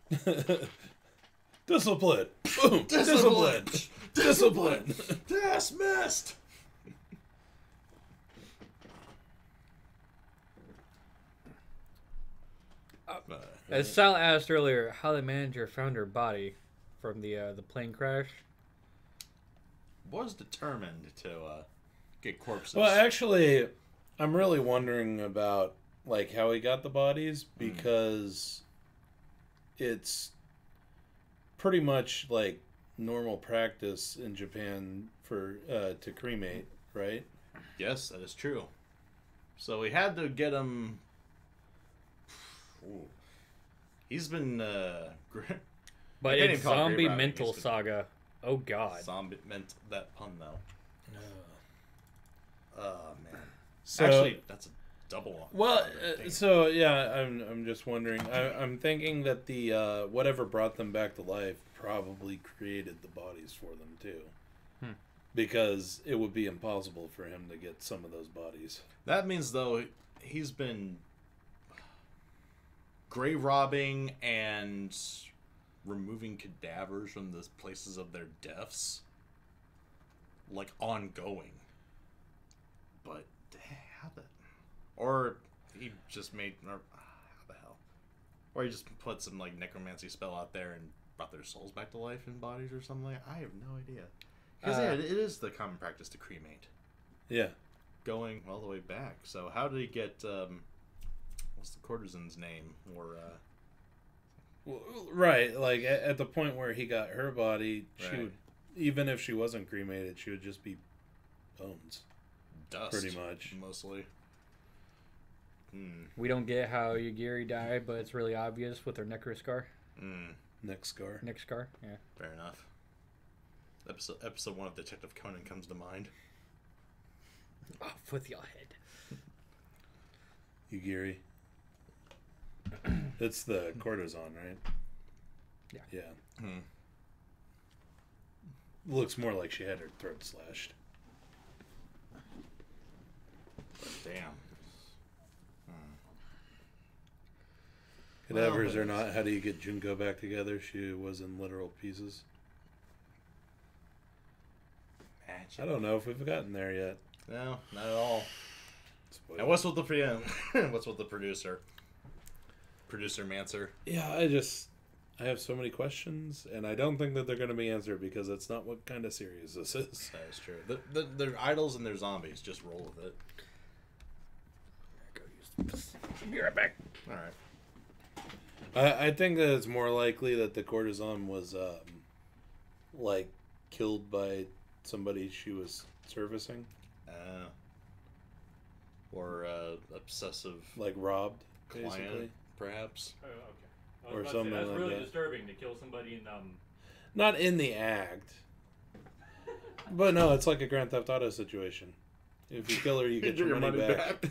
Discipline. Boom. Discipline. Discipline. Dismissed. As Sal asked earlier, how the manager found her body from the plane crash. Was determined to get corpses. Well, actually, I'm really wondering about like how he got the bodies because it's pretty much like normal practice in Japan for to cremate, right? Yes, that is true. So we had to get him. Ooh. He's been. But I can't it's even call it Zombie grave robbing. Mental He's been- Saga. Oh God. Zombie meant that pun though. Oh man. So, Actually, that's a double. well, thing. so yeah, I'm just wondering. I'm thinking that the whatever brought them back to life probably created the bodies for them too, because it would be impossible for him to get some of those bodies. That means though he's been grave robbing and removing cadavers from the places of their deaths, like ongoing. But how the, or he just made, or how the hell, or he just put some like necromancy spell out there and brought their souls back to life in bodies or something like. I have no idea. Because yeah, it is the common practice to cremate. Yeah. Going all the way back. So how did he get? what's the courtesan's name? Or Well, right, like at the point where he got her body, she Right. would, even if she wasn't cremated, she would just be bones. dust, Pretty much. mostly. We don't get how Yagiri died, but it's really obvious with her necro scar. Neck scar. Neck scar, yeah. Fair enough. Episode 1 of Detective Conan comes to mind. Off with your head. Yugiri. It's the courtesan, right? Yeah. Yeah. Looks more like she had her throat slashed. Damn. Cadavers or not, how do you get Junko back together? She was in literal pieces. Magic. I don't know if we've gotten there yet. No, not at all. Spoiler. And what's with the what's with the producer? Producer Mancer. Yeah, I have so many questions, and I don't think that they're going to be answered because that's not what kind of series this is. That is true. They're idols and they're zombies. Just roll with it. Be right back. All right. I think that it's more likely that the courtesan was, like, killed by somebody she was servicing. Or obsessive Like, robbed, client, basically. perhaps. Oh, okay. Or something that's like really that. disturbing to kill somebody in Not in the act. But no, it's like a Grand Theft Auto situation. If you kill her, you get your money back.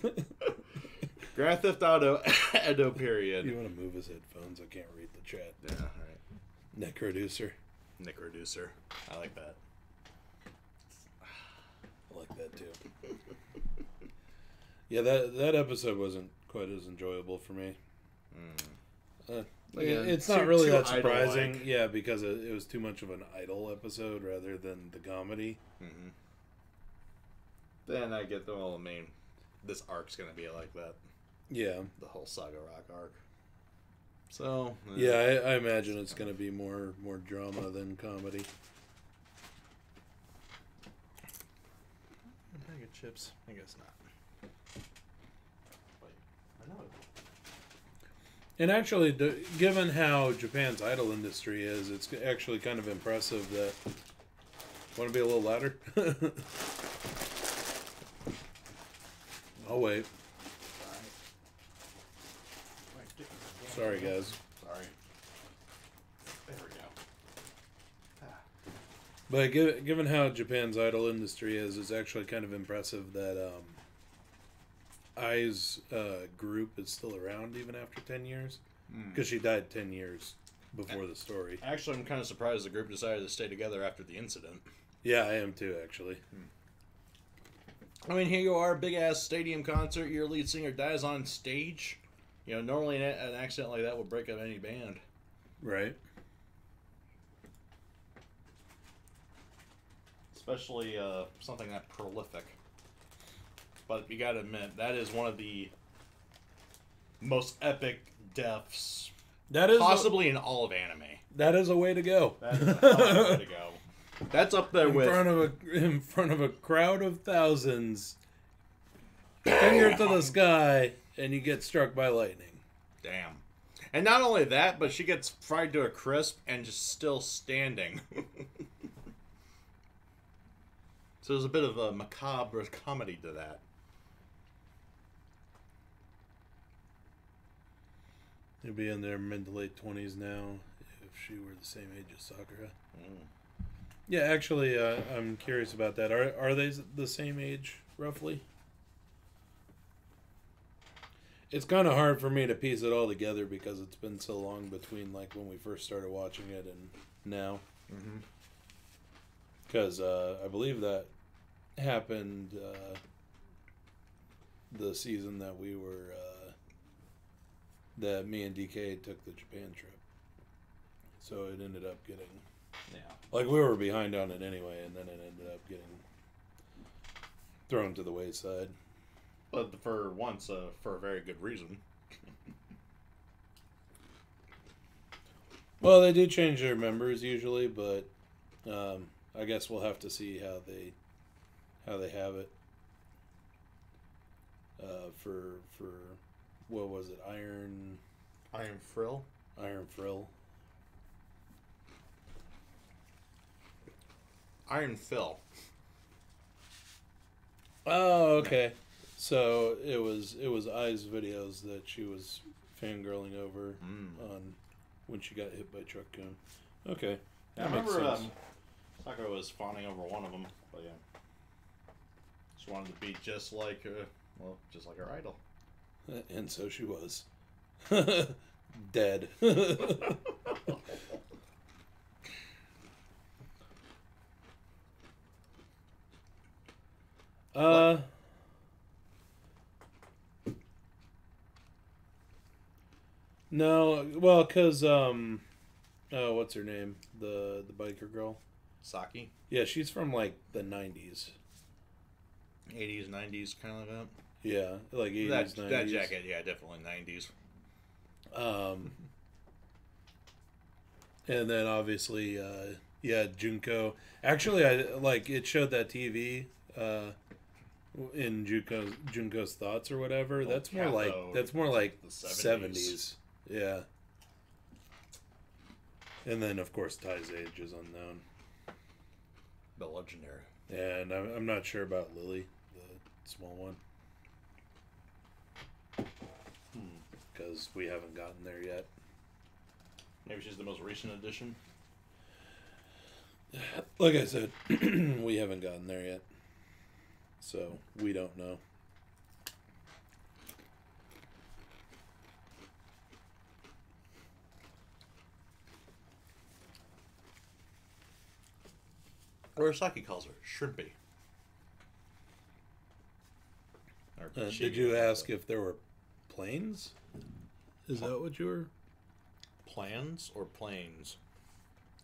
Grand Theft Auto, Edo period. You want to move his headphones? I can't read the chat. Yeah, all right. Necroducer. Nick Reducer. I like that. I like that too. Yeah, that episode wasn't quite as enjoyable for me. Again, It's not too- really too that surprising. idol-like. Yeah, because it was too much of an idol episode rather than the comedy. Then I get this arc's gonna be like that. Yeah. The whole Saga Rock arc. So Yeah, I imagine it's going to be more drama than comedy. Can I get chips? I guess not. Wait, I know. And actually, given how Japan's idol industry is, it's actually kind of impressive that... Want to be a little louder? I'll wait. Sorry, guys. Sorry. There we go. But given how Japan's idol industry is, it's actually kind of impressive that Ai's group is still around even after 10 years. Because she died 10 years before the story. Actually, I'm kind of surprised the group decided to stay together after the incident. Yeah, I am too, actually. I mean, here you are, big-ass stadium concert, your lead singer dies on stage. You know, normally an accident like that would break up any band. Right. Especially something that prolific. But you gotta admit, that is one of the most epic deaths That is possibly in all of anime. that is a way to go. That is a hell of a way to go. That's up there with... In front of a crowd of thousands. Finger to the sky, and you get struck by lightning. Damn. And not only that, but she gets fried to a crisp and just still standing. So there's a bit of a macabre comedy to that. You'll be in their mid to late 20s now, if she were the same age as Sakura. Yeah, actually, I'm curious about that. Are they the same age, roughly? It's kind of hard for me to piece it all together because it's been so long between like when we first started watching it and now. Because I believe that happened the season that we were that me and DK took the Japan trip. So it ended up getting like we were behind on it anyway, and then it ended up getting thrown to the wayside. But for once, for a very good reason. Well, they do change their members usually, but I guess we'll have to see how they have it for what was it? Iron Frill. Iron Frill. Iron Fill. Oh, okay. So it was Ai's videos that she was fangirling over on when she got hit by Truck Coon. Okay, I makes remember sense. Sakura was fawning over one of them, but yeah, she wanted to be just like her idol. And so she was dead. No, well, cause what's her name? The biker girl, Saki. Yeah, she's from like the 90s. 80s, 90s, kind of like that. Yeah, like 80s, 90s. That jacket, yeah, definitely 90s. And then obviously, Junko. Actually, I like it showed that TV in Junko's thoughts or whatever. That's more like the 70s. Yeah. And then of course Tai's age is unknown. The legendary. And I'm not sure about Lily, the small one. Because we haven't gotten there yet. Maybe she's the most recent addition. Like I said, we haven't gotten there yet. So, we don't know. Or Saki calls her Shrimpy. Did you ask if there were planes? Is that what you were? Plans or planes?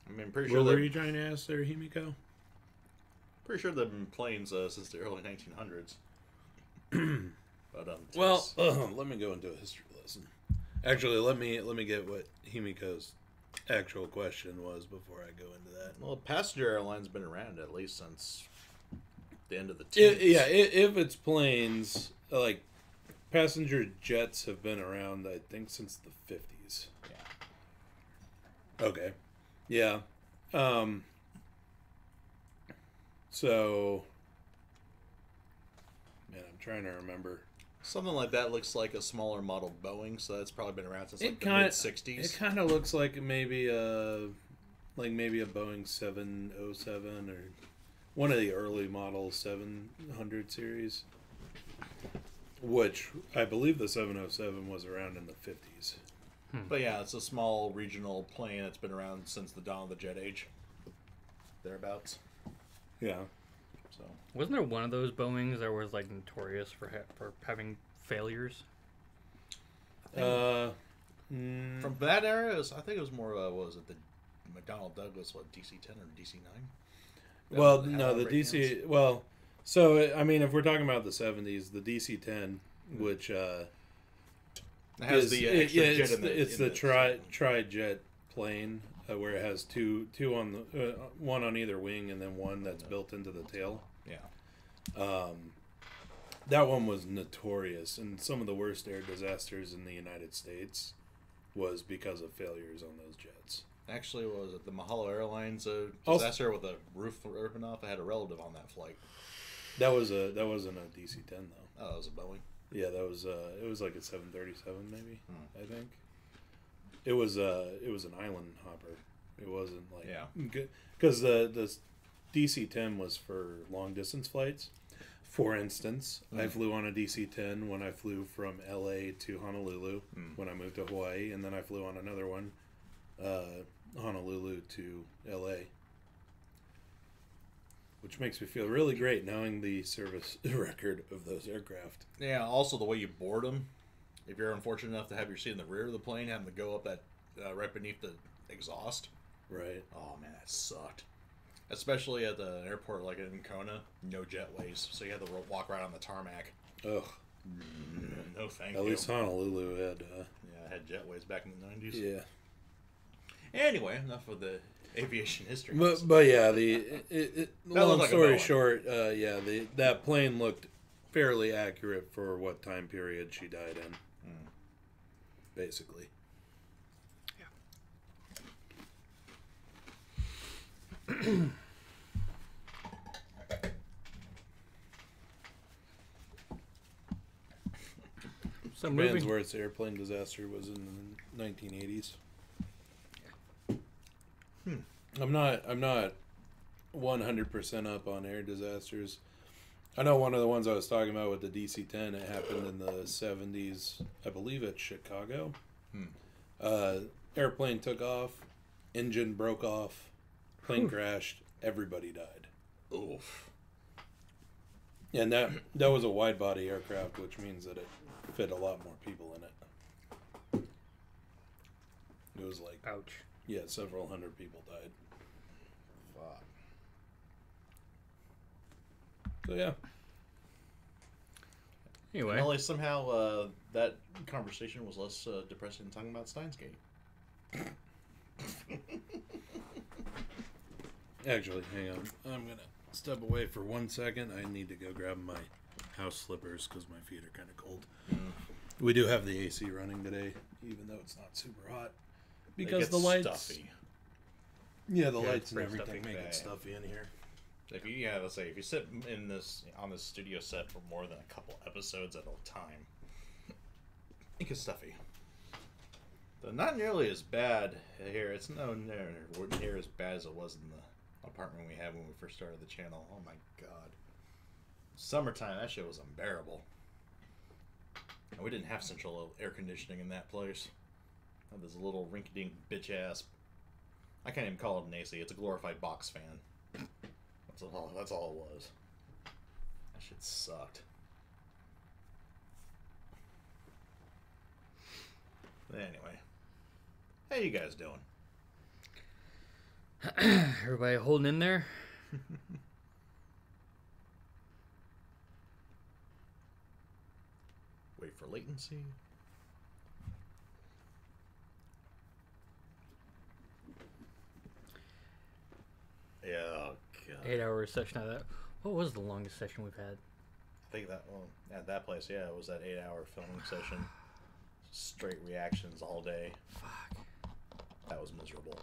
I mean, pretty sure. What were you trying to ask there, Himiko? Pretty sure they've been planes since the early 1900s. But well, let me go into a history lesson. Actually, let me get what Himiko's actual question was before I go into that. Well, passenger airline's been around at least since the end of the teens. If it's planes, like passenger jets have been around, I think, since the 50s. Yeah. Okay. Yeah. So, man, I'm trying to remember. Something like that looks like a smaller model Boeing, so that's probably been around since like the mid-60s. It kind of looks like maybe a Boeing 707 or one of the early model 700 series, which I believe the 707 was around in the 50s. But yeah, it's a small regional plane that's been around since the dawn of the jet age. Thereabouts. Yeah. So wasn't there one of those Boeings that was like notorious for having failures? From that era, I think it was more. What was it, the McDonnell Douglas? What, DC-10 or DC-9? Well, no, the DC. Well, so I mean, if we're talking about the 70s, the DC-10, which it has the extra jet it's the tri-jet plane. Where it has two on the one on either wing and then one that's built into the tail. Yeah. That one was notorious, and some of the worst air disasters in the United States was because of failures on those jets. Actually, what was it the Mahalo Airlines disaster with a roof ripping off? I had a relative on that flight. That wasn't a DC-10 though. Oh, it was a Boeing. Yeah, that was it was like a 737 maybe. I think. It was an island hopper. It wasn't like because the DC-10 was for long distance flights. For instance, I flew on a DC-10 when I flew from LA to Honolulu when I moved to Hawaii, and then I flew on another one, Honolulu to LA, which makes me feel really great knowing the service record of those aircraft. Yeah. Also, the way you board them. If you're unfortunate enough to have your seat in the rear of the plane, having to go up that right beneath the exhaust. Right. Oh, man, that sucked. Especially at the airport like in Kona, no jetways, so you had to walk right on the tarmac. Ugh. No thank you. At least Honolulu had... had jetways back in the 90s. Yeah. Anyway, enough of the aviation history. But yeah, long story short, that plane looked fairly accurate for what time period she died in. Basically. Yeah. Japan's worst airplane disaster was in the 1980s. I'm not 100% up on air disasters. I know one of the ones I was talking about with the DC-10, it happened in the 70s, I believe at Chicago. Airplane took off, engine broke off, plane crashed, everybody died. Oof. And that was a wide body aircraft, which means that it fit a lot more people in it. It was like, ouch. Yeah, several hundred people died. Fuck. So yeah. Anyway, and only somehow that conversation was less depressing than talking about Steins Gate. Actually, hang on. I'm gonna step away for 1 second. I need to go grab my house slippers because my feet are kind of cold. We do have the AC running today, even though it's not super hot. Because the lights, stuffy. Yeah, the lights and everything stuffy. make it stuffy in here. If you, let's say, if you sit on this studio set for more than a couple episodes at a time, it gets stuffy. But not nearly as bad here. It's nowhere near as bad as it was in the apartment we had when we first started the channel. Oh my god. Summertime, that shit was unbearable. And we didn't have central air conditioning in that place. We had this little rinky-dink bitch-ass... I can't even call it an AC. It's a glorified box fan. That's all it was. That shit sucked. Anyway. How you guys doing? everybody holding in there? Wait for latency. Yeah, oh god. 8-hour session of that. What was the longest session we've had? I think that, well, at that place, yeah, it was that 8-hour filming session. Straight reactions all day. Fuck. That was miserable.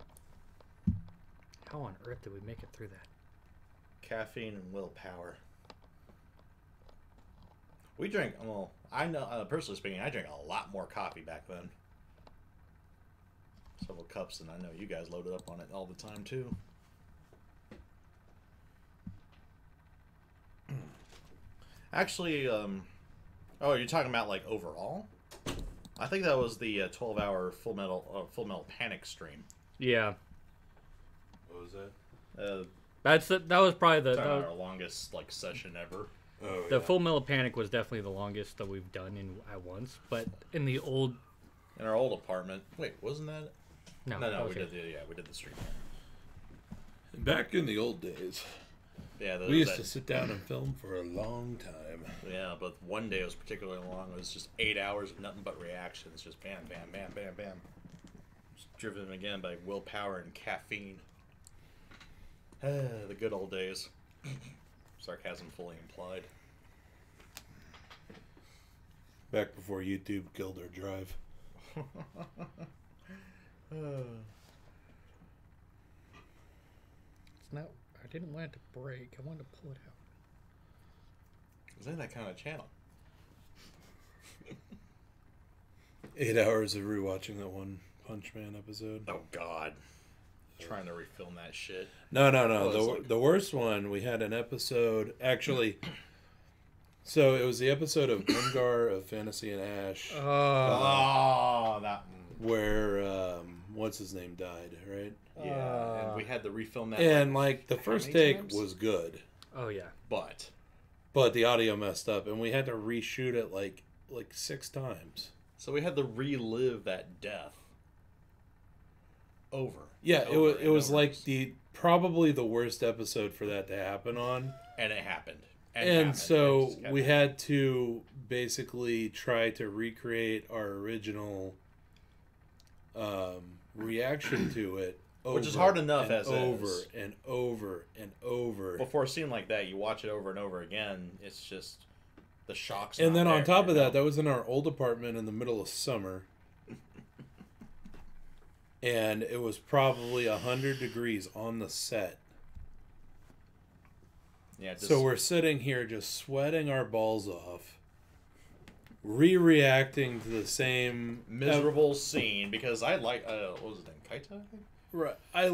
How on earth did we make it through that? Caffeine and willpower. We drank, well, I know, personally speaking, I drank a lot more coffee back then. Several cups, and I know you guys loaded up on it all the time, too. Actually, oh, you're talking about, like, overall? I think that was the 12-hour Full Metal Panic stream. Yeah. What was that? That was probably the Our longest, like, session ever. Oh, the Full Metal Panic was definitely the longest that we've done at once. But in the old, in our old apartment. Wait, wasn't that? No, No, okay. we did the stream. Back in the old days, Yeah, we used to sit down and film for a long time. Yeah, but one day was particularly long. It was just 8 hours of nothing but reactions. Just bam, bam, bam, bam, bam. Just driven again by willpower and caffeine. The good old days. Sarcasm fully implied. Back before YouTube killed our drive. It's not. I didn't want it to break. I wanted to pull it out. Is that kind of channel? 8 hours of rewatching that one Punch Man episode. Oh God. Trying to refilm that shit. No. Like... The worst one, we had an episode, actually, so it was the episode of Grimgar of Fantasy and Ash. That one. Where, what's his name died, right? Yeah, and we had to refilm that. And, like, the first take times? was good. Oh, yeah. But the audio messed up, and we had to reshoot it, like 6 times. So we had to relive that death. Over. Yeah, it was like probably the worst episode for that to happen on. And it happened. And so we had to basically try to recreate our original reaction to it. Which is hard enough as over is. And over and over. Before a scene like that, you watch it over and over again. It's just The shock's And not then on there, top you of know? that was in our old apartment in the middle of summer. And it was probably 100 degrees on the set. Yeah, So we're sitting here just sweating our balls off, reacting to the same miserable scene because I like what was it in Kaita? I think? Right. I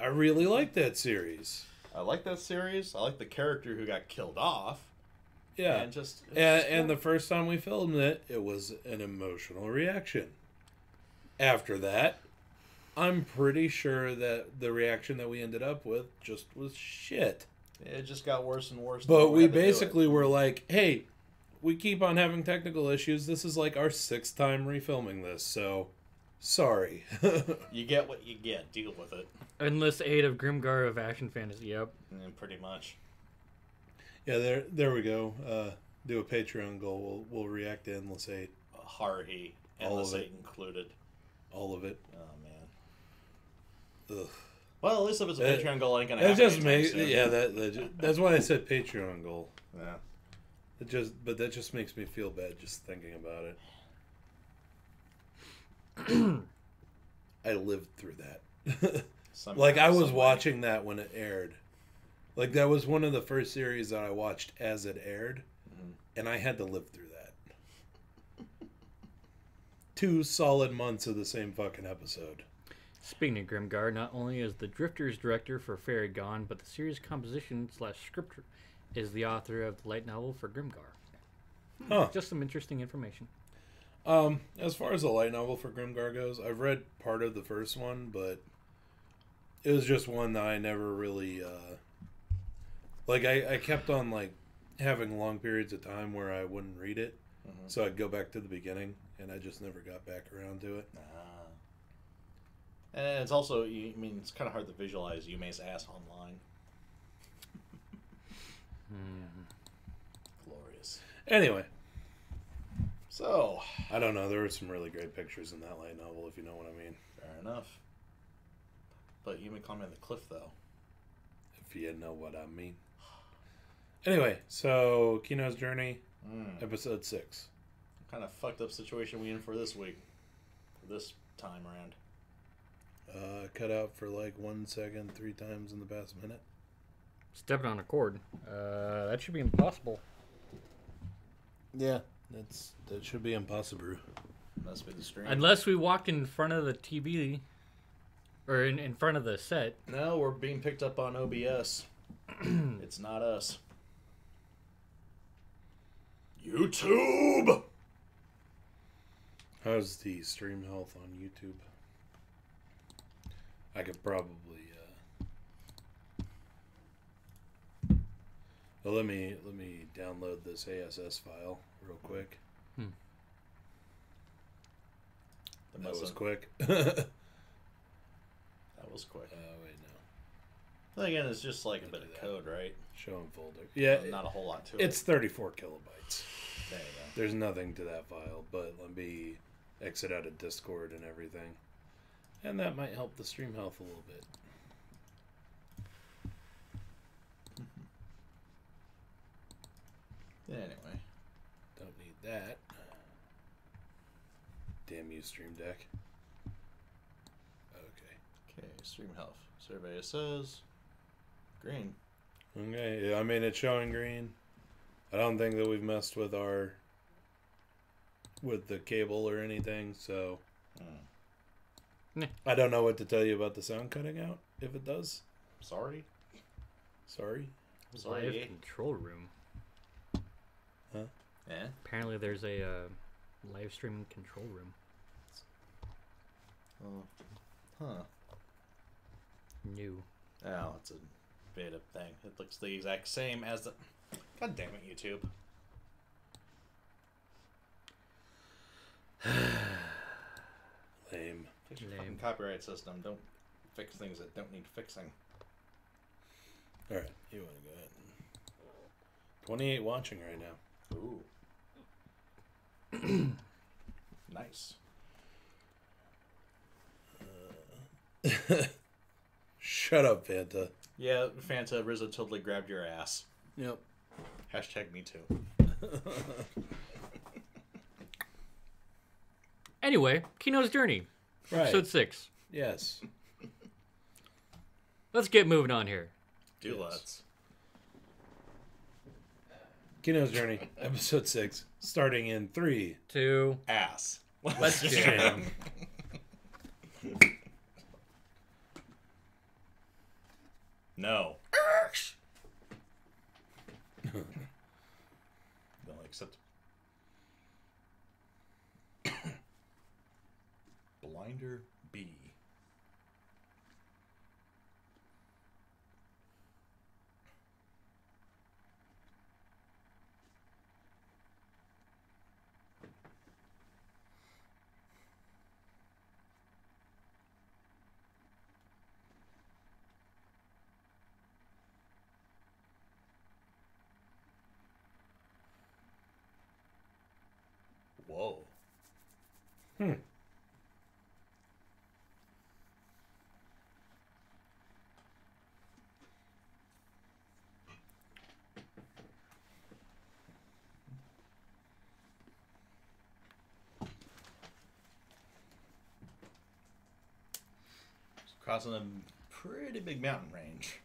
really like that series. I like that series. I like the character who got killed off. Yeah. And just And the first time we filmed it, it was an emotional reaction. After that, I'm pretty sure that the reaction that we ended up with just was shit. it just got worse and worse. But we basically were like, hey, we keep on having technical issues. This is like our 6th time refilming this, so sorry. You get what you get. Deal with it. Endless aid of Grimgar of Action Fantasy. Yep. Pretty much. Yeah, there we go. Do a Patreon goal. We'll react to Endless 8. Haruhi. Endless 8 included. All of it. Oh, man. Ugh. Well, at least if it's a Patreon goal, I ain't gonna That have just anytime makes soon. yeah. That's why I said Patreon goal. Yeah. But that just makes me feel bad just thinking about it. I lived through that. Like I was watching that when it aired. Like that was one of the first series that I watched as it aired, and I had to live through that. 2 solid months of the same fucking episode. Speaking of Grimgar, not only is the Drifters director for Fairy Gone, but the series composition / script is the author of the light novel for Grimgar. Huh. Just some interesting information. As far as the light novel for Grimgar goes, I've read part of the first one, but it was just one that I never really like. I kept on like having long periods of time where I wouldn't read it, so I'd go back to the beginning, and I just never got back around to it. And it's also, it's kind of hard to visualize Yume's ass online. Glorious. Anyway, so I don't know. There were some really great pictures in that light novel, if you know what I mean. fair enough. But Yume climbing the cliff, though. If you know what I mean. Anyway, so Kino's Journey, episode 6. What kind of fucked up situation we in for this week? For this time around. Cut out for like 1 second 3 times in the past minute. Stepping on a cord. That should be impossible. Yeah, that should be impossible. Must be the stream. Unless we walked in front of the TV, or in front of the set. No, we're being picked up on OBS. It's not us. YouTube! How's the stream health on YouTube? I could probably well, let me download this ASS file real quick. That was quick. That was quick. Wait, no. Then again, it's just like a bit of code, right? Show and folder. Yeah, not a whole lot to it's it. 34 kilobytes. There you go. There's nothing to that file, but let me exit out of Discord and everything. And that might help the stream health a little bit. Anyway. Don't need that. Damn you, Stream Deck. Okay, stream health. Survey says green. Okay, yeah, I mean, it's showing green. I don't think that we've messed with with the cable or anything, so I don't know what to tell you about the sound cutting out, if it does. Sorry. Live control room. Huh? Yeah. Apparently there's a live streaming control room. Huh. New. Oh, it's a beta thing. It looks the exact same as the... God damn it, YouTube. Lame. Fix your fucking copyright system. Don't fix things that don't need fixing. Alright, you want to go ahead. 28 watching right now. Ooh. Nice. Shut up, Fanta. Yeah, Fanta, Rizzo totally grabbed your ass. Yep. Hashtag me too. Anyway, Kino's Journey, Right. episode 6. Yes. Let's get moving on here. Do Yes. let's. Kino's Journey, episode 6, starting in 3. 2. Ass. Let's jam. No. Don't accept. Blinder B. Whoa. Crossing a pretty big mountain range,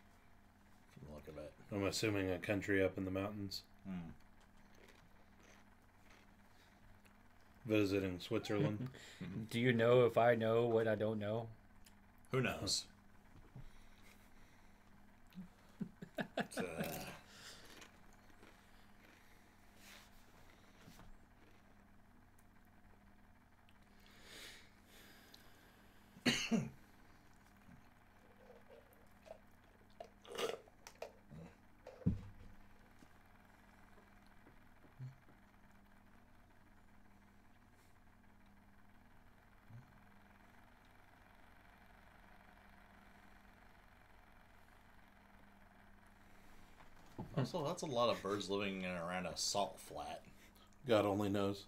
from the look of it. I'm assuming a country up in the mountains. Visiting Switzerland. Do you know if I know what I don't know? Who knows? Also, that's a lot of birds living in and around a salt flat. God only knows.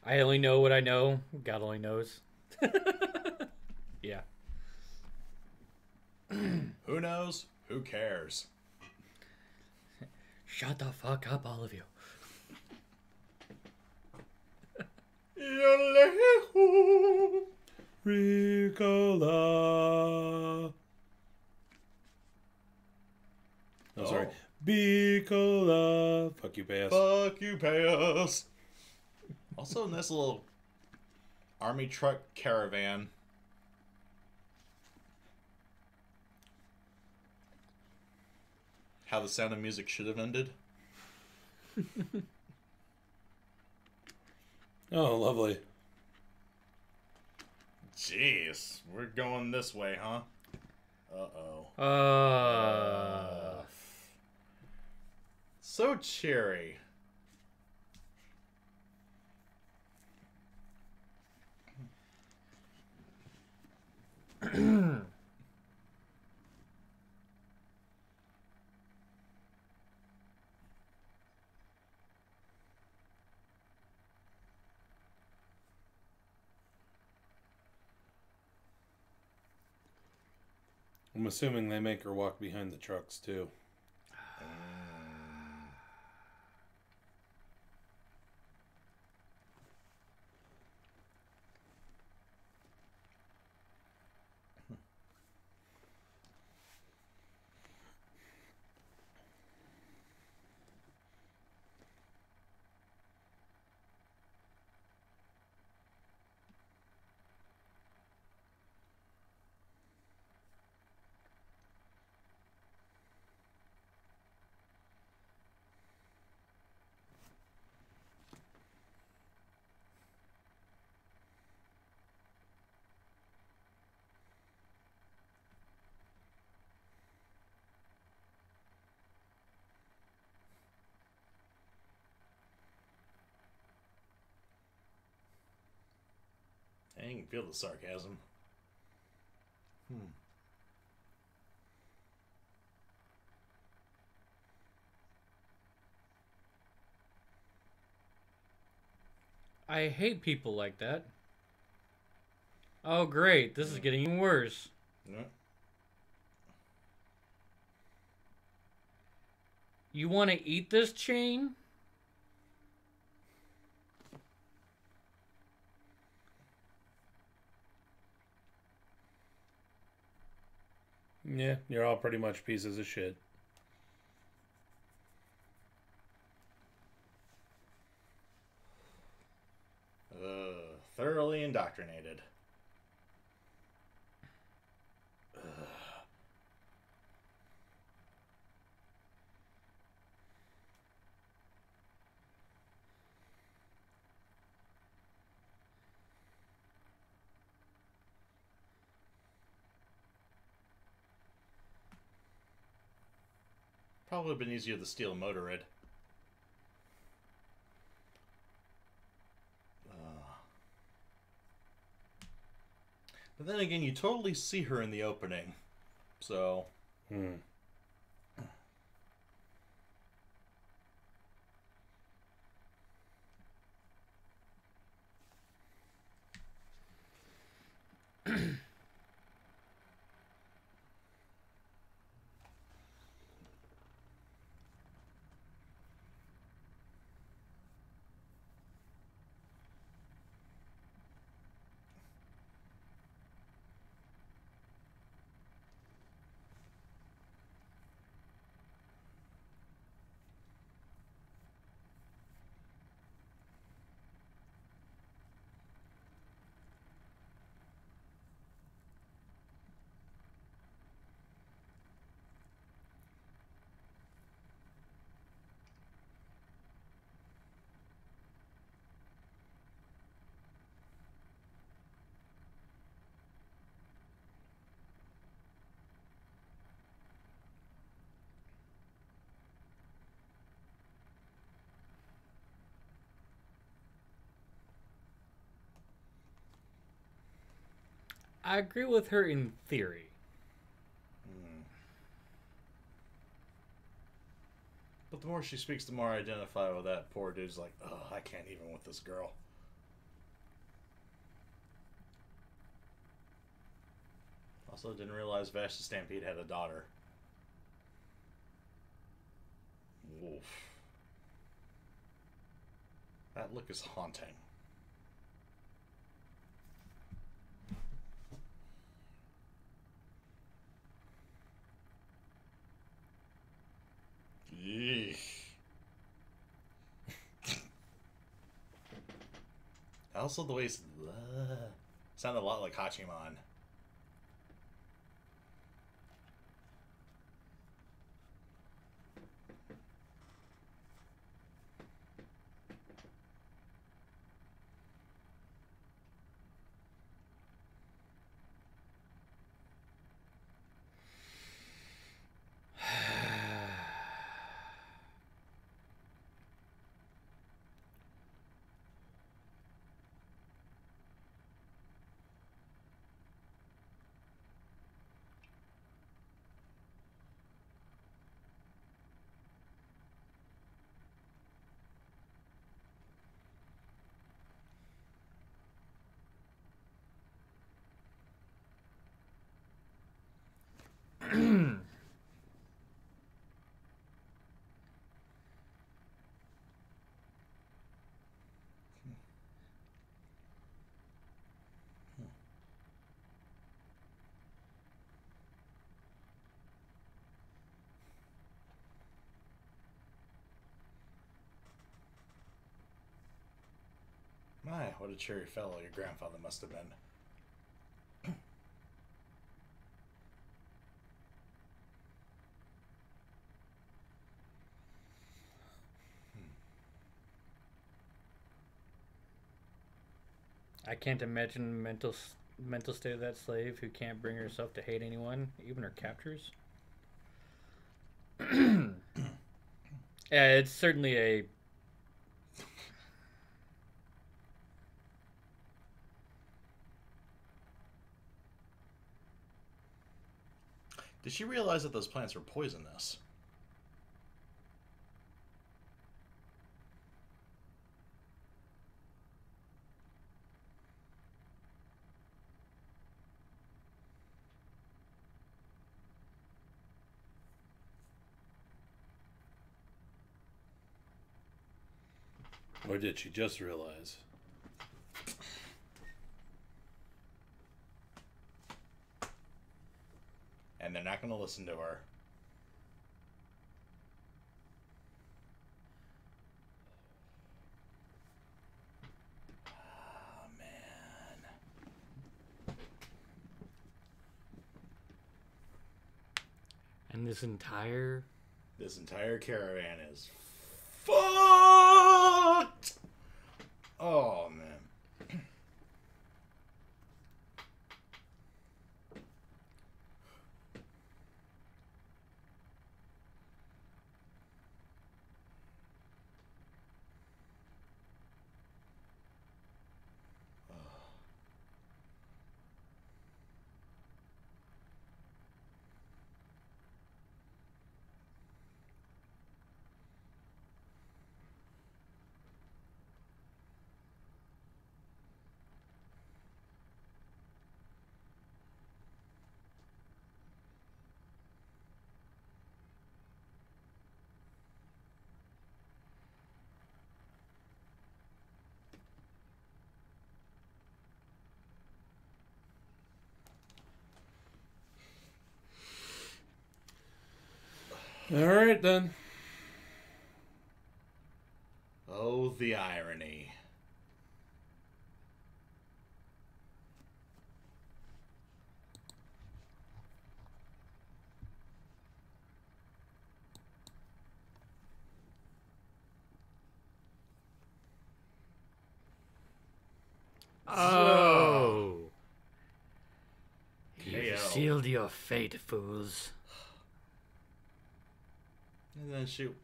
I only know what I know. God only knows. Yeah. Who knows? Who cares? Shut the fuck up, all of you. Ricola. Oh, sorry. Bicola. Fuck you, pass. Fuck you, pass. Also, in this little army truck caravan. How the Sound of Music should have ended. Oh, lovely. Jeez, we're going this way, huh? Uh-oh. So cheery. I'm assuming they make her walk behind the trucks, too. I can feel the sarcasm. I hate people like that. Oh, great. This is getting even worse. Yeah. You want to eat this chain? Yeah, you're all pretty much pieces of shit. Thoroughly indoctrinated. Probably been easier to steal a motorhead. But then again, you totally see her in the opening. So... I agree with her in theory. But the more she speaks, the more I identify with that poor dude's like, oh, I can't even with this girl. Also, didn't realize Vash the Stampede had a daughter. Wolf. That look is haunting. Eesh. Also, the way it's sounded a lot like Hachiman. My, what a cheery fellow your grandfather must have been. I can't imagine mental state of that slave who can't bring herself to hate anyone, even her captors. Yeah, it's certainly a... Did she realize that those plants were poisonous? Or did she just realize? And they're not going to listen to her. Oh, man. And this entire caravan is fucked. Oh, man. All right, then. Oh, the irony. Oh. You KO. sealed your fate, fools. And then shoot.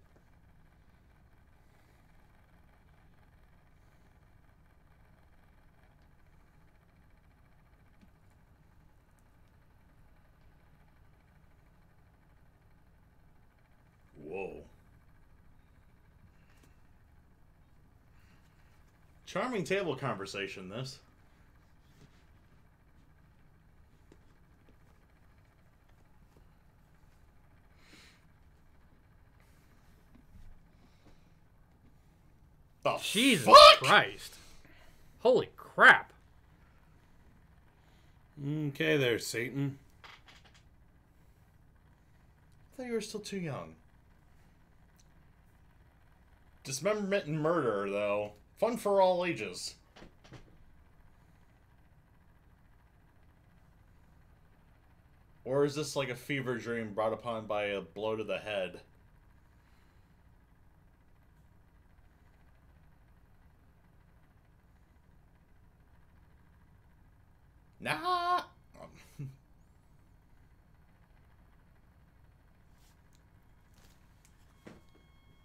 Whoa. Charming table conversation, this. The Jesus fuck? Christ. Holy crap. Okay there, Satan. I thought you were still too young. Dismemberment and murder, though. Fun for all ages. Or is this like a fever dream brought upon by a blow to the head? Nah.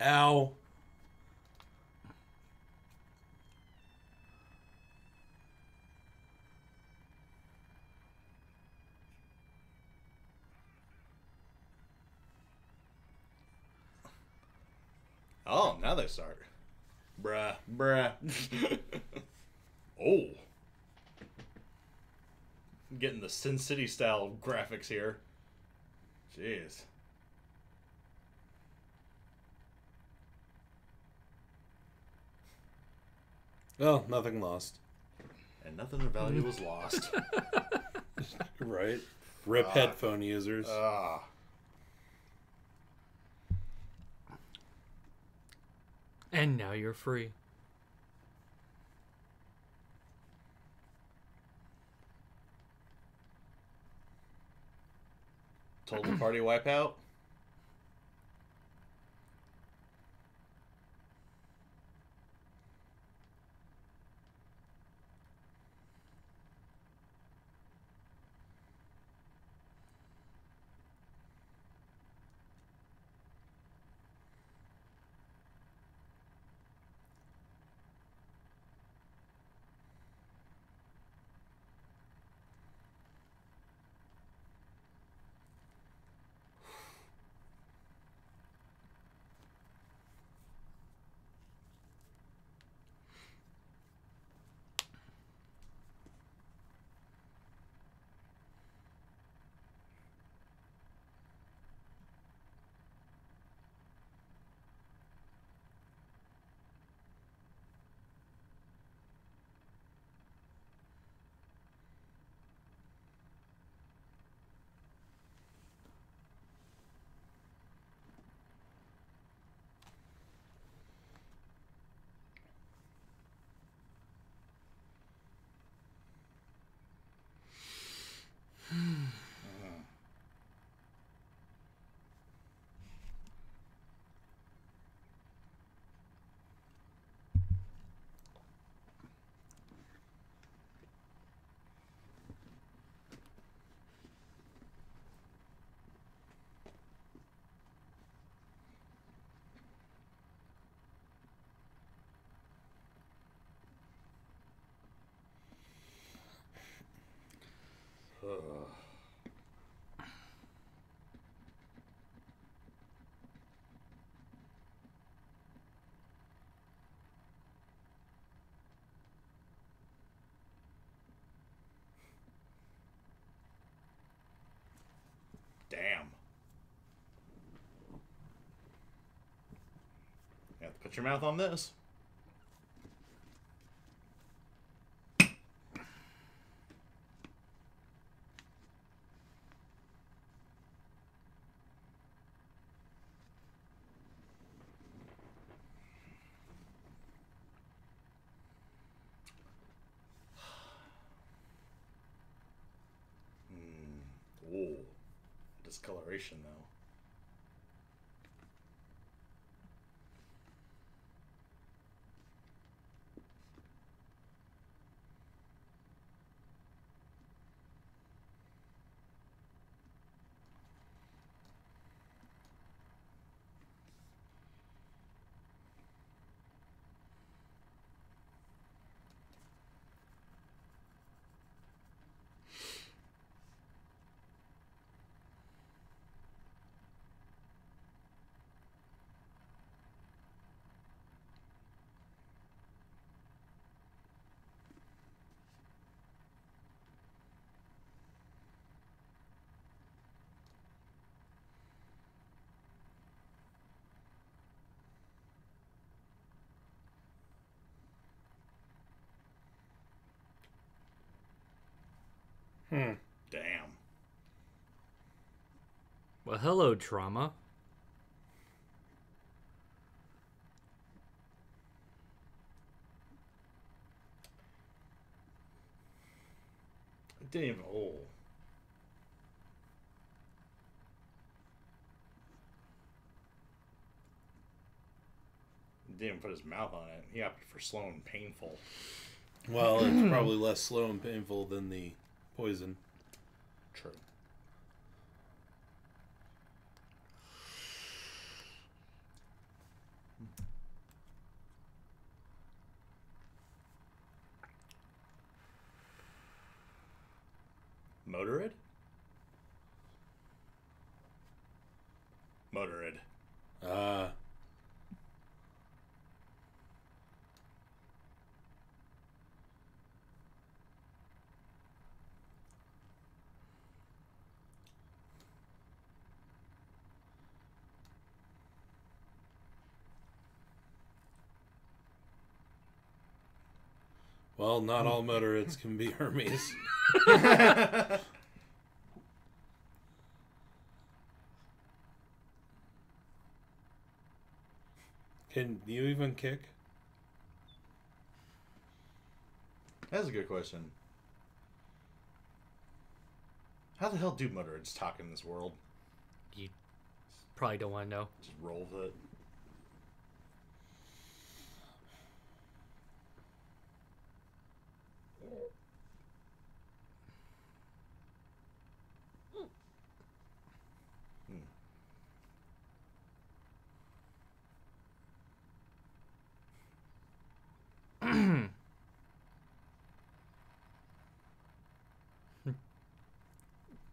Ow. Oh, now they start. Bruh. Oh. I'm getting the Sin City style graphics here. Jeez. Well, nothing lost. And nothing of value was lost. Right? Rip headphone users. And now you're free. Total party wipeout. Damn. You have to put your mouth on this. Ooh. Discoloration, though. Damn. Well, hello, trauma. It didn't even. Oh. Didn't even put his mouth on it. He opted for slow and painful. Well, it's probably less slow and painful than the poison. True. Motorid? Motorid. Well, not all motorids can be Hermes. Can you even kick? That's a good question. How the hell do motorids talk in this world? You probably don't want to know. Just roll with it.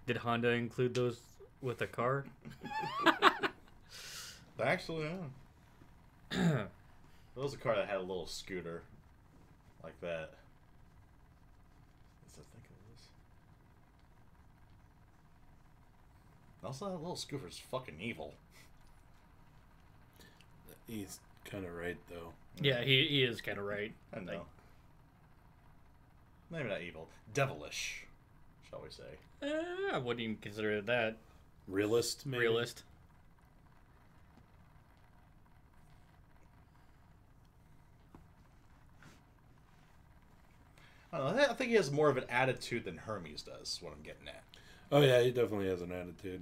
Did Honda include those with a car? Actually, yeah. There was a car that had a little scooter like that. What's I think it was? Also, that little scooter's fucking evil. He's kind of right, though. Yeah, he is kind of right. I know. Like, maybe not evil. Devilish, shall we say. I wouldn't even consider it that. Realist, maybe? Realist. I don't know. I think he has more of an attitude than Hermes does, is what I'm getting at. Oh, yeah, he definitely has an attitude.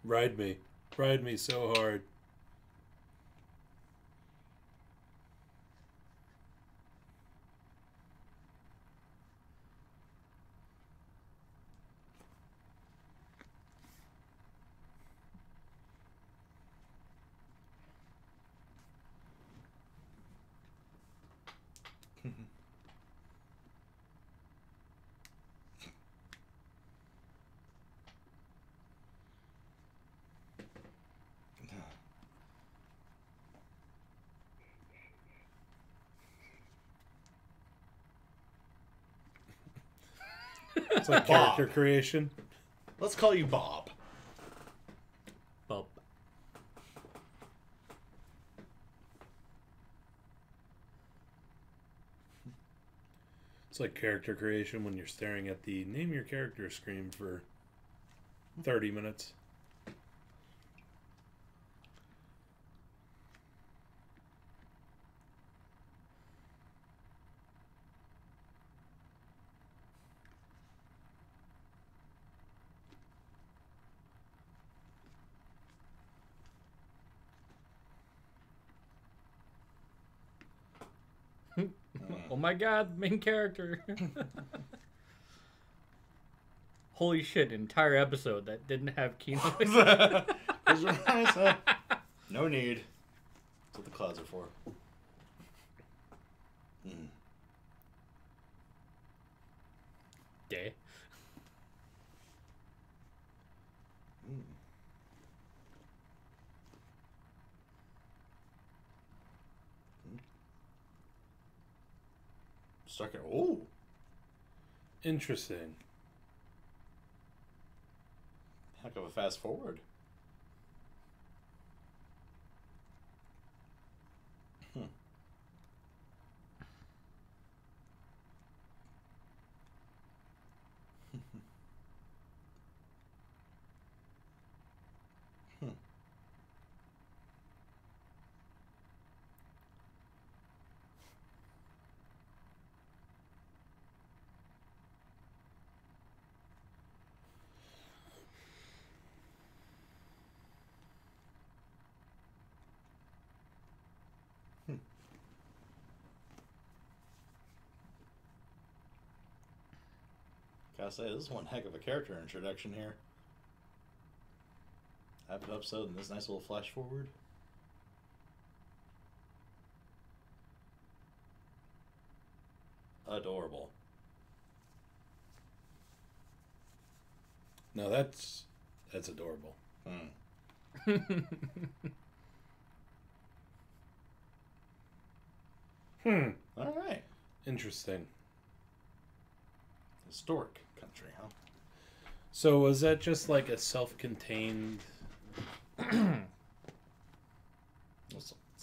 Ride me. Ride me so hard. It's like Bob. character creation. Let's call you Bob. Bob. It's like character creation when you're staring at the name your character screen for 30 minutes. Oh my god, main character. Holy shit, entire episode that didn't have Kino. No need. That's what the clouds are for. Day. Stuck it. Oh, Interesting. heck of a fast forward. Gotta say, this is one heck of a character introduction here. Half an episode and this nice little flash forward. Adorable. No, that's adorable. All right. Interesting. Historic country, huh? So was that just like a self-contained, It's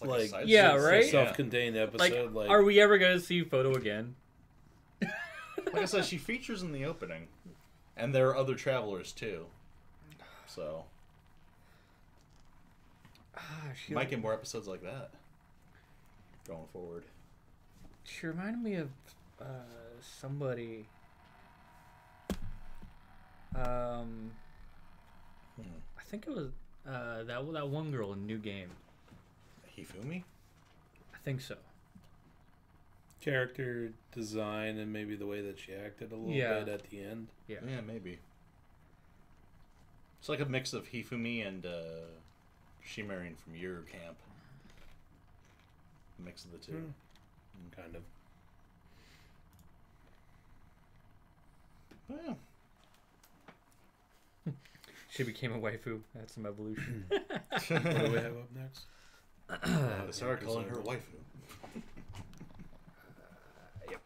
like, a side yeah, story. right? self-contained episode? Like, Are we ever gonna see Photo again? Like I said, she features in the opening, and there are other travelers too. So might get more episodes like that going forward. She reminded me of somebody. I think it was that one girl in New Game. Hifumi? I think so. character design and maybe the way that she acted a little Yeah. bit at the end. Yeah. Yeah, maybe. It's like a mix of Hifumi and Shimarin from Your Camp. A mix of the two. Kind of. But yeah. She became a waifu. That's some evolution. What do we have up next? I started calling her waifu. Yep.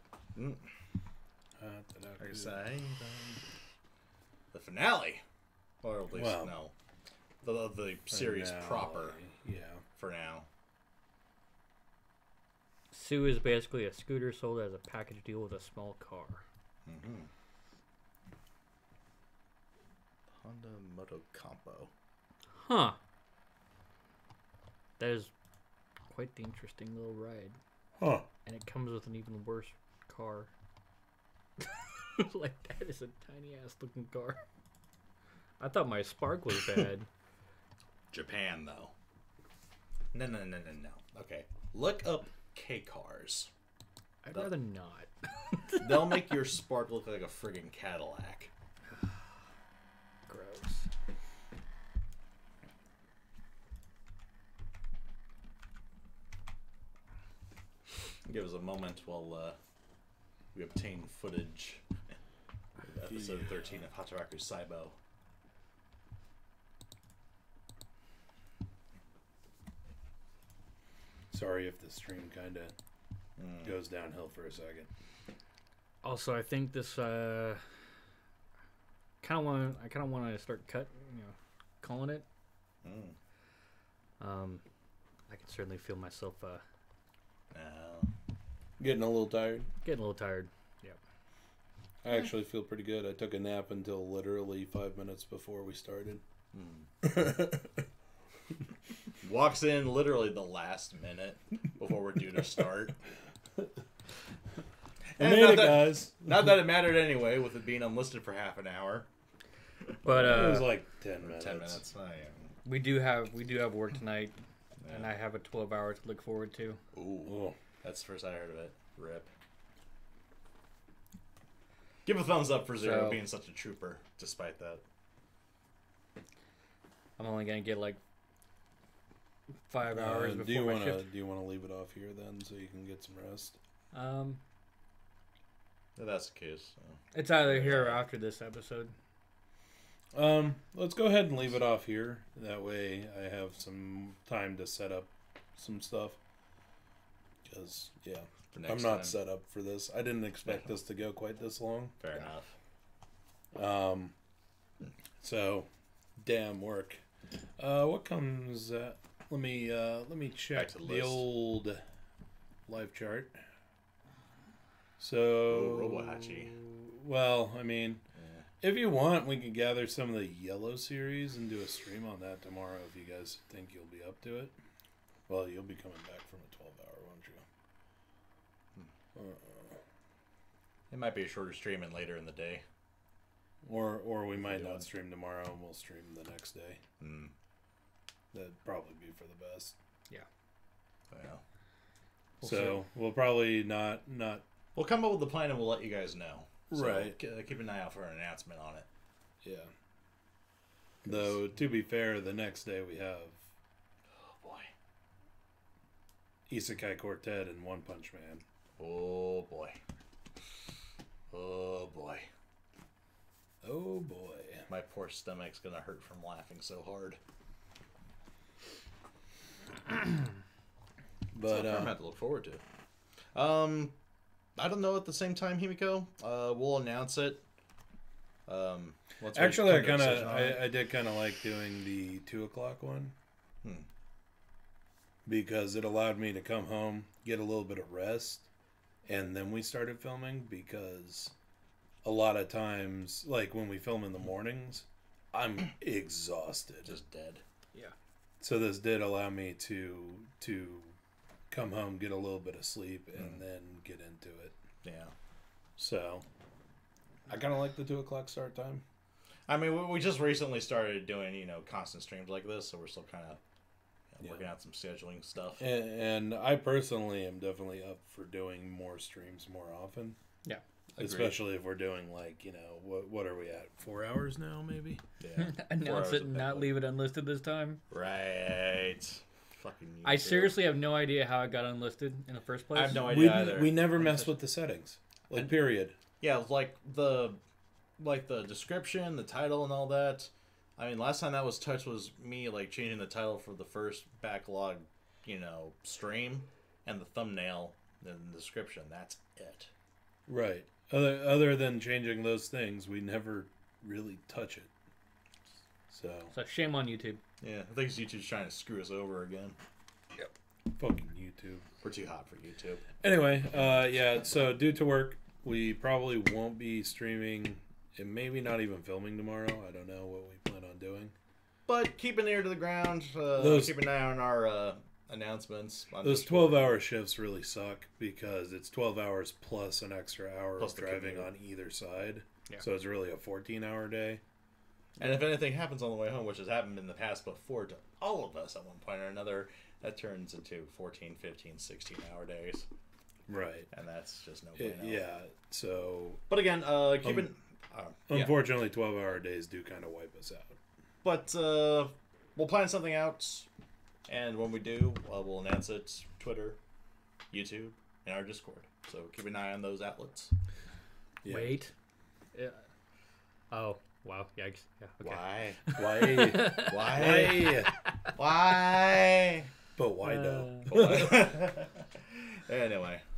Hataraku Saibou. The finale. Or at least, Well, no. The series proper, Yeah. for now. Sue is basically a scooter sold as a package deal with a small car. Mm-hmm. Honda Moto Compo. Huh. That is quite the interesting little ride. Huh. And it comes with an even worse car. Like, that is a tiny ass looking car. I thought my Spark was bad. Japan, though. No. Okay. Look up K-Cars. I'd rather not. They'll make your Spark look like a friggin' Cadillac. Gross. Give us a moment while we obtain footage of episode 13 of Hataraku Saibou. Sorry if the stream kind of goes downhill for a second. Also, I think this kind of want to start calling it. I can certainly feel myself Getting a little tired. getting a little tired. Yep. I actually feel pretty good. I took a nap until literally 5 minutes before we started. Walks in literally the last minute before we're due to start. I made it, guys. Not that it mattered anyway, with it being unlisted for half an hour. But It was like 10 minutes. 10 minutes. Oh, yeah. we do have work tonight, and I have a 12-hour to look forward to. Ooh. That's the first I heard of it. Rip. Give a thumbs up for Zero being such a trooper, despite that. I'm only gonna get like 5 hours before my shift. Do you want to leave it off here then, so you can get some rest? If that's the case. It's either here or after this episode. Let's go ahead and leave it off here. That way I have some time to set up some stuff. Because, yeah, I'm not set up for this. I didn't expect this to go quite this long. Fair enough. So, damn work. What comes... let me check the old life chart. So... Robohachi. Well, I mean... If you want, we can gather some of the Yellow series and do a stream on that tomorrow if you guys think you'll be up to it. Well, you'll be coming back from a 12-hour, won't you? It might be a shorter stream and later in the day. Or we might not stream tomorrow and we'll stream the next day. That'd probably be for the best. Yeah. So we'll probably not... We'll come up with a plan and we'll let you guys know. So right. Keep an eye out for an announcement on it. Yeah. Though, to be fair, the next day we have... Oh, boy. Isekai Quartet and One Punch Man. Oh, boy. Oh, boy. Oh, boy. My poor stomach's gonna hurt from laughing so hard. But I'm have to look forward to. I don't know at the same time, Himiko. We'll announce it. Actually, I did kind of like doing the 2 o'clock one. Because it allowed me to come home, get a little bit of rest, and then we started filming. Because a lot of times, like when we film in the mornings, I'm exhausted, just dead. Yeah. So this did allow me to come home, get a little bit of sleep, and then get into it. Yeah. So I kind of like the 2 o'clock start time. I mean, we just recently started doing, constant streams like this, so we're still kind of working out some scheduling stuff. And I personally am definitely up for doing more streams more often. Yeah. Agreed. Especially if we're doing, like, what are we at? 4 hours now, maybe? Yeah. Announce it and not leave it unlisted this time. Right. Fucking YouTube. I seriously have no idea how it got unlisted in the first place. I have no idea either. We never mess with the settings. Like, period. Yeah, like the description, the title, and all that. I mean, last time that was touched was me, like, changing the title for the first Backlog, stream, and the thumbnail and the description. That's it. Right. Other than changing those things, we never really touch it. So shame on YouTube. Yeah, I think YouTube's trying to screw us over again. Yep. Fucking YouTube. We're too hot for YouTube. Anyway, yeah, so due to work, we probably won't be streaming and maybe not even filming tomorrow. I don't know what we plan on doing. But keep an ear to the ground. Keep an eye on our announcements. Those 12-hour shifts really suck because it's 12 hours plus an extra hour of driving on either side. Yeah. So it's really a 14-hour day. And if anything happens on the way home, which has happened in the past before to all of us at one point or another, that turns into 14, 15, 16-hour days. Right. And that's just no bueno. Yeah, so... But again, keep it... unfortunately, 12-hour days do kind of wipe us out. But we'll plan something out, and when we do, we'll announce it Twitter, YouTube, and our Discord. So keep an eye on those outlets. Yeah. Wait. Yeah. Oh, wow. Yikes. Yeah, okay. Why? Why? Why? But why no?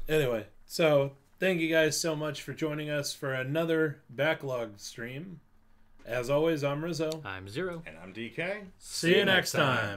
Anyway, so thank you guys so much for joining us for another Backlog stream. As always, I'm Rizzo. I'm Zero. And I'm DK. See you next time.